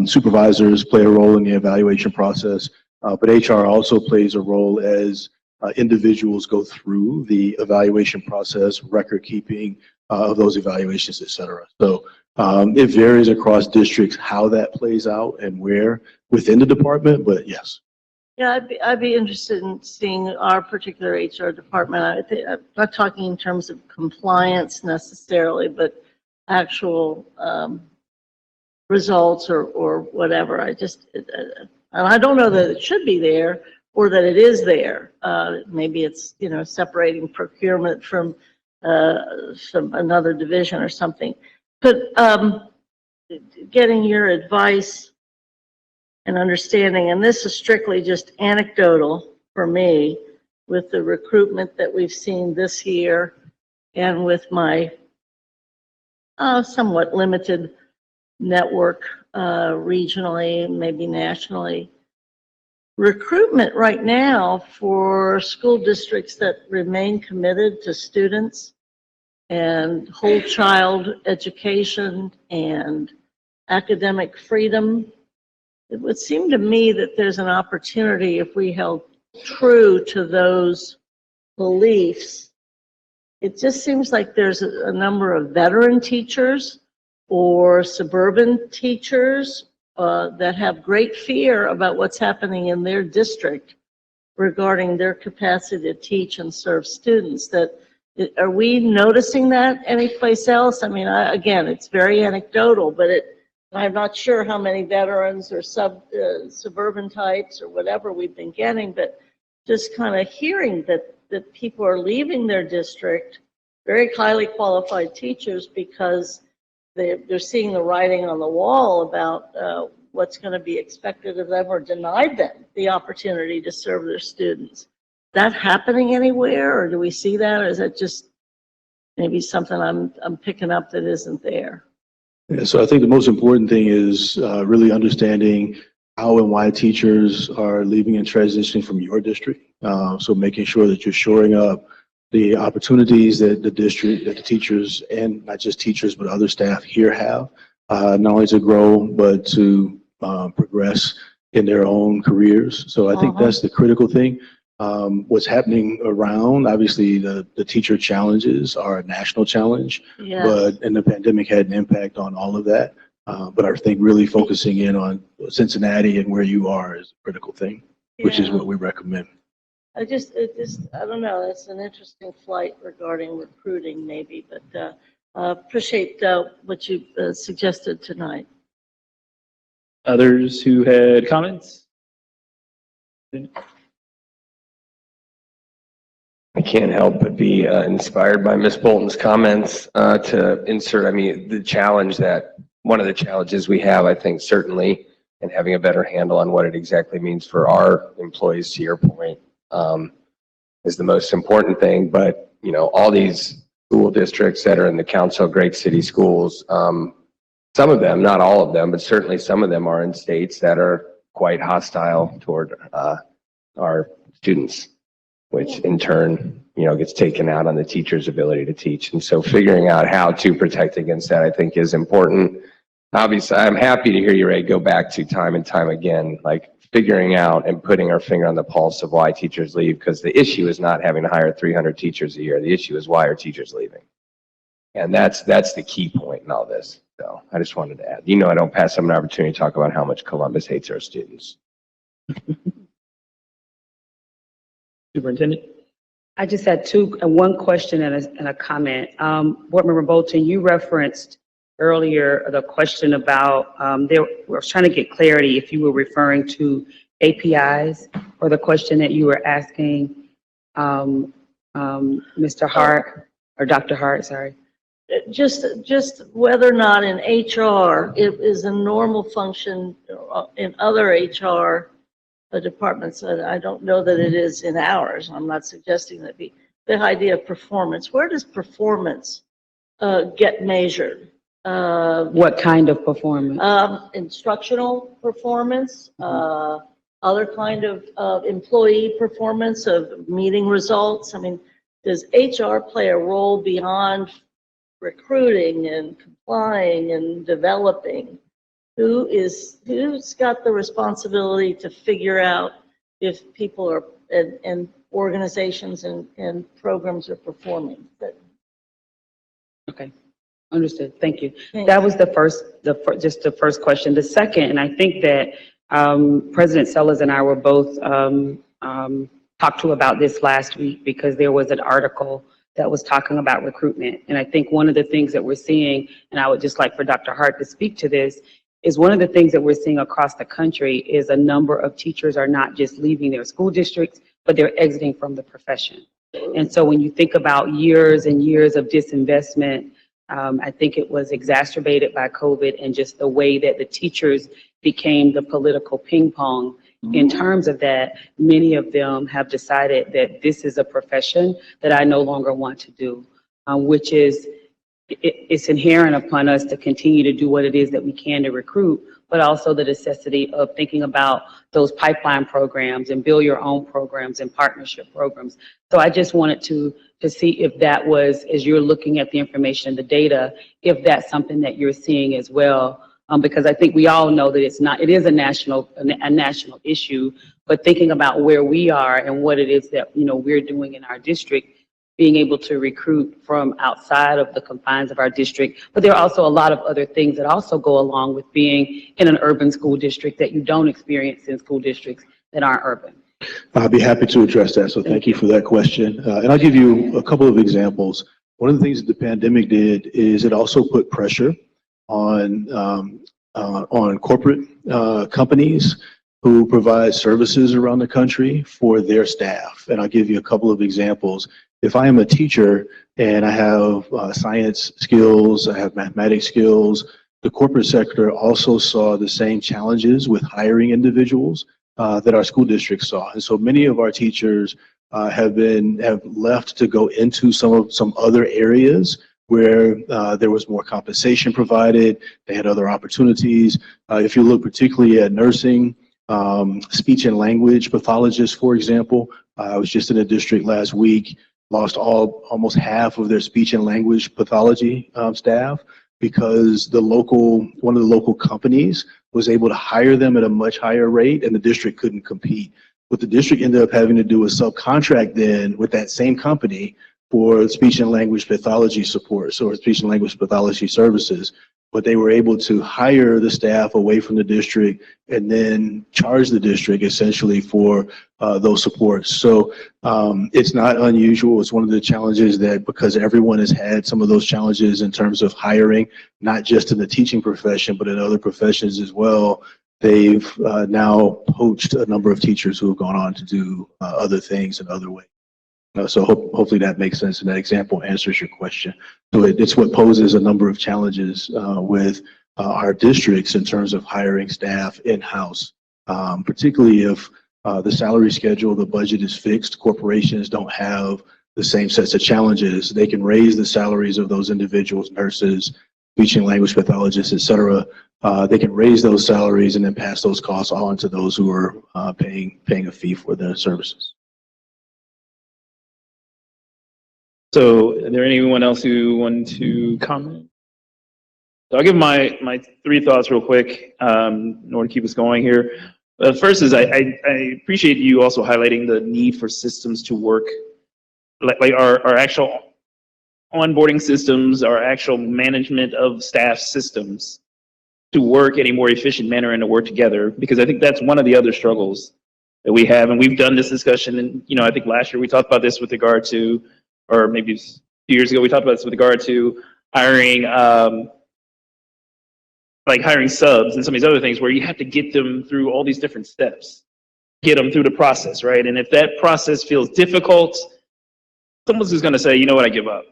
S20: supervisors play a role in the evaluation process. But HR also plays a role as individuals go through the evaluation process, record keeping of those evaluations, et cetera. So it varies across districts how that plays out and where within the department, but yes.
S4: Yeah, I'd be interested in seeing our particular HR department. I'm not talking in terms of compliance necessarily, but actual results or whatever. And I don't know that it should be there or that it is there. Maybe it's, separating procurement from another division or something. But getting your advice and understanding, and this is strictly just anecdotal for me, with the recruitment that we've seen this year and with my somewhat limited network regionally, maybe nationally. Recruitment right now for school districts that remain committed to students and whole child education and academic freedom, it would seem to me that there's an opportunity, if we held true to those beliefs. It just seems like there's a number of veteran teachers or suburban teachers that have great fear about what's happening in their district regarding their capacity to teach and serve students. Are we noticing that anyplace else? I mean, again, it's very anecdotal, but I'm not sure how many veterans or suburban types or whatever we've been getting, but just kind of hearing that people are leaving their district, very highly qualified teachers, because they're seeing the writing on the wall about what's going to be expected of them or denied them the opportunity to serve their students. Is that happening anywhere, or do we see that, or is that just maybe something I'm picking up that isn't there?
S20: Yeah, so I think the most important thing is really understanding how and why teachers are leaving and transitioning from your district. So making sure that you're shoring up the opportunities that the district, that the teachers, and not just teachers, but other staff here have, not only to grow, but to progress in their own careers. So I think that's the critical thing. What's happening around, obviously the teacher challenges are a national challenge, but and the pandemic had an impact on all of that. But I think really focusing in on Cincinnati and where you are is a critical thing, which is what we recommend.
S4: I don't know, that's an interesting flight regarding recruiting maybe, but appreciate what you suggested tonight.
S1: Others who had comments?
S21: I can't help but be inspired by Ms. Bolton's comments to insert, one of the challenges we have, I think, certainly, in having a better handle on what it exactly means for our employees, to your point, is the most important thing. But, all these school districts that are in the Council of Great City Schools, some of them, not all of them, but certainly some of them are in states that are quite hostile toward our students, which in turn, gets taken out on the teacher's ability to teach. And so figuring out how to protect against that, I think, is important. Obviously, I'm happy to hear you, Ray, go back to time and time again, like figuring out and putting our finger on the pulse of why teachers leave, because the issue is not having to hire 300 teachers a year. The issue is why are teachers leaving? And that's the key point in all this. So I just wanted to add, I don't pass up an opportunity to talk about how much Columbus hates our students.
S1: Superintendent?
S3: I just had one question and a comment. Board Member Bolton, you referenced earlier the question about, I was trying to get clarity if you were referring to APIs or the question that you were asking Mr. Hart or Dr. Hart, sorry.
S4: Just whether or not in HR, it is a normal function in other HR departments. I don't know that it is in ours. I'm not suggesting that the idea of performance. Where does performance get measured?
S3: What kind of performance?
S4: Instructional performance, other kind of employee performance of meeting results. I mean, does HR play a role beyond recruiting and complying and developing? Who's got the responsibility to figure out if people are and organizations and programs are performing?
S3: Okay, understood. Thank you. That was the first question. The second, and I think that President Sellers and I were both talked to about this last week because there was an article that was talking about recruitment. And I think one of the things that we're seeing, and I would just like for Dr. Hart to speak to this, is one of the things that we're seeing across the country is a number of teachers are not just leaving their school districts, but they're exiting from the profession. And so when you think about years and years of disinvestment, I think it was exacerbated by COVID and just the way that the teachers became the political ping pong. In terms of that, many of them have decided that this is a profession that I no longer want to do, which is, it's inherent upon us to continue to do what it is that we can to recruit, but also the necessity of thinking about those pipeline programs and build your own programs and partnership programs. So I just wanted to see if that was, as you're looking at the information, the data, if that's something that you're seeing as well. Because I think we all know that it is a national issue, but thinking about where we are and what it is that, we're doing in our district, being able to recruit from outside of the confines of our district. But there are also a lot of other things that also go along with being in an urban school district that you don't experience in school districts that aren't urban.
S20: I'll be happy to address that. So thank you for that question. And I'll give you a couple of examples. One of the things that the pandemic did is it also put pressure on corporate companies who provide services around the country for their staff. And I'll give you a couple of examples. If I am a teacher and I have science skills, I have mathematics skills, the corporate sector also saw the same challenges with hiring individuals that our school districts saw. And so many of our teachers have left to go into some other areas where there was more compensation provided, they had other opportunities. If you look particularly at nursing, speech and language pathologists, for example, I was just in a district last week, lost almost half of their speech and language pathology staff because one of the local companies was able to hire them at a much higher rate and the district couldn't compete. What the district ended up having to do was subcontract then with that same company for speech and language pathology support, so speech and language pathology services. But they were able to hire the staff away from the district and then charge the district essentially for those supports. So it's not unusual. It's one of the challenges that, because everyone has had some of those challenges in terms of hiring, not just in the teaching profession, but in other professions as well, they've now poached a number of teachers who have gone on to do other things in other ways. So hopefully that makes sense and that example answers your question. So it's what poses a number of challenges with our districts in terms of hiring staff in-house, particularly if the salary schedule, the budget is fixed. Corporations don't have the same sets of challenges. They can raise the salaries of those individuals, nurses, speech and language pathologists, et cetera, they can raise those salaries and then pass those costs on to those who are paying a fee for their services.
S1: So, is there anyone else who wanted to comment? So I'll give my three thoughts real quick in order to keep us going here. First is I appreciate you also highlighting the need for systems to work, like our actual onboarding systems, our actual management of staff systems to work in a more efficient manner and to work together, because I think that's one of the other struggles that we have. And we've done this discussion, and I think last year we talked about this with regard to, or maybe a few years ago, we talked about this with regard to hiring, like hiring subs and some of these other things where you have to get them through all these different steps, get them through the process, right? And if that process feels difficult, someone's just going to say, you know what, I give up.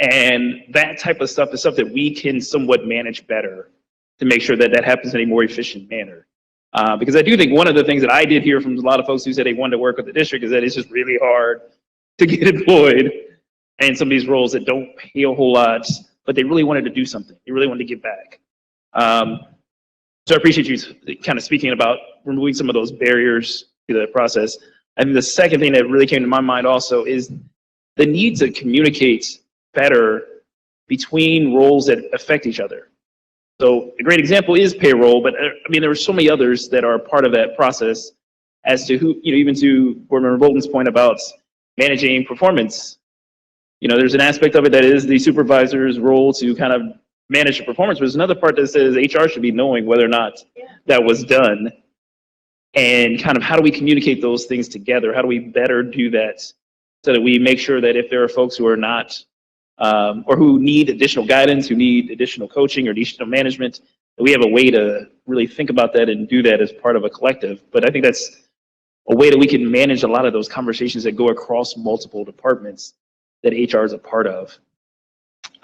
S1: And that type of stuff is stuff that we can somewhat manage better to make sure that that happens in a more efficient manner. Because I do think one of the things that I did hear from a lot of folks who said they wanted to work with the district is that it's just really hard to get employed in some of these roles that don't pay a whole lot, but they really wanted to do something. They really wanted to give back. So I appreciate you kind of speaking about removing some of those barriers to the process. I think the second thing that really came to my mind also is the need to communicate better between roles that affect each other. So a great example is payroll, but I mean, there are so many others that are part of that process as to who, even to Board Member Bolton's point about managing performance. There's an aspect of it that is the supervisor's role to kind of manage the performance, but there's another part that says HR should be knowing whether or not that was done. And kind of how do we communicate those things together? How do we better do that so that we make sure that if there are folks who are not, or who need additional guidance, who need additional coaching or additional management, that we have a way to really think about that and do that as part of a collective. But I think that's a way that we can manage a lot of those conversations that go across multiple departments that HR is a part of.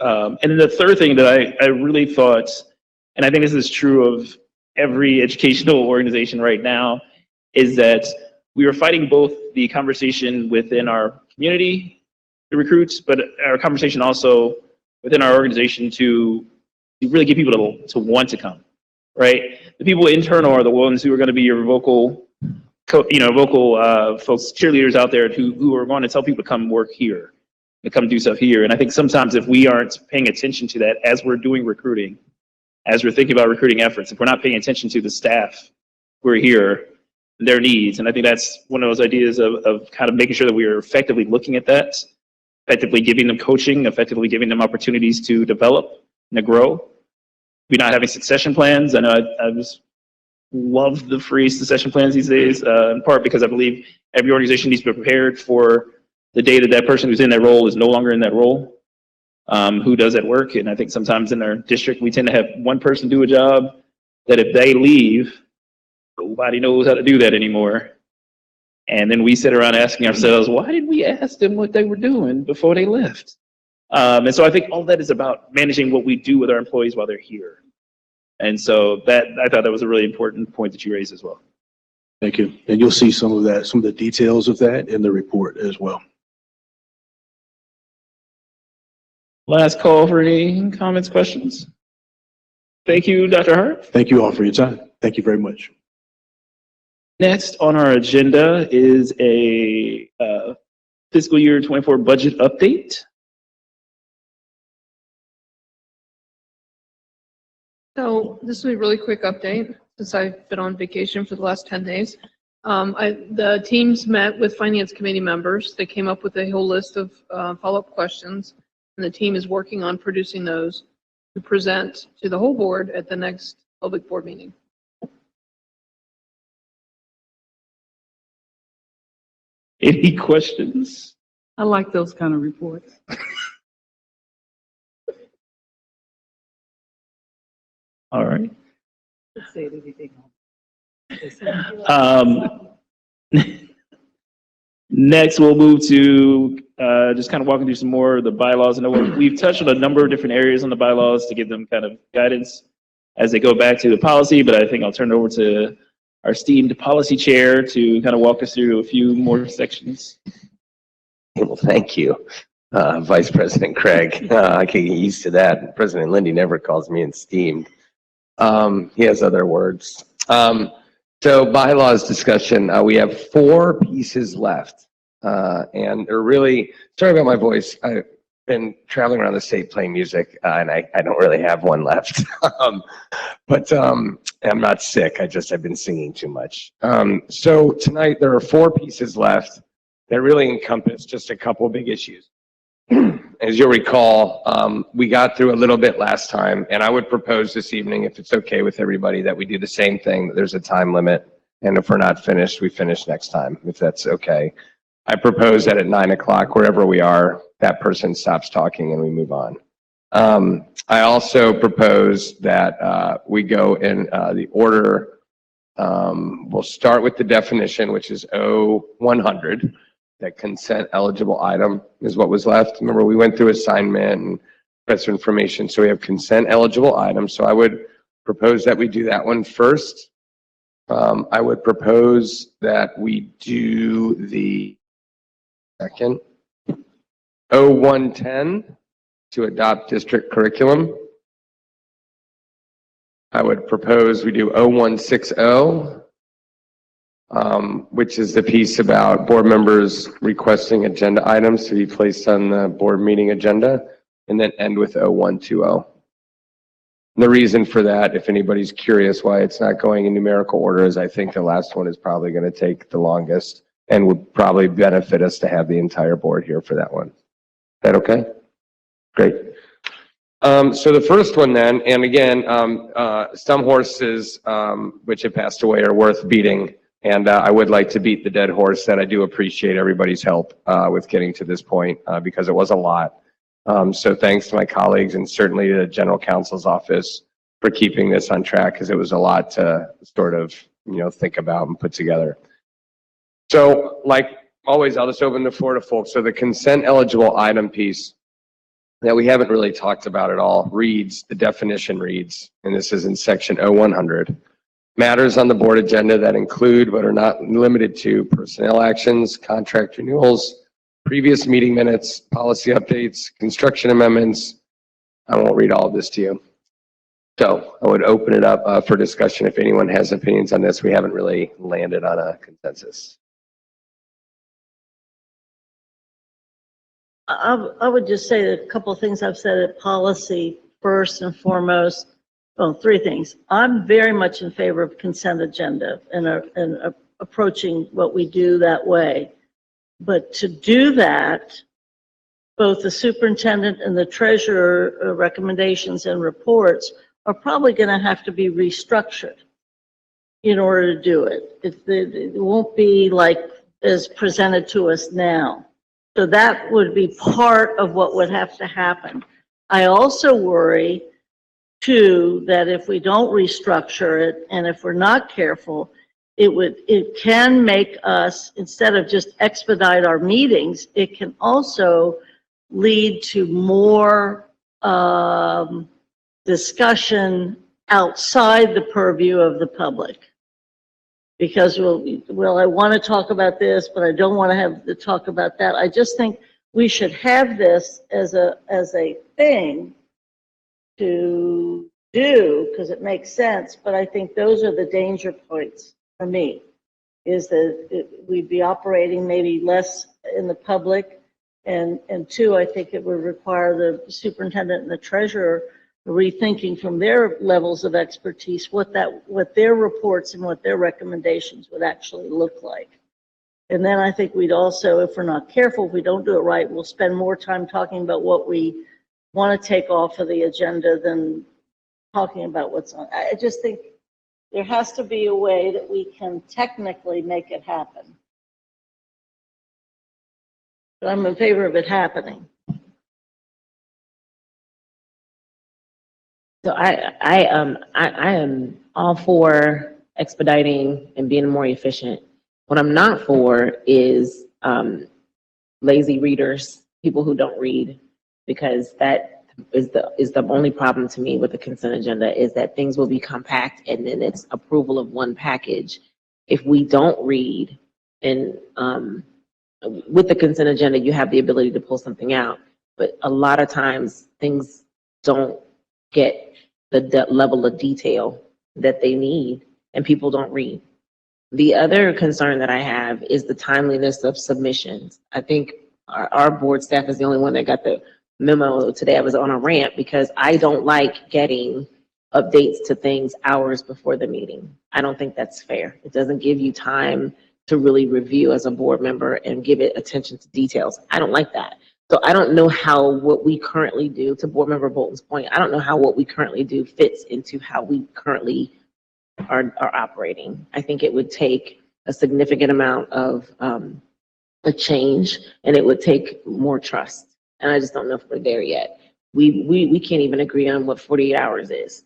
S1: And then the third thing that I really thought, and I think this is true of every educational organization right now, is that we are fighting both the conversation within our community, the recruits, but our conversation also within our organization to really get people to want to come, right? The people internal are the ones who are going to be your vocal folks, cheerleaders out there who are going to tell people to come work here, to come do stuff here. And I think sometimes if we aren't paying attention to that as we're doing recruiting, as we're thinking about recruiting efforts, if we're not paying attention to the staff who are here, their needs, and I think that's one of those ideas of kind of making sure that we are effectively looking at that, effectively giving them coaching, effectively giving them opportunities to develop and to grow. We're not having succession plans. I know I just love the free succession plans these days, in part because I believe every organization needs to be prepared for the day that that person who's in that role is no longer in that role, who does that work. And I think sometimes in our district, we tend to have one person do a job that if they leave, nobody knows how to do that anymore. And then we sit around asking ourselves, why did we ask them what they were doing before they left? And so I think all that is about managing what we do with our employees while they're here. And so I thought that was a really important point that you raised as well.
S20: Thank you. And you'll see some of the details of that in the report as well.
S1: Last call for any comments, questions? Thank you, Dr. Hart.
S20: Thank you all for your time. Thank you very much.
S1: Next on our agenda is a fiscal year 24 budget update.
S2: So this will be a really quick update since I've been on vacation for the last 10 days. The teams met with finance committee members. They came up with a whole list of follow-up questions, and the team is working on producing those to present to the whole board at the next public board meeting.
S1: Any questions?
S15: I like those kind of reports.
S1: All right.
S15: Say anything.
S1: Next, we'll move to just kind of walking through some more of the bylaws. And we've touched on a number of different areas on the bylaws to give them kind of guidance as they go back to the policy, but I think I'll turn it over to our esteemed policy chair to kind of walk us through a few more sections.
S21: Well, thank you. Vice President Craig. I can get used to that. President Lindy never calls me esteemed. He has other words. So bylaws discussion, we have 4 pieces left. And they're really, sorry about my voice. I've been traveling around the state playing music, and I don't really have one left. But I'm not sick. I've been singing too much. So tonight there are 4 pieces left that really encompass just a couple big issues. As you'll recall, we got through a little bit last time, and I would propose this evening, if it's okay with everybody, that we do the same thing. There's a time limit, and if we're not finished, we finish next time, if that's okay. I propose that at 9 o'clock, wherever we are, that person stops talking and we move on. I also propose that we go in the order. We'll start with the definition, which is O100. That consent eligible item is what was left. Remember, we went through assignment and press information, so we have consent eligible items. So I would propose that we do that one first. I would propose that we do the second O110 to adopt district curriculum. I would propose we do O160. Which is the piece about board members requesting agenda items to be placed on the board meeting agenda, and then end with O120. And the reason for that, if anybody's curious why it's not going in numerical order, is I think the last one is probably going to take the longest and would probably benefit us to have the entire board here for that one. Is that okay? Great. So the first one then, and again, some horses which have passed away are worth beating. And I would like to beat the dead horse that I do appreciate everybody's help with getting to this point because it was a lot. So thanks to my colleagues and certainly the General Counsel's office for keeping this on track because it was a lot to sort of, think about and put together. So like always, I'll just open the floor to folks. So the consent eligible item piece that we haven't really talked about at all reads, the definition reads, and this is in section O100. Matters on the board agenda that include but are not limited to personnel actions, contract renewals, previous meeting minutes, policy updates, construction amendments. I won't read all of this to you. So I would open it up for discussion if anyone has opinions on this. We haven't really landed on a consensus.
S4: I would just say a couple of things I've said at policy first and foremost. Well, 3 things. I'm very much in favor of consent agenda and approaching what we do that way. But to do that, both the superintendent and the treasurer recommendations and reports are probably going to have to be restructured in order to do it. It won't be like as presented to us now. So that would be part of what would have to happen. I also worry too, that if we don't restructure it and if we're not careful, it can make us, instead of just expedite our meetings, it can also lead to more discussion outside the purview of the public. Because well, I want to talk about this, but I don't want to have to talk about that. I just think we should have this as a thing to do because it makes sense, but I think those are the danger points for me, is that we'd be operating maybe less in the public, and 2, I think it would require the superintendent and the treasurer rethinking from their levels of expertise what their reports and what their recommendations would actually look like. And then I think we'd also, if we're not careful, if we don't do it right, we'll spend more time talking about what we want to take off of the agenda than talking about what's on. I just think there has to be a way that we can technically make it happen. But I'm in favor of it happening.
S6: So I am all for expediting and being more efficient. What I'm not for is lazy readers, people who don't read, because that is the only problem to me with the consent agenda, is that things will be compact and then it's approval of one package. If we don't read and with the consent agenda, you have the ability to pull something out. But a lot of times, things don't get the level of detail that they need, and people don't read. The other concern that I have is the timeliness of submissions. I think our board staff is the only one that got the memo today. I was on a rant because I don't like getting updates to things hours before the meeting. I don't think that's fair. It doesn't give you time to really review as a board member and give it attention to details. I don't like that. So I don't know how what we currently do, to Board Member Bolton's point, I don't know how what we currently do fits into how we currently are operating. I think it would take a significant amount of a change, and it would take more trust. And I just don't know if we're there yet. We can't even agree on what 48 hours is.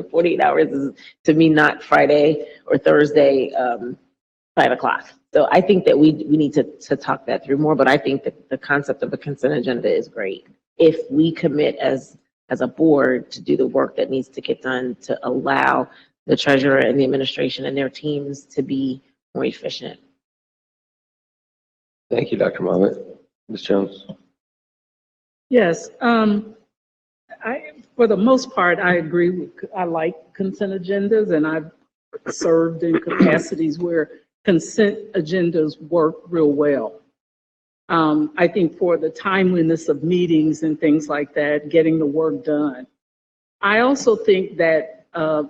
S6: 48 hours is, to me, not Friday or Thursday, 5 o'clock. So I think that we need to talk that through more, but I think that the concept of a consent agenda is great. If we commit as a board to do the work that needs to get done to allow the treasurer and the administration and their teams to be more efficient.
S21: Thank you, Dr. Moffitt. Ms. Jones?
S15: Yes, for the most part, I agree. I like consent agendas, and I've served in capacities where consent agendas work real well. I think for the timeliness of meetings and things like that, getting the work done. I also think that I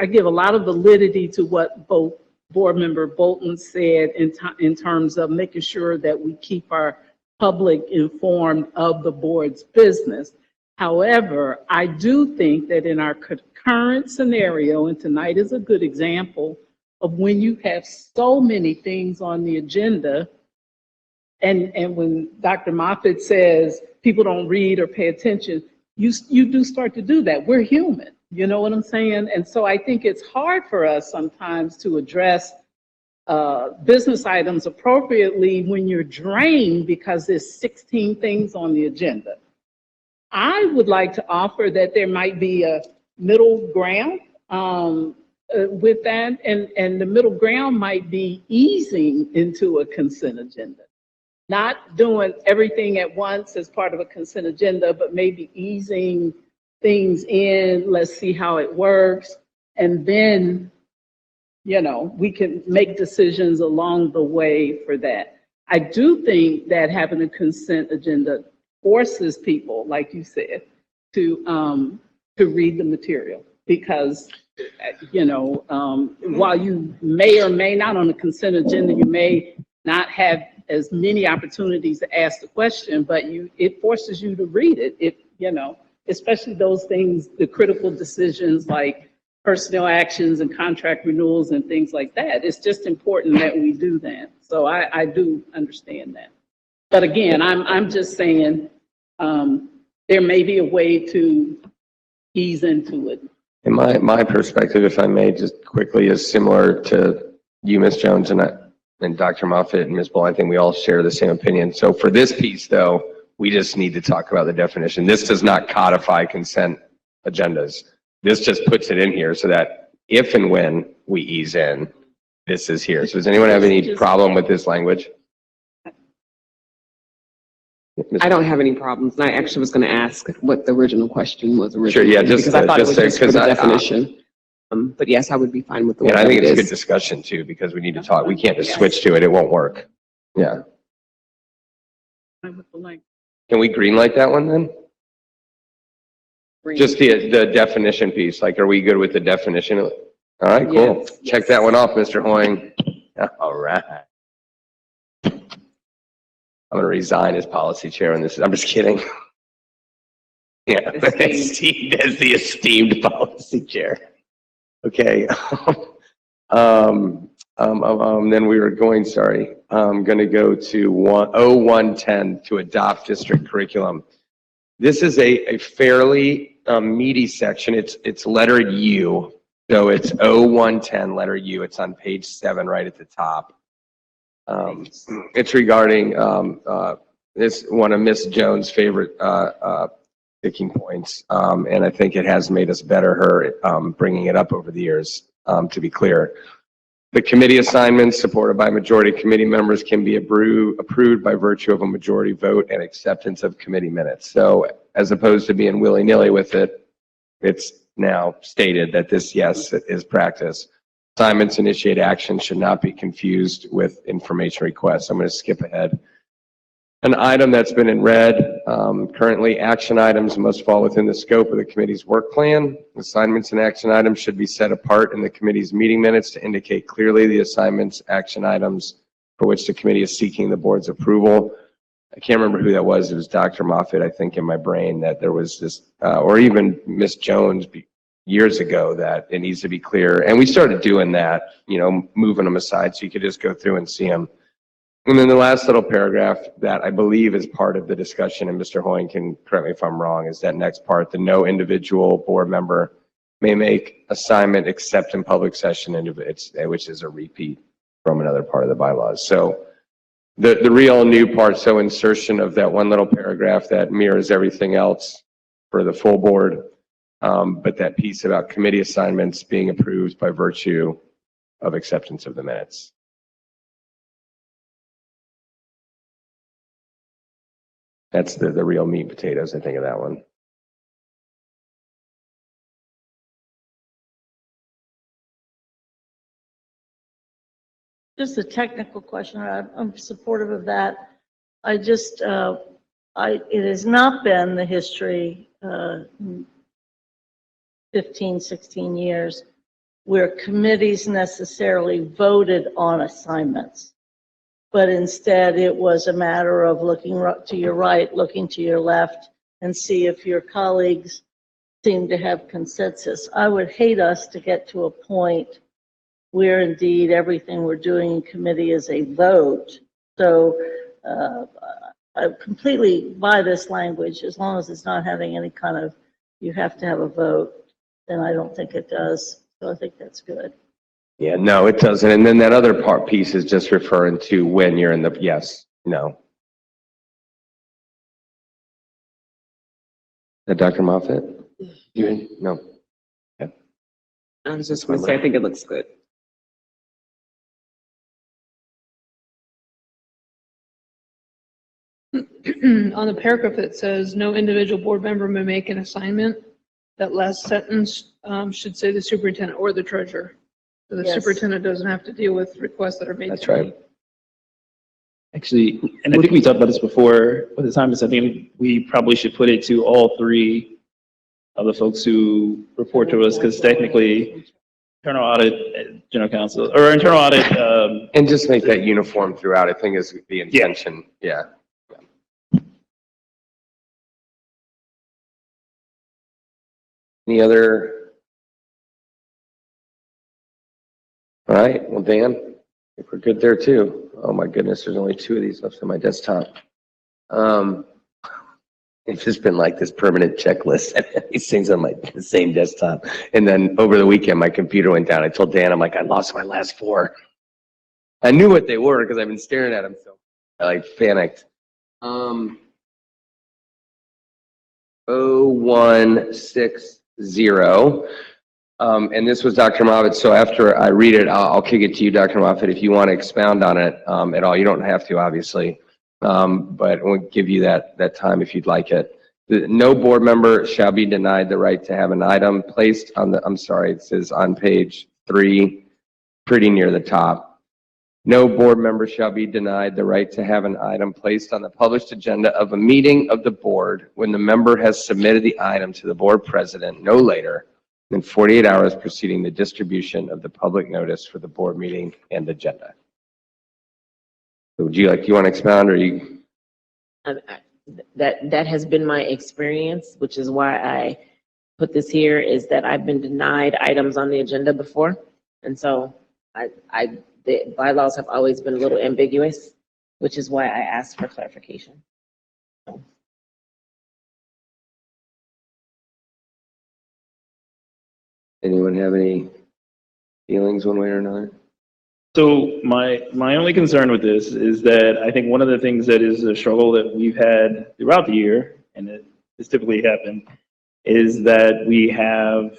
S15: give a lot of validity to what both Board Member Bolton said in terms of making sure that we keep our public informed of the board's business. However, I do think that in our current scenario, and tonight is a good example of when you have so many things on the agenda, and when Dr. Moffitt says people don't read or pay attention, you do start to do that. We're human, you know what I'm saying? And so I think it's hard for us sometimes to address business items appropriately when you're drained because there's 16 things on the agenda. I would like to offer that there might be a middle ground with that, and the middle ground might be easing into a consent agenda. Not doing everything at once as part of a consent agenda, but maybe easing things in, let's see how it works, and then, you know, we can make decisions along the way for that. I do think that having a consent agenda forces people, like you said, to read the material, because, you know, while you may or may not on a consent agenda, you may not have as many opportunities to ask the question, but it forces you to read it. It, you know, especially those things, the critical decisions like personnel actions and contract renewals and things like that. It's just important that we do that. So I do understand that. But again, I'm just saying there may be a way to ease into it.
S21: And my perspective, if I may, just quickly, is similar to you, Ms. Jones, and Dr. Moffitt and Ms. Bull. I think we all share the same opinion. So for this piece, though, we just need to talk about the definition. This does not codify consent agendas. This just puts it in here so that if and when we ease in, this is here. So does anyone have any problem with this language?
S5: I don't have any problems. And I actually was going to ask what the original question was originally.
S21: Sure, yeah, just
S5: because I thought it was just for the
S21: I-
S5: definition. But yes, I would be fine with the way
S21: Yeah, I think
S5: it
S21: it's a good
S5: is.
S21: discussion too, because we need to talk. We can't just switch to it. It won't work. Yeah. Can we green light that one then? Just the definition piece. Like, are we good with the definition? All right, cool.
S5: Yes,
S21: Check that one off, Mr. Hoying. All right. I'm going to resign as policy chair on this. I'm just kidding. Yeah, esteemed as the esteemed policy chair. Okay. Then we were going, sorry, I'm going to go to 0110 to adopt district curriculum. This is a fairly meaty section. It's letter U. So it's 0110 letter U. It's on page 7 right at the top. It's regarding this one of Miss Jones' favorite sticking points. And I think it has made us better, her bringing it up over the years, to be clear. The committee assignments supported by majority committee members can be approved by virtue of a majority vote and acceptance of committee minutes. So as opposed to being willy-nilly with it, it's now stated that this, yes, is practice. Assignments initiate action should not be confused with information requests. I'm going to skip ahead. An item that's been in red, currently action items must fall within the scope of the committee's work plan. Assignments and action items should be set apart in the committee's meeting minutes to indicate clearly the assignments, action items for which the committee is seeking the board's approval. I can't remember who that was. It was Dr. Moffitt, I think, in my brain, that there was this, or even Ms. Jones years ago, that it needs to be clear. And we started doing that, you know, moving them aside so you could just go through and see them. And then the last little paragraph that I believe is part of the discussion, and Mr. Hoying can correct me if I'm wrong, is that next part, the no individual board member may make assignment except in public session, which is a repeat from another part of the bylaws. So the real new part, so insertion of that one little paragraph that mirrors everything else for the full board, but that piece about committee assignments being approved by virtue of acceptance of the minutes. That's the real meat and potatoes, I think, of that one.
S4: Just a technical question. I'm supportive of that. It has not been the history, 15, 16 years, where committees necessarily voted on assignments. But instead it was a matter of looking to your right, looking to your left, and see if your colleagues seem to have consensus. I would hate us to get to a point where indeed everything we're doing in committee is a vote. So I completely buy this language. As long as it's not having any kind of, you have to have a vote, then I don't think it does. So I think that's good.
S21: Yeah, no, it doesn't. And then that other piece is just referring to when you're in the, yes, no. Dr. Moffitt? You, no. Okay.
S5: I was just going to say, I think it looks good.
S2: On the paragraph that says no individual board member may make an assignment, that last sentence should say the superintendent or the treasurer. So the
S4: Yes.
S2: superintendent doesn't have to deal with requests that are made.
S21: That's
S2: to me.
S21: right.
S1: Actually, and I think we talked about this before with the assignments. I think we probably should put it to all three of the folks who report to us, because technically, internal audit, general counsel, or internal audit.
S21: And just make that uniform throughout, I think, is the intention. Yeah. Any other? All right, well, Dan, I think we're good there too. Oh my goodness, there's only 2 of these left on my desktop. It's just been like this permanent checklist, these things on the same desktop. And then over the weekend, my computer went down. I told Dan, I'm like, I lost my last 4. I knew what they were because I've been staring at them, so I like panicked. 0160. And this was Dr. Moffitt. So after I read it, I'll kick it to you, Dr. Moffitt, if you want to expound on it at all. You don't have to, obviously, but we'll give you that time if you'd like it. No board member shall be denied the right to have an item placed on the, I'm sorry, it says on page 3, pretty near the top. No board member shall be denied the right to have an item placed on the published agenda of a meeting of the board when the member has submitted the item to the board president no later than 48 hours preceding the distribution of the public notice for the board meeting and agenda. So would you want to expound, or you?
S6: That has been my experience, which is why I put this here, is that I've been denied items on the agenda before. And so the bylaws have always been a little ambiguous, which is why I asked for clarification.
S21: Anyone have any feelings one way or another?
S1: So my only concern with this is that I think one of the things that is a struggle that we've had throughout the year, and it's typically happened, is that we have,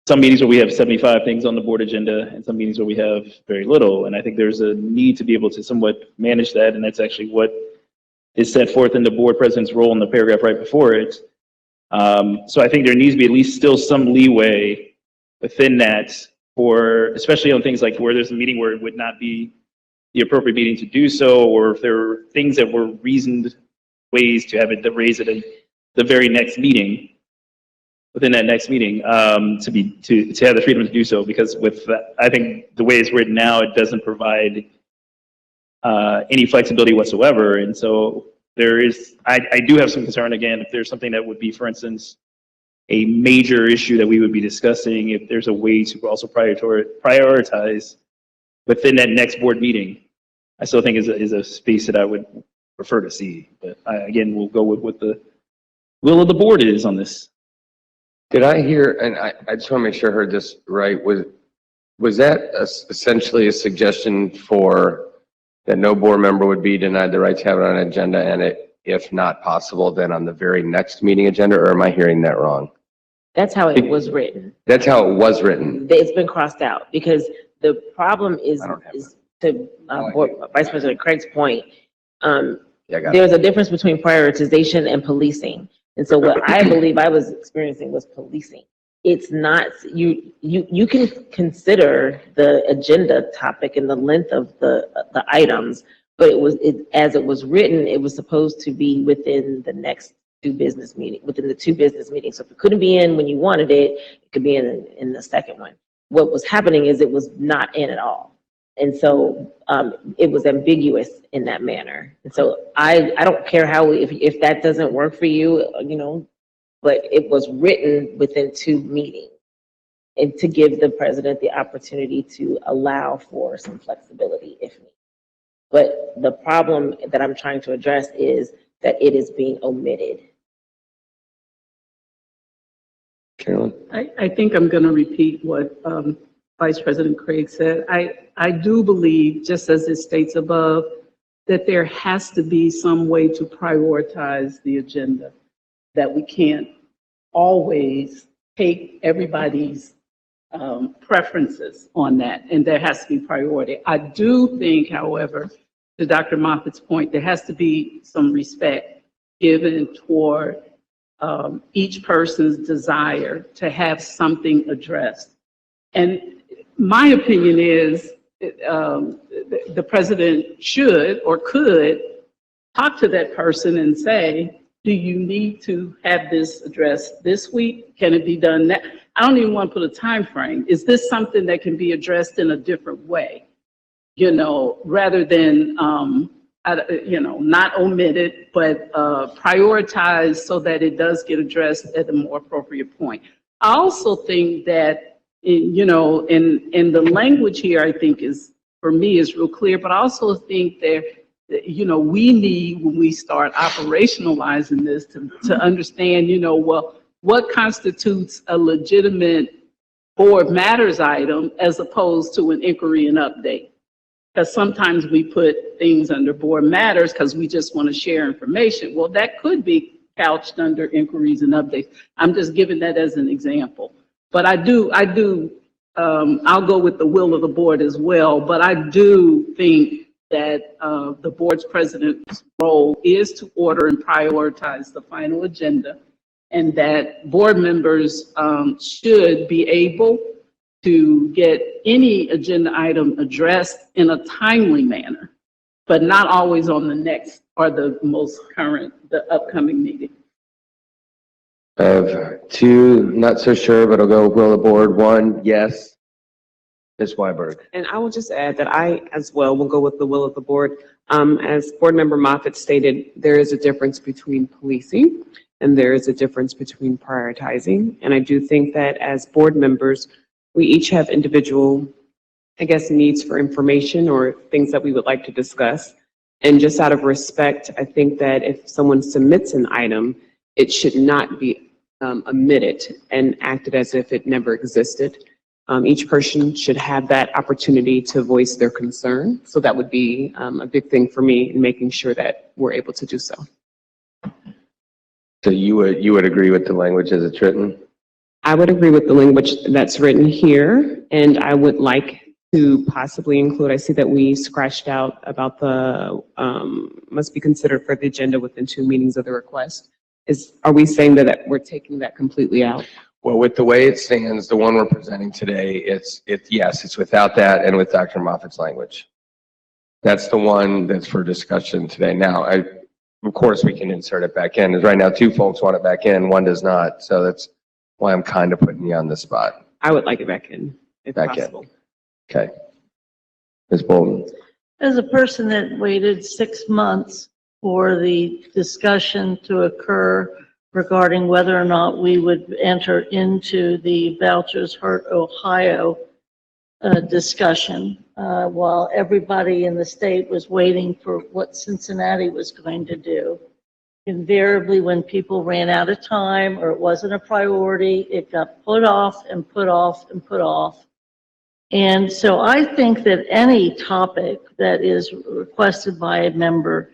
S1: some meetings where we have 75 things on the board agenda and some meetings where we have very little. And I think there's a need to be able to somewhat manage that. And that's actually what is set forth in the board president's role in the paragraph right before it. So I think there needs to be at least still some leeway within that for, especially on things like where there's a meeting where it would not be the appropriate meeting to do so, or if there were things that were reasoned ways to have it raised at the very next meeting, within that next meeting, to have the freedom to do so. Because with I think the way it's written now, it doesn't provide any flexibility whatsoever. And so there is, I do have some concern, again, if there's something that would be, for instance, a major issue that we would be discussing, if there's a way to also prioritize within that next board meeting, I still think is a space that I would prefer to see. But again, we'll go with what the will of the board is on this.
S21: Did I hear, and I just want to make sure I heard this right, was that essentially a suggestion for that no board member would be denied the right to have it on an agenda, and it, if not possible, then on the very next meeting agenda, or am I hearing that wrong?
S6: That's how it was written.
S21: That's how it was written.
S6: It's been crossed out because the problem is to Vice President Craig's point, there's a difference between prioritization and policing. And so what I believe I was experiencing was policing. It's not, you can consider the agenda topic and the length of the items, but as it was written, it was supposed to be within the next within the two business meetings. So if it couldn't be in when you wanted it, it could be in the second one. What was happening is it was not in at all. And so it was ambiguous in that manner. And so I don't care how, if that doesn't work for you, but it was written within two meetings and to give the president the opportunity to allow for some flexibility if needed. But the problem that I'm trying to address is that it is being omitted.
S21: Carolyn?
S15: I think I'm going to repeat what Vice President Craig said. I do believe, just as it states above, that there has to be some way to prioritize the agenda, that we can't always take everybody's preferences on that, and there has to be priority. I do think, however, to Dr. Moffitt's point, there has to be some respect given toward each person's desire to have something addressed. And my opinion is the president should or could talk to that person and say, do you need to have this addressed this week? Can it be done that? I don't even want to put a time frame. Is this something that can be addressed in a different way? Rather than, not omitted, but prioritized so that it does get addressed at a more appropriate point. I also think that, in the language here, I think for me, is real clear, but I also think that, we need, when we start operationalizing this, to understand, well, what constitutes a legitimate board matters item as opposed to an inquiry and update. Because sometimes we put things under board matters because we just want to share information. Well, that could be couched under inquiries and updates. I'm just giving that as an example. But I'll go with the will of the board as well, but I do think that the board's president's role is to order and prioritize the final agenda, and that board members should be able to get any agenda item addressed in a timely manner, but not always on the next or the most current, the upcoming meeting.
S21: I have two, not so sure, but I'll go will the board. One, yes. Ms. Weiberg.
S5: And I will just add that I, as well, will go with the will of the board. As Board Member Moffitt stated, there is a difference between policing and there is a difference between prioritizing. And I do think that as board members, we each have individual, needs for information or things that we would like to discuss. And just out of respect, I think that if someone submits an item, it should not be omitted and acted as if it never existed. Each person should have that opportunity to voice their concern. So that would be a big thing for me in making sure that we're able to do so.
S21: So you would agree with the language as it's written?
S5: I would agree with the language that's written here, and I would like to possibly include, I see that we scratched out about the, must be considered for the agenda within 2 meetings of the request. Are we saying that we're taking that completely out?
S21: Well, with the way it stands, the one we're presenting today, yes, it's without that and with Dr. Moffitt's language. That's the one that's for discussion today. Now, of course, we can insert it back in. Right now, 2 folks want it back in, 1 does not. So that's why I'm kind of putting you on the spot.
S5: I would like it back in, if
S21: Back
S5: possible.
S21: in. Okay. Ms. Bolton.
S4: As a person that waited 6 months for the discussion to occur regarding whether or not we would enter into the Vouchers Hurt Ohio discussion, while everybody in the state was waiting for what Cincinnati was going to do. Invariably, when people ran out of time or it wasn't a priority, it got put off and put off and put off. And so I think that any topic that is requested by a member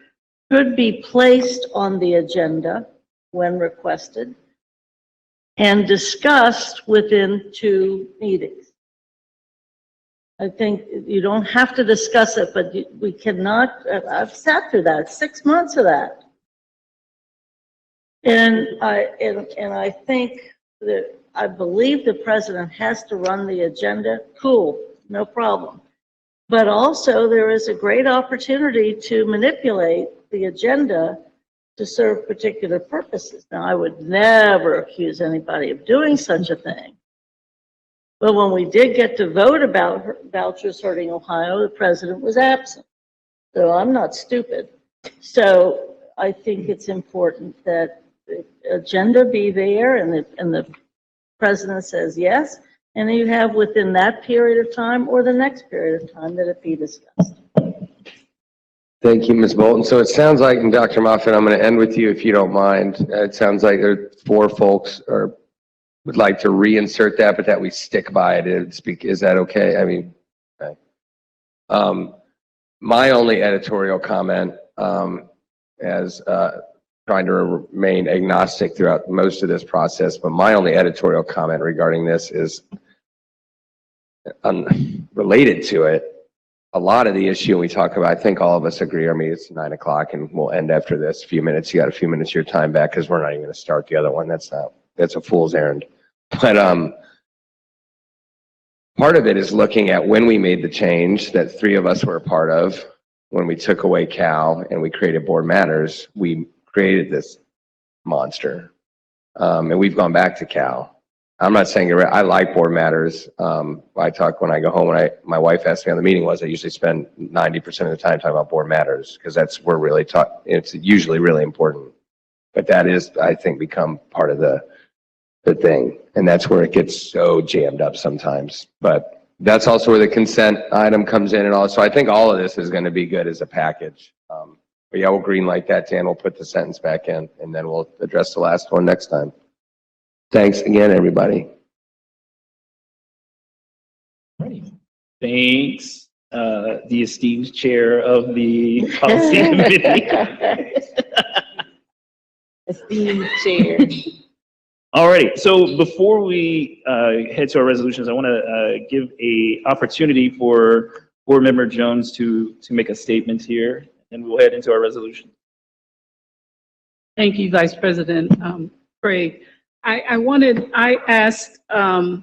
S4: could be placed on the agenda when requested and discussed within 2 meetings. I think you don't have to discuss it, but we cannot, I've sat through that, 6 months of that. And I think that, I believe the president has to run the agenda. Cool, no problem. But also there is a great opportunity to manipulate the agenda to serve particular purposes. Now, I would never accuse anybody of doing such a thing. But when we did get to vote about vouchers hurting Ohio, the president was absent. So I'm not stupid. So I think it's important that the agenda be there and the president says yes, and you have within that period of time or the next period of time that it be discussed.
S21: Thank you, Ms. Bolton. So it sounds like, and Dr. Moffitt, I'm going to end with you if you don't mind. It sounds like there are 4 folks would like to reinsert that, but that we stick by it. Is that okay? I mean, okay. My only editorial comment, as trying to remain agnostic throughout most of this process, but my only editorial comment regarding this is related to it. A lot of the issue we talk about, I think all of us agree, I mean, it's 9 o'clock and we'll end after this few minutes. You got a few minutes of your time back because we're not even going to start the other one. That's a fool's errand. But part of it is looking at when we made the change that 3 of us were a part of, when we took away Cal and we created Board Matters, we created this monster. And we've gone back to Cal. I'm not saying I like Board Matters. I talk when I go home, when my wife asks me on the meeting was, I usually spend 90% of the time talking about Board Matters because that's we're really it's usually really important. But that is, I think, become part of the thing. And that's where it gets so jammed up sometimes. But that's also where the consent item comes in and all. So I think all of this is going to be good as a package. But yeah, we'll green light that, Dan. We'll put the sentence back in and then we'll address the last one next time. Thanks again, everybody.
S1: Thanks, the esteemed chair of the policy committee.
S3: Esteemed chair.
S1: All right, so before we head to our resolutions, I want to give a opportunity for Board Member Jones to make a statement here, and we'll head into our resolution.
S15: Thank you, Vice President Craig. I asked the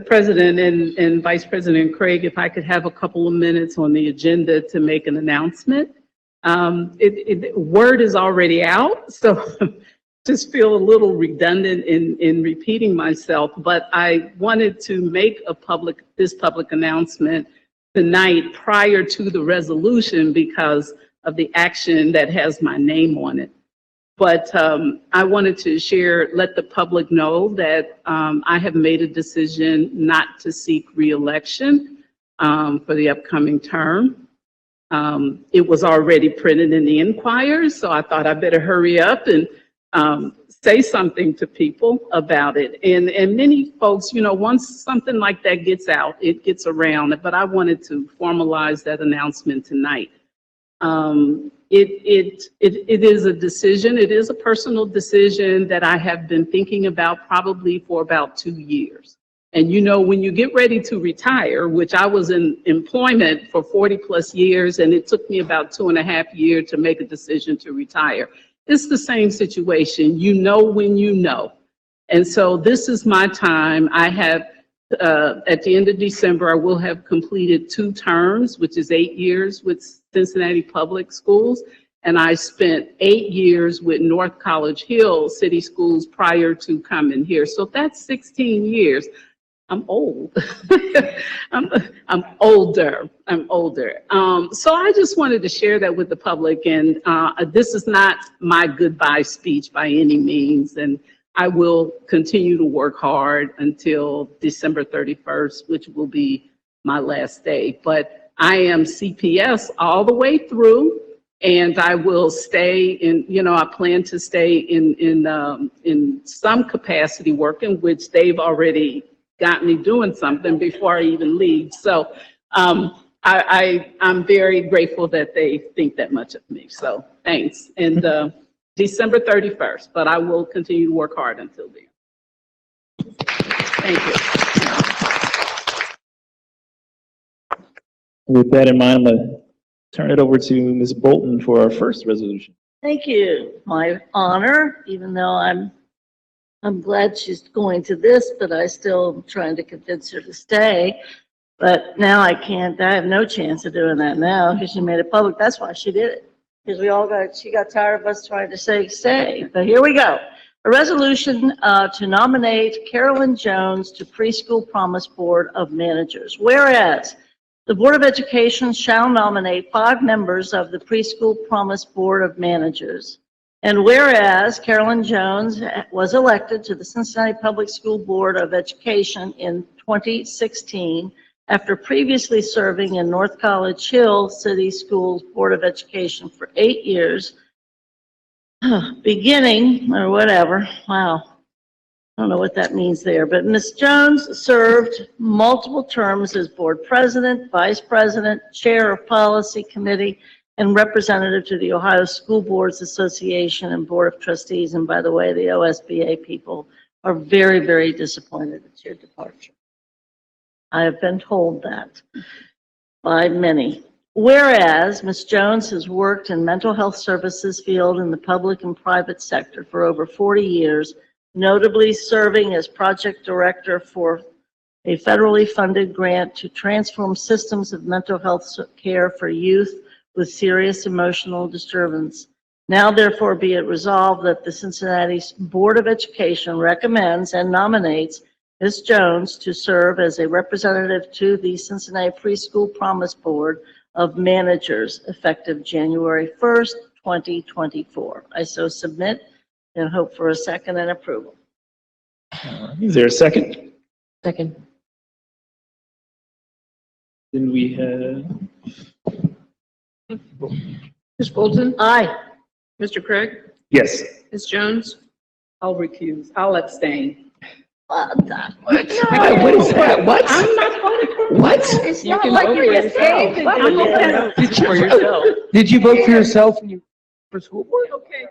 S15: President and Vice President Craig if I could have a couple of minutes on the agenda to make an announcement. Word is already out, so just feel a little redundant in repeating myself, but I wanted to make this public announcement tonight prior to the resolution because of the action that has my name on it. But I wanted to let the public know that I have made a decision not to seek re-election for the upcoming term. It was already printed in the Enquirer, so I thought I better hurry up and say something to people about it. And many folks, once something like that gets out, it gets around, but I wanted to formalize that announcement tonight. it is a decision. It is a personal decision that I have been thinking about probably for about 2 years. And you know, when you get ready to retire, which I was in employment for 40 plus years, and it took me about 2.5 years to make a decision to retire. It's the same situation. You know when you know. And so this is my time. I have, at the end of December, I will have completed 2 terms, which is 8 years with Cincinnati Public Schools. And I spent 8 years with North College Hill City Schools prior to coming here. So that's 16 years. I'm old. I'm older. So I just wanted to share that with the public. And this is not my goodbye speech by any means. And I will continue to work hard until December 31st, which will be my last day. But I am CPS all the way through. And I will stay in, you know, I plan to stay in some capacity working, which they've already got me doing something before I even leave. So I'm very grateful that they think that much of me. So thanks. And December 31st, but I will continue to work hard until then. Thank you.
S1: With that in mind, I'm going to turn it over to Ms. Bolton for our first resolution.
S4: Thank you. My honor, even though I'm glad she's going to this, but I still am trying to convince her to stay. But now I can't, I have no chance of doing that now because she made it public. That's why she did it. Because she got tired of us trying to say stay. But here we go. A resolution to nominate Carolyn Jones to Preschool Promise Board of Managers. Whereas the Board of Education shall nominate 5 members of the Preschool Promise Board of Managers. And whereas Carolyn Jones was elected to the Cincinnati Public School Board of Education in 2016 after previously serving in North College Hill City Schools Board of Education for 8 years, beginning, or whatever, wow, I don't know what that means there, but Ms. Jones served multiple terms as board president, vice president, chair of policy committee, and representative to the Ohio School Boards Association and Board of Trustees. And by the way, the OSBA people are very, very disappointed at your departure. I have been told that by many. Whereas Ms. Jones has worked in mental health services field in the public and private sector for over 40 years, notably serving as project director for a federally funded grant to transform systems of mental health care for youth with serious emotional disturbance. Now therefore be it resolved that the Cincinnati Board of Education recommends and nominates Ms. Jones to serve as a representative to the Cincinnati Preschool Promise Board of Managers effective January 1st, 2024. I so submit and hope for a second and approval.
S1: Is there a second?
S6: Second.
S1: Then we have
S2: Ms. Bolton?
S4: Aye.
S2: Mr. Craig?
S1: Yes.
S2: Ms. Jones?
S15: I'll recuse. I'll abstain.
S21: What is that? What?
S15: I'm not voting for
S21: What?
S4: It's
S15: You
S4: not
S15: can
S4: like
S15: vote
S4: you're
S15: for yourself.
S4: escaping.
S15: I'm okay.
S21: Did you vote for yourself when you for school board?
S15: Okay.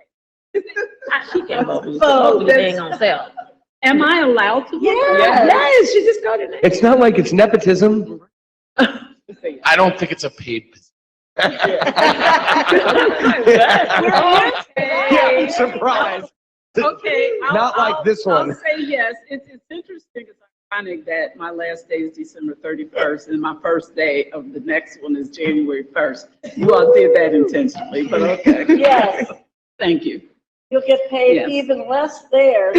S16: She can vote.
S4: Oh,
S16: She dang on self.
S15: Am I allowed to vote?
S16: Yes, she just got it.
S21: It's not like it's nepotism.
S7: I don't think it's a paid position.
S21: Yeah, I'm surprised.
S15: Okay.
S21: Not like this one.
S15: I'll say yes. It's interesting. It's ironic that my last day is December 31st and my first day of the next one is January 1st. You all did that intentionally, but okay.
S4: Yes.
S15: Thank you.
S4: You'll get paid
S15: Yes.
S4: even less there.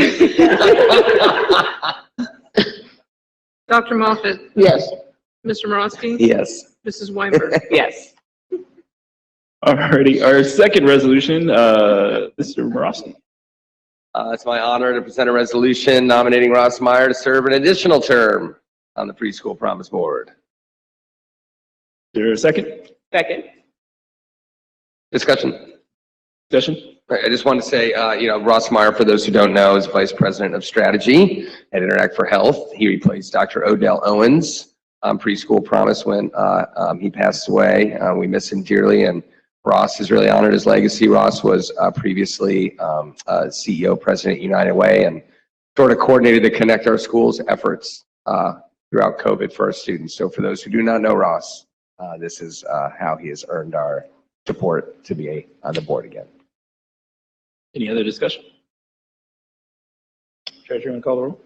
S2: Dr. Moffett?
S6: Yes.
S2: Mr. Morosky?
S21: Yes.
S2: Mrs. Weinberg?
S15: Yes.
S1: Alrighty, our second resolution, Mr. Morosky.
S21: It's my honor to present a resolution nominating Ross Meyer to serve an additional term on the Preschool Promise Board.
S1: Is there a second?
S15: Second.
S21: Discussion.
S1: Discussion?
S21: Right, I just want to say, Ross Meyer, for those who don't know, is Vice President of Strategy at Interact for Health. He replaced Dr. Odell Owens on Preschool Promise when he passed away. We miss him dearly and Ross has really honored his legacy. Ross was previously CEO, president at United Way, and sort of coordinated the Connect Our Schools efforts throughout COVID for our students. So for those who do not know Ross, this is how he has earned our support to be on the board again.
S1: Any other discussion? Treasurer, want to call the roll?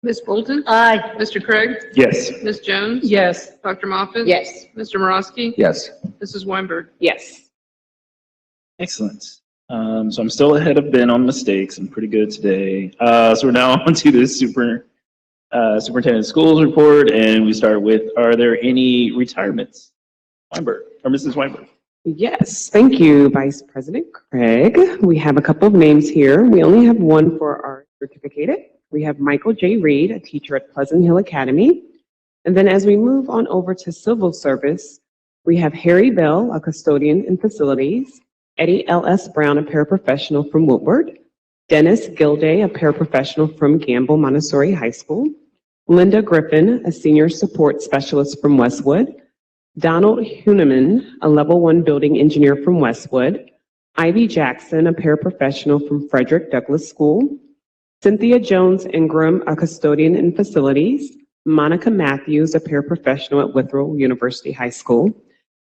S2: Ms. Bolton?
S4: Aye.
S2: Mr. Craig?
S1: Yes.
S2: Ms. Jones?
S3: Yes.
S2: Dr. Moffitt?
S6: Yes.
S2: Mr. Morosky?
S21: Yes.
S2: Mrs. Weinberg?
S3: Yes.
S1: Excellent. So I'm still ahead of Ben on mistakes. I'm pretty good today. So we're now on to the superintendent of schools report, and we start with, are there any retirements? Weinberg, or Mrs. Weinberg?
S5: Yes, thank you, Vice President Craig. We have a couple of names here. We only have one for our certificated. We have Michael J. Reed, a teacher at Pleasant Hill Academy. And then as we move on over to civil service, we have Harry Bell, a custodian in facilities, Eddie L.S. Brown, a paraprofessional from Woodward, Dennis Gilday, a paraprofessional from Gamble Montessori High School, Linda Griffin, a senior support specialist from Westwood, Donald Huneman, a level 1 building engineer from Westwood, Ivy Jackson, a paraprofessional from Frederick Douglass School, Cynthia Jones Ingram, a custodian in facilities, Monica Matthews, a paraprofessional at Withrow University High School,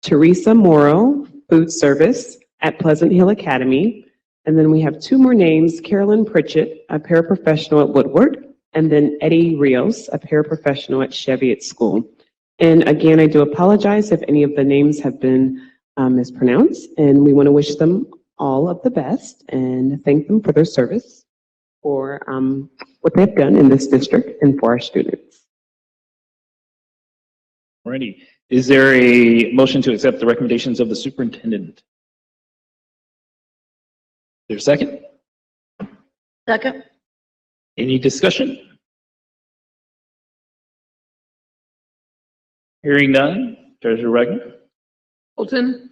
S5: Teresa Morrow, food service at Pleasant Hill Academy, and then we have two more names, Carolyn Pritchett, a paraprofessional at Woodward, and then Eddie Rios, a paraprofessional at Cheviot School. And again, I do apologize if any of the names have been mispronounced, and we want to wish them all of the best and thank them for their service, for what they've done in this district and for our students.
S1: Alrighty. Is there a motion to accept the recommendations of the superintendent? Is there a second?
S4: Second?
S1: Any discussion? Hearing none. Treasurer Wagner?
S2: Bolton?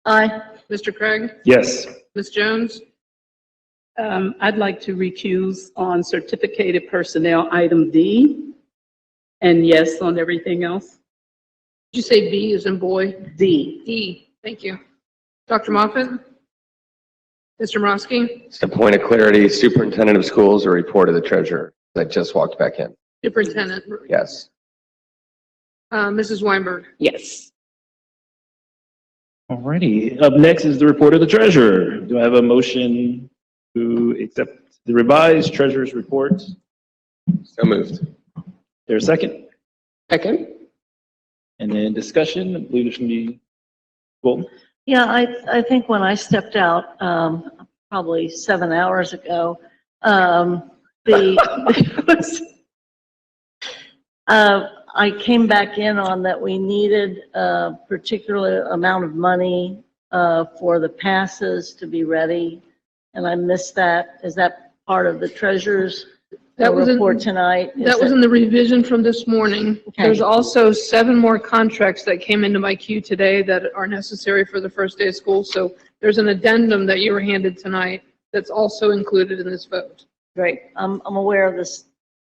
S4: Aye.
S2: Mr. Craig?
S1: Yes.
S2: Ms. Jones?
S15: I'd like to recuse on certificated personnel item D, and yes on everything else.
S2: Did you say B as in boy?
S15: D.
S2: D. Thank you. Dr. Moffitt? Mr. Morosky?
S21: Just a point of clarity, superintendent of schools, a report of the treasurer that just walked back in.
S2: Superintendent?
S21: Yes.
S2: Mrs. Weinberg?
S3: Yes.
S1: Alrighty. Up next is the report of the treasurer. Do I have a motion to accept the revised treasurer's report?
S21: So moved.
S1: There's a second?
S5: Second.
S1: And then discussion, I believe there should be, Bolton?
S4: Yeah, I think when I stepped out, probably 7 hours ago, I came back in on that we needed a particular amount of money for the passes to be ready, and I missed that. Is that part of the treasurer's report tonight?
S2: That was in the revision from this morning.
S4: Okay.
S2: There's also 7 more contracts that came into my queue today that are necessary for the first day of school. So there's an addendum that you were handed tonight that's also included in this vote.
S4: Great. I'm aware of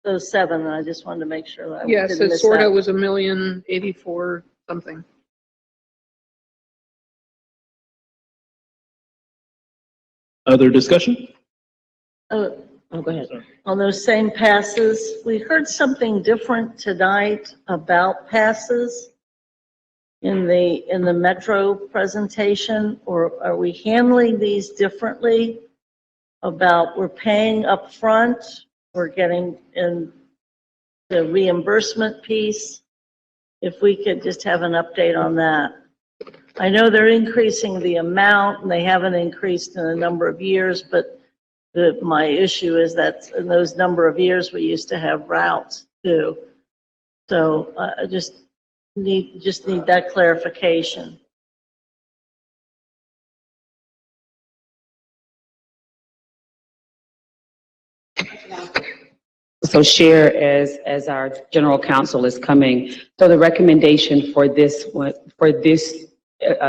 S4: those 7, and I just wanted to make sure that I
S2: Yes,
S4: didn't
S2: it
S4: miss
S2: sort
S4: that.
S2: of was $1,084,000 something.
S1: Other discussion?
S4: Oh,
S3: Oh, go ahead.
S4: on those same passes, we heard something different tonight about passes in the Metro presentation, or are we handling these differently? About we're paying up front, we're getting in the reimbursement piece? If we could just have an update on that. I know they're increasing the amount and they haven't increased in a number of years, but my issue is that in those number of years, we used to have routes too. So I just need that clarification.
S3: So share as our general counsel is coming. So the recommendation for this one, for this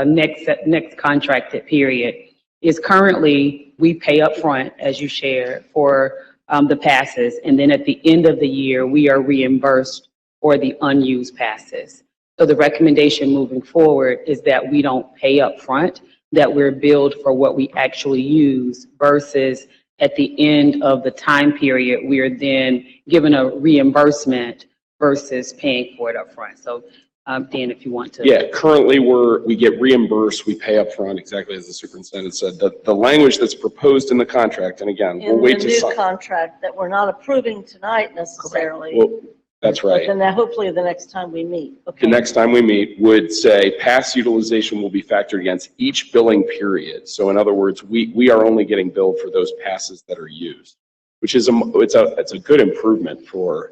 S3: next contracted period is currently we pay up front, as you shared, for the passes. And then at the end of the year, we are reimbursed for the unused passes. So the recommendation moving forward is that we don't pay up front. that we're billed for what we actually use versus at the end of the time period, we are then given a reimbursement versus paying for it up front. So, Dan, if you want to.
S7: Yeah, currently we get reimbursed, we pay up front, exactly as the superintendent said. The language that's proposed in the contract, and again, we'll
S4: In
S7: wait
S4: the
S7: to
S4: new
S7: sign.
S4: contract that we're not approving tonight necessarily.
S7: Well, that's
S4: But
S7: right.
S4: then that hopefully the next time we meet.
S7: The
S4: Okay.
S7: next time we meet would say past utilization will be factored against each billing period. So in other words, we are only getting billed for those passes that are used, which is it's a good improvement for,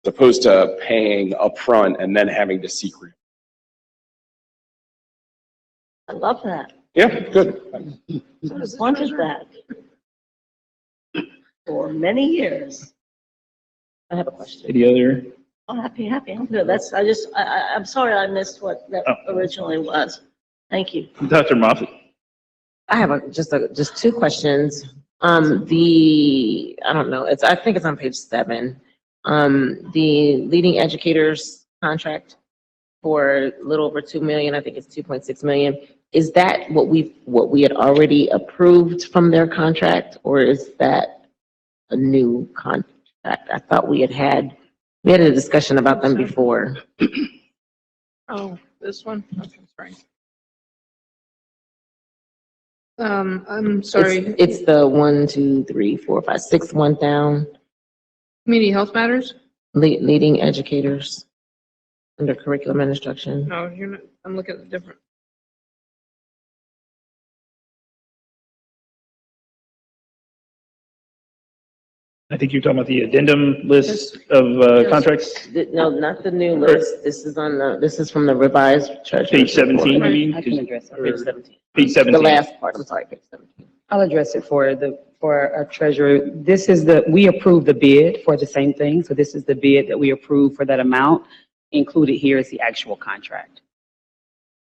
S7: as opposed to paying upfront and then having to seek.
S4: I love that.
S7: Yeah, good.
S4: I wanted that for many years.
S3: I have a question.
S1: Any other?
S4: Oh, happy. I'm good. I'm sorry I missed what that originally was. Thank you.
S1: Dr. Moffitt?
S6: I have just two questions. I don't know, I think it's on page 7. The leading educators contract for a little over 2 million, I think it's 2.6 million. Is that what we had already approved from their contract, or is that a new contract? I thought we had a discussion about them before.
S2: Oh, this one? Okay, sorry. I'm sorry.
S6: It's the 1, 2, 3, 4, 5, 6th one down.
S2: Community Health Matters?
S6: Leading educators under curriculum and instruction.
S2: No, you're not, I'm looking at the different.
S1: I think you're talking about the addendum list of
S2: Yes.
S1: contracts,
S6: No, not the new list. This is from the revised treasurer's
S1: page 17, you
S6: report.
S1: mean?
S3: I can address it.
S6: Page 17.
S1: Page 17.
S6: The last part, I'm sorry, page 17.
S3: I'll address it for our treasurer. This is we approved the bid for the same thing. So this is the bid that we approved for that amount. Included here is the actual contract.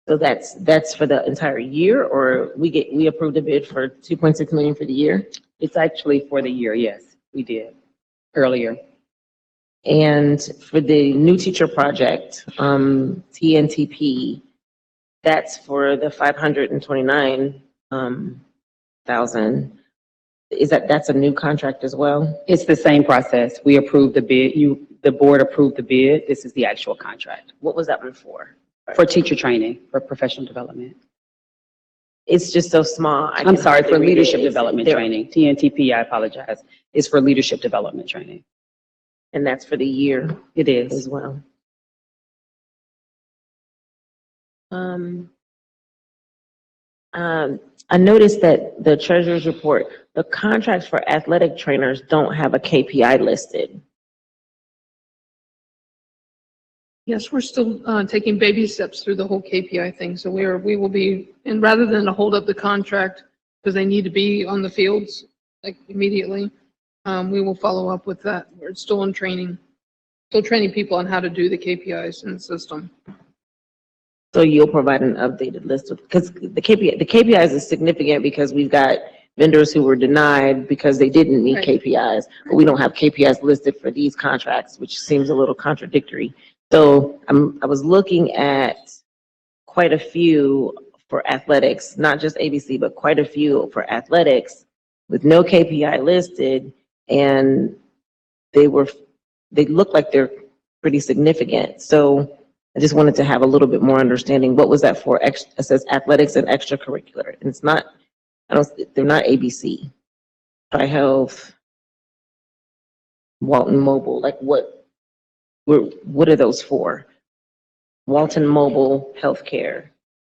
S6: So that's for the entire year, or we approved a bid for 2.6 million for the year?
S3: It's actually for the year, yes, we did earlier.
S6: And for the new teacher project, TNTP, that's for the 529,000. That's a new contract as well?
S3: It's the same process. We approved the bid. The board approved the bid. This is the actual contract
S6: What was that one for?
S3: for teacher training, for professional development.
S6: It's just so small.
S3: I'm sorry, for leadership
S6: It's-
S3: development
S6: there-
S3: training. TNTP, I apologize. It's for leadership development training.
S6: And that's for the year
S3: It is.
S6: as well. I noticed that the treasurer's report, the contracts for athletic trainers don't have a KPI listed.
S2: Yes, we're still taking baby steps through the whole KPI thing. So we will be, and rather than to hold up the contract because they need to be on the fields like immediately, we will follow up with that. We're still in training, still training people on how to do the KPIs in the system.
S6: So you'll provide an updated list of, because the KPIs is significant because we've got vendors who were denied because they didn't meet
S2: Right.
S6: KPIs, but we don't have KPIs listed for these contracts, which seems a little contradictory. So I was looking at quite a few for athletics, not just ABC, but quite a few for athletics with no KPI listed, and they look like they're pretty significant. So I just wanted to have a little bit more understanding. What was that for? It says athletics and extracurricular, and it's not, they're not ABC. Tri-Health, Walton Mobile, like what are those for? Walton Mobile Healthcare,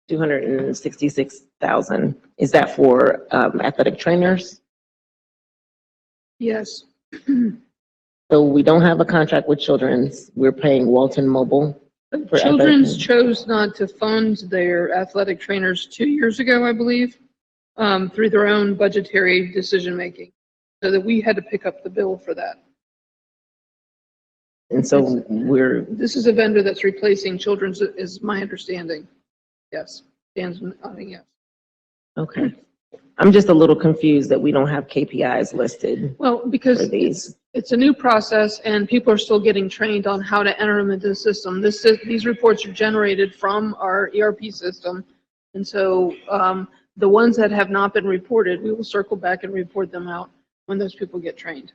S6: 266,000. Is that for athletic trainers?
S2: Yes.
S6: So we don't have a contract with Children's. We're paying Walton Mobile. for
S2: Children's
S6: athletic-
S2: chose not to fund their athletic trainers 2 years ago, I believe, through their own budgetary decision-making, so that we had to pick up the bill for that.
S6: And so
S2: This is a vendor that's replacing Children's, is my understanding. Yes, Dan's nodding yes.
S6: Okay. I'm just a little confused that we don't have KPIs listed
S2: Well,
S6: for
S2: because
S6: these.
S2: it's a new process and people are still getting trained on how to enter them into the system. These reports are generated from our ERP system. And so the ones that have not been reported, we will circle back and report them out when those people get trained.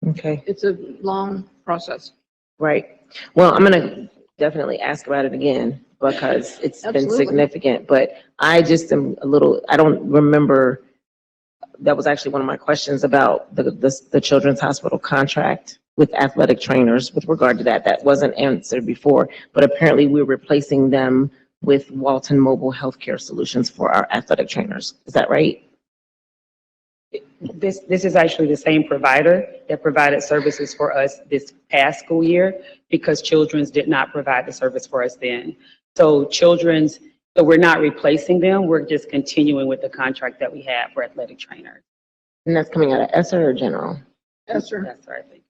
S6: Okay,
S2: It's a long process.
S6: right. Well, I'm gonna definitely ask about it again because it's been
S2: Absolutely.
S6: significant, but I just am a little, I don't remember, that was actually one of my questions about the Children's Hospital contract with athletic trainers with regard to that. That wasn't answered before, but apparently we're replacing them with Walton Mobile Healthcare Solutions for our athletic trainers. Is that right?
S3: This is actually the same provider that provided services for us this past school year because Children's did not provide the service for us then. So so we're not replacing them, we're just continuing with the contract that we have for athletic trainers.
S6: And that's coming out of ESSER or general?
S2: ESSER.
S3: That's right, I think.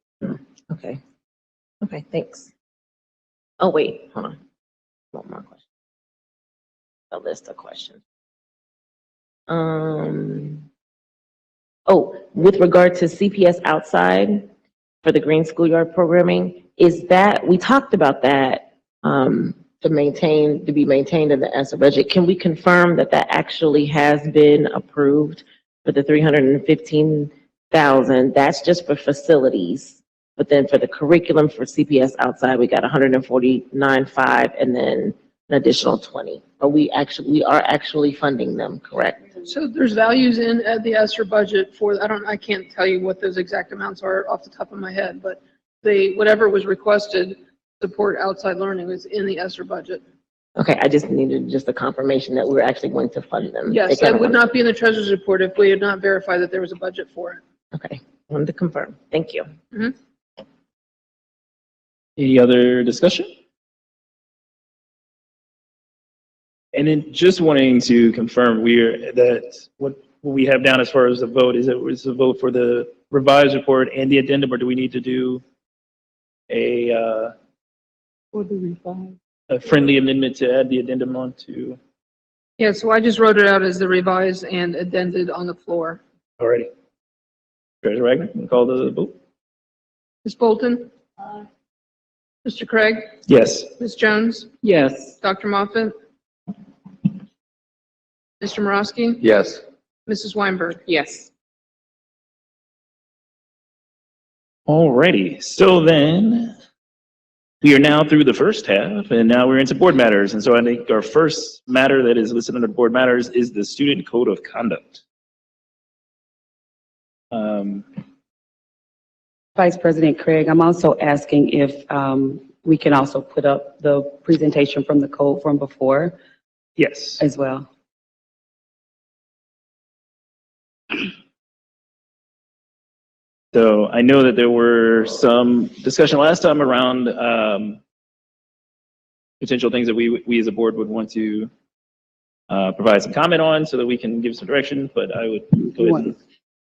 S6: Okay. Okay, thanks. Oh, wait, hold on. One more question. A list of questions. Oh, with regard to CPS outside for the Green Schoolyard programming, is that, we talked about that, to be maintained in the ESSER budget. Can we confirm that that actually has been approved for the 315,000? That's just for facilities. But then for the curriculum for CPS outside, we got 149.5 and then an additional 20. We are actually funding them, correct?
S2: So there's values in the ESSER budget for, I can't tell you what those exact amounts are off the top of my head, but whatever was requested, support outside learning is in the ESSER budget.
S6: Okay, I just needed just a confirmation that we're actually going to fund them.
S2: Yes, that would not be in the treasurer's report if we had not verified that there was a budget for it.
S6: Okay, wanted to confirm. Thank you.
S2: Mhm.
S1: Any other discussion? And then just wanting to confirm, what we have down as far as the vote, is it was a vote for the revised report and the addendum, or do we need to do a friendly amendment to add the addendum on to
S2: Yeah, so I just wrote it out as the revised and addended on the floor.
S1: already? Treasurer Wagner, can you call the vote?
S2: Ms. Bolton? Mr. Craig?
S1: Yes.
S2: Ms. Jones?
S3: Yes.
S2: Dr. Moffitt? Mr. Morosky?
S21: Yes.
S2: Mrs. Weinberg?
S3: Yes.
S1: Alrighty, so then we are now through the first half and now we're into board matters. And so I think our first matter that is listed under board matters is the student code of conduct.
S3: Vice President Craig, I'm also asking if we can also put up the presentation from the code from before
S1: Yes.
S3: as well.
S1: So I know that there were some discussion last time around potential things that we as a board would want to provide some comment on so that we can give some direction, but I would go ahead and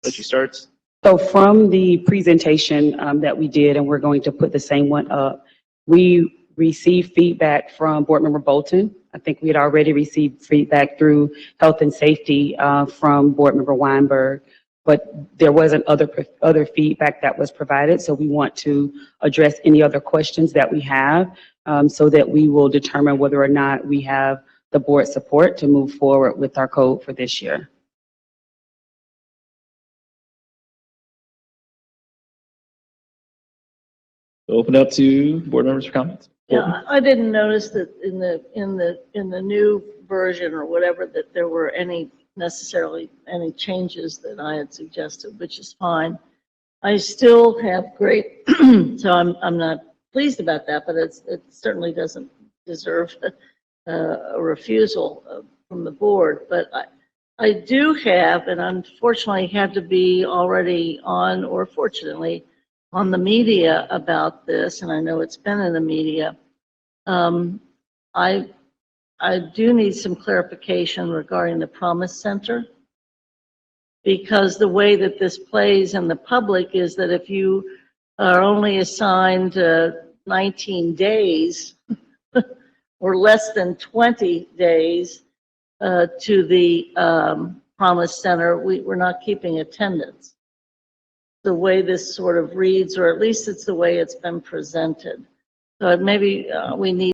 S1: let you start.
S3: So from the presentation that we did, and we're going to put the same one up, we received feedback from Board Member Bolton. I think we had already received feedback through Health and Safety from Board Member Weinberg, but there wasn't other feedback that was provided. So we want to address any other questions that we have so that we will determine whether or not we have the board support to move forward with our code for this year.
S1: Open up to board members for comments.
S4: Yeah, I didn't notice that in the new version or whatever, that there were necessarily any changes that I had suggested, which is fine. I still have great, so I'm not pleased about that, but it certainly doesn't deserve a refusal from the board. But I do have, and unfortunately had to be already on, or fortunately, on the media about this, and I know it's been in the media. I do need some clarification regarding the Promise Center, because the way that this plays in the public is that if you are only assigned 19 days or less than 20 days to the Promise Center, we're not keeping attendance. The way this sort of reads, or at least it's the way it's been presented. So maybe we need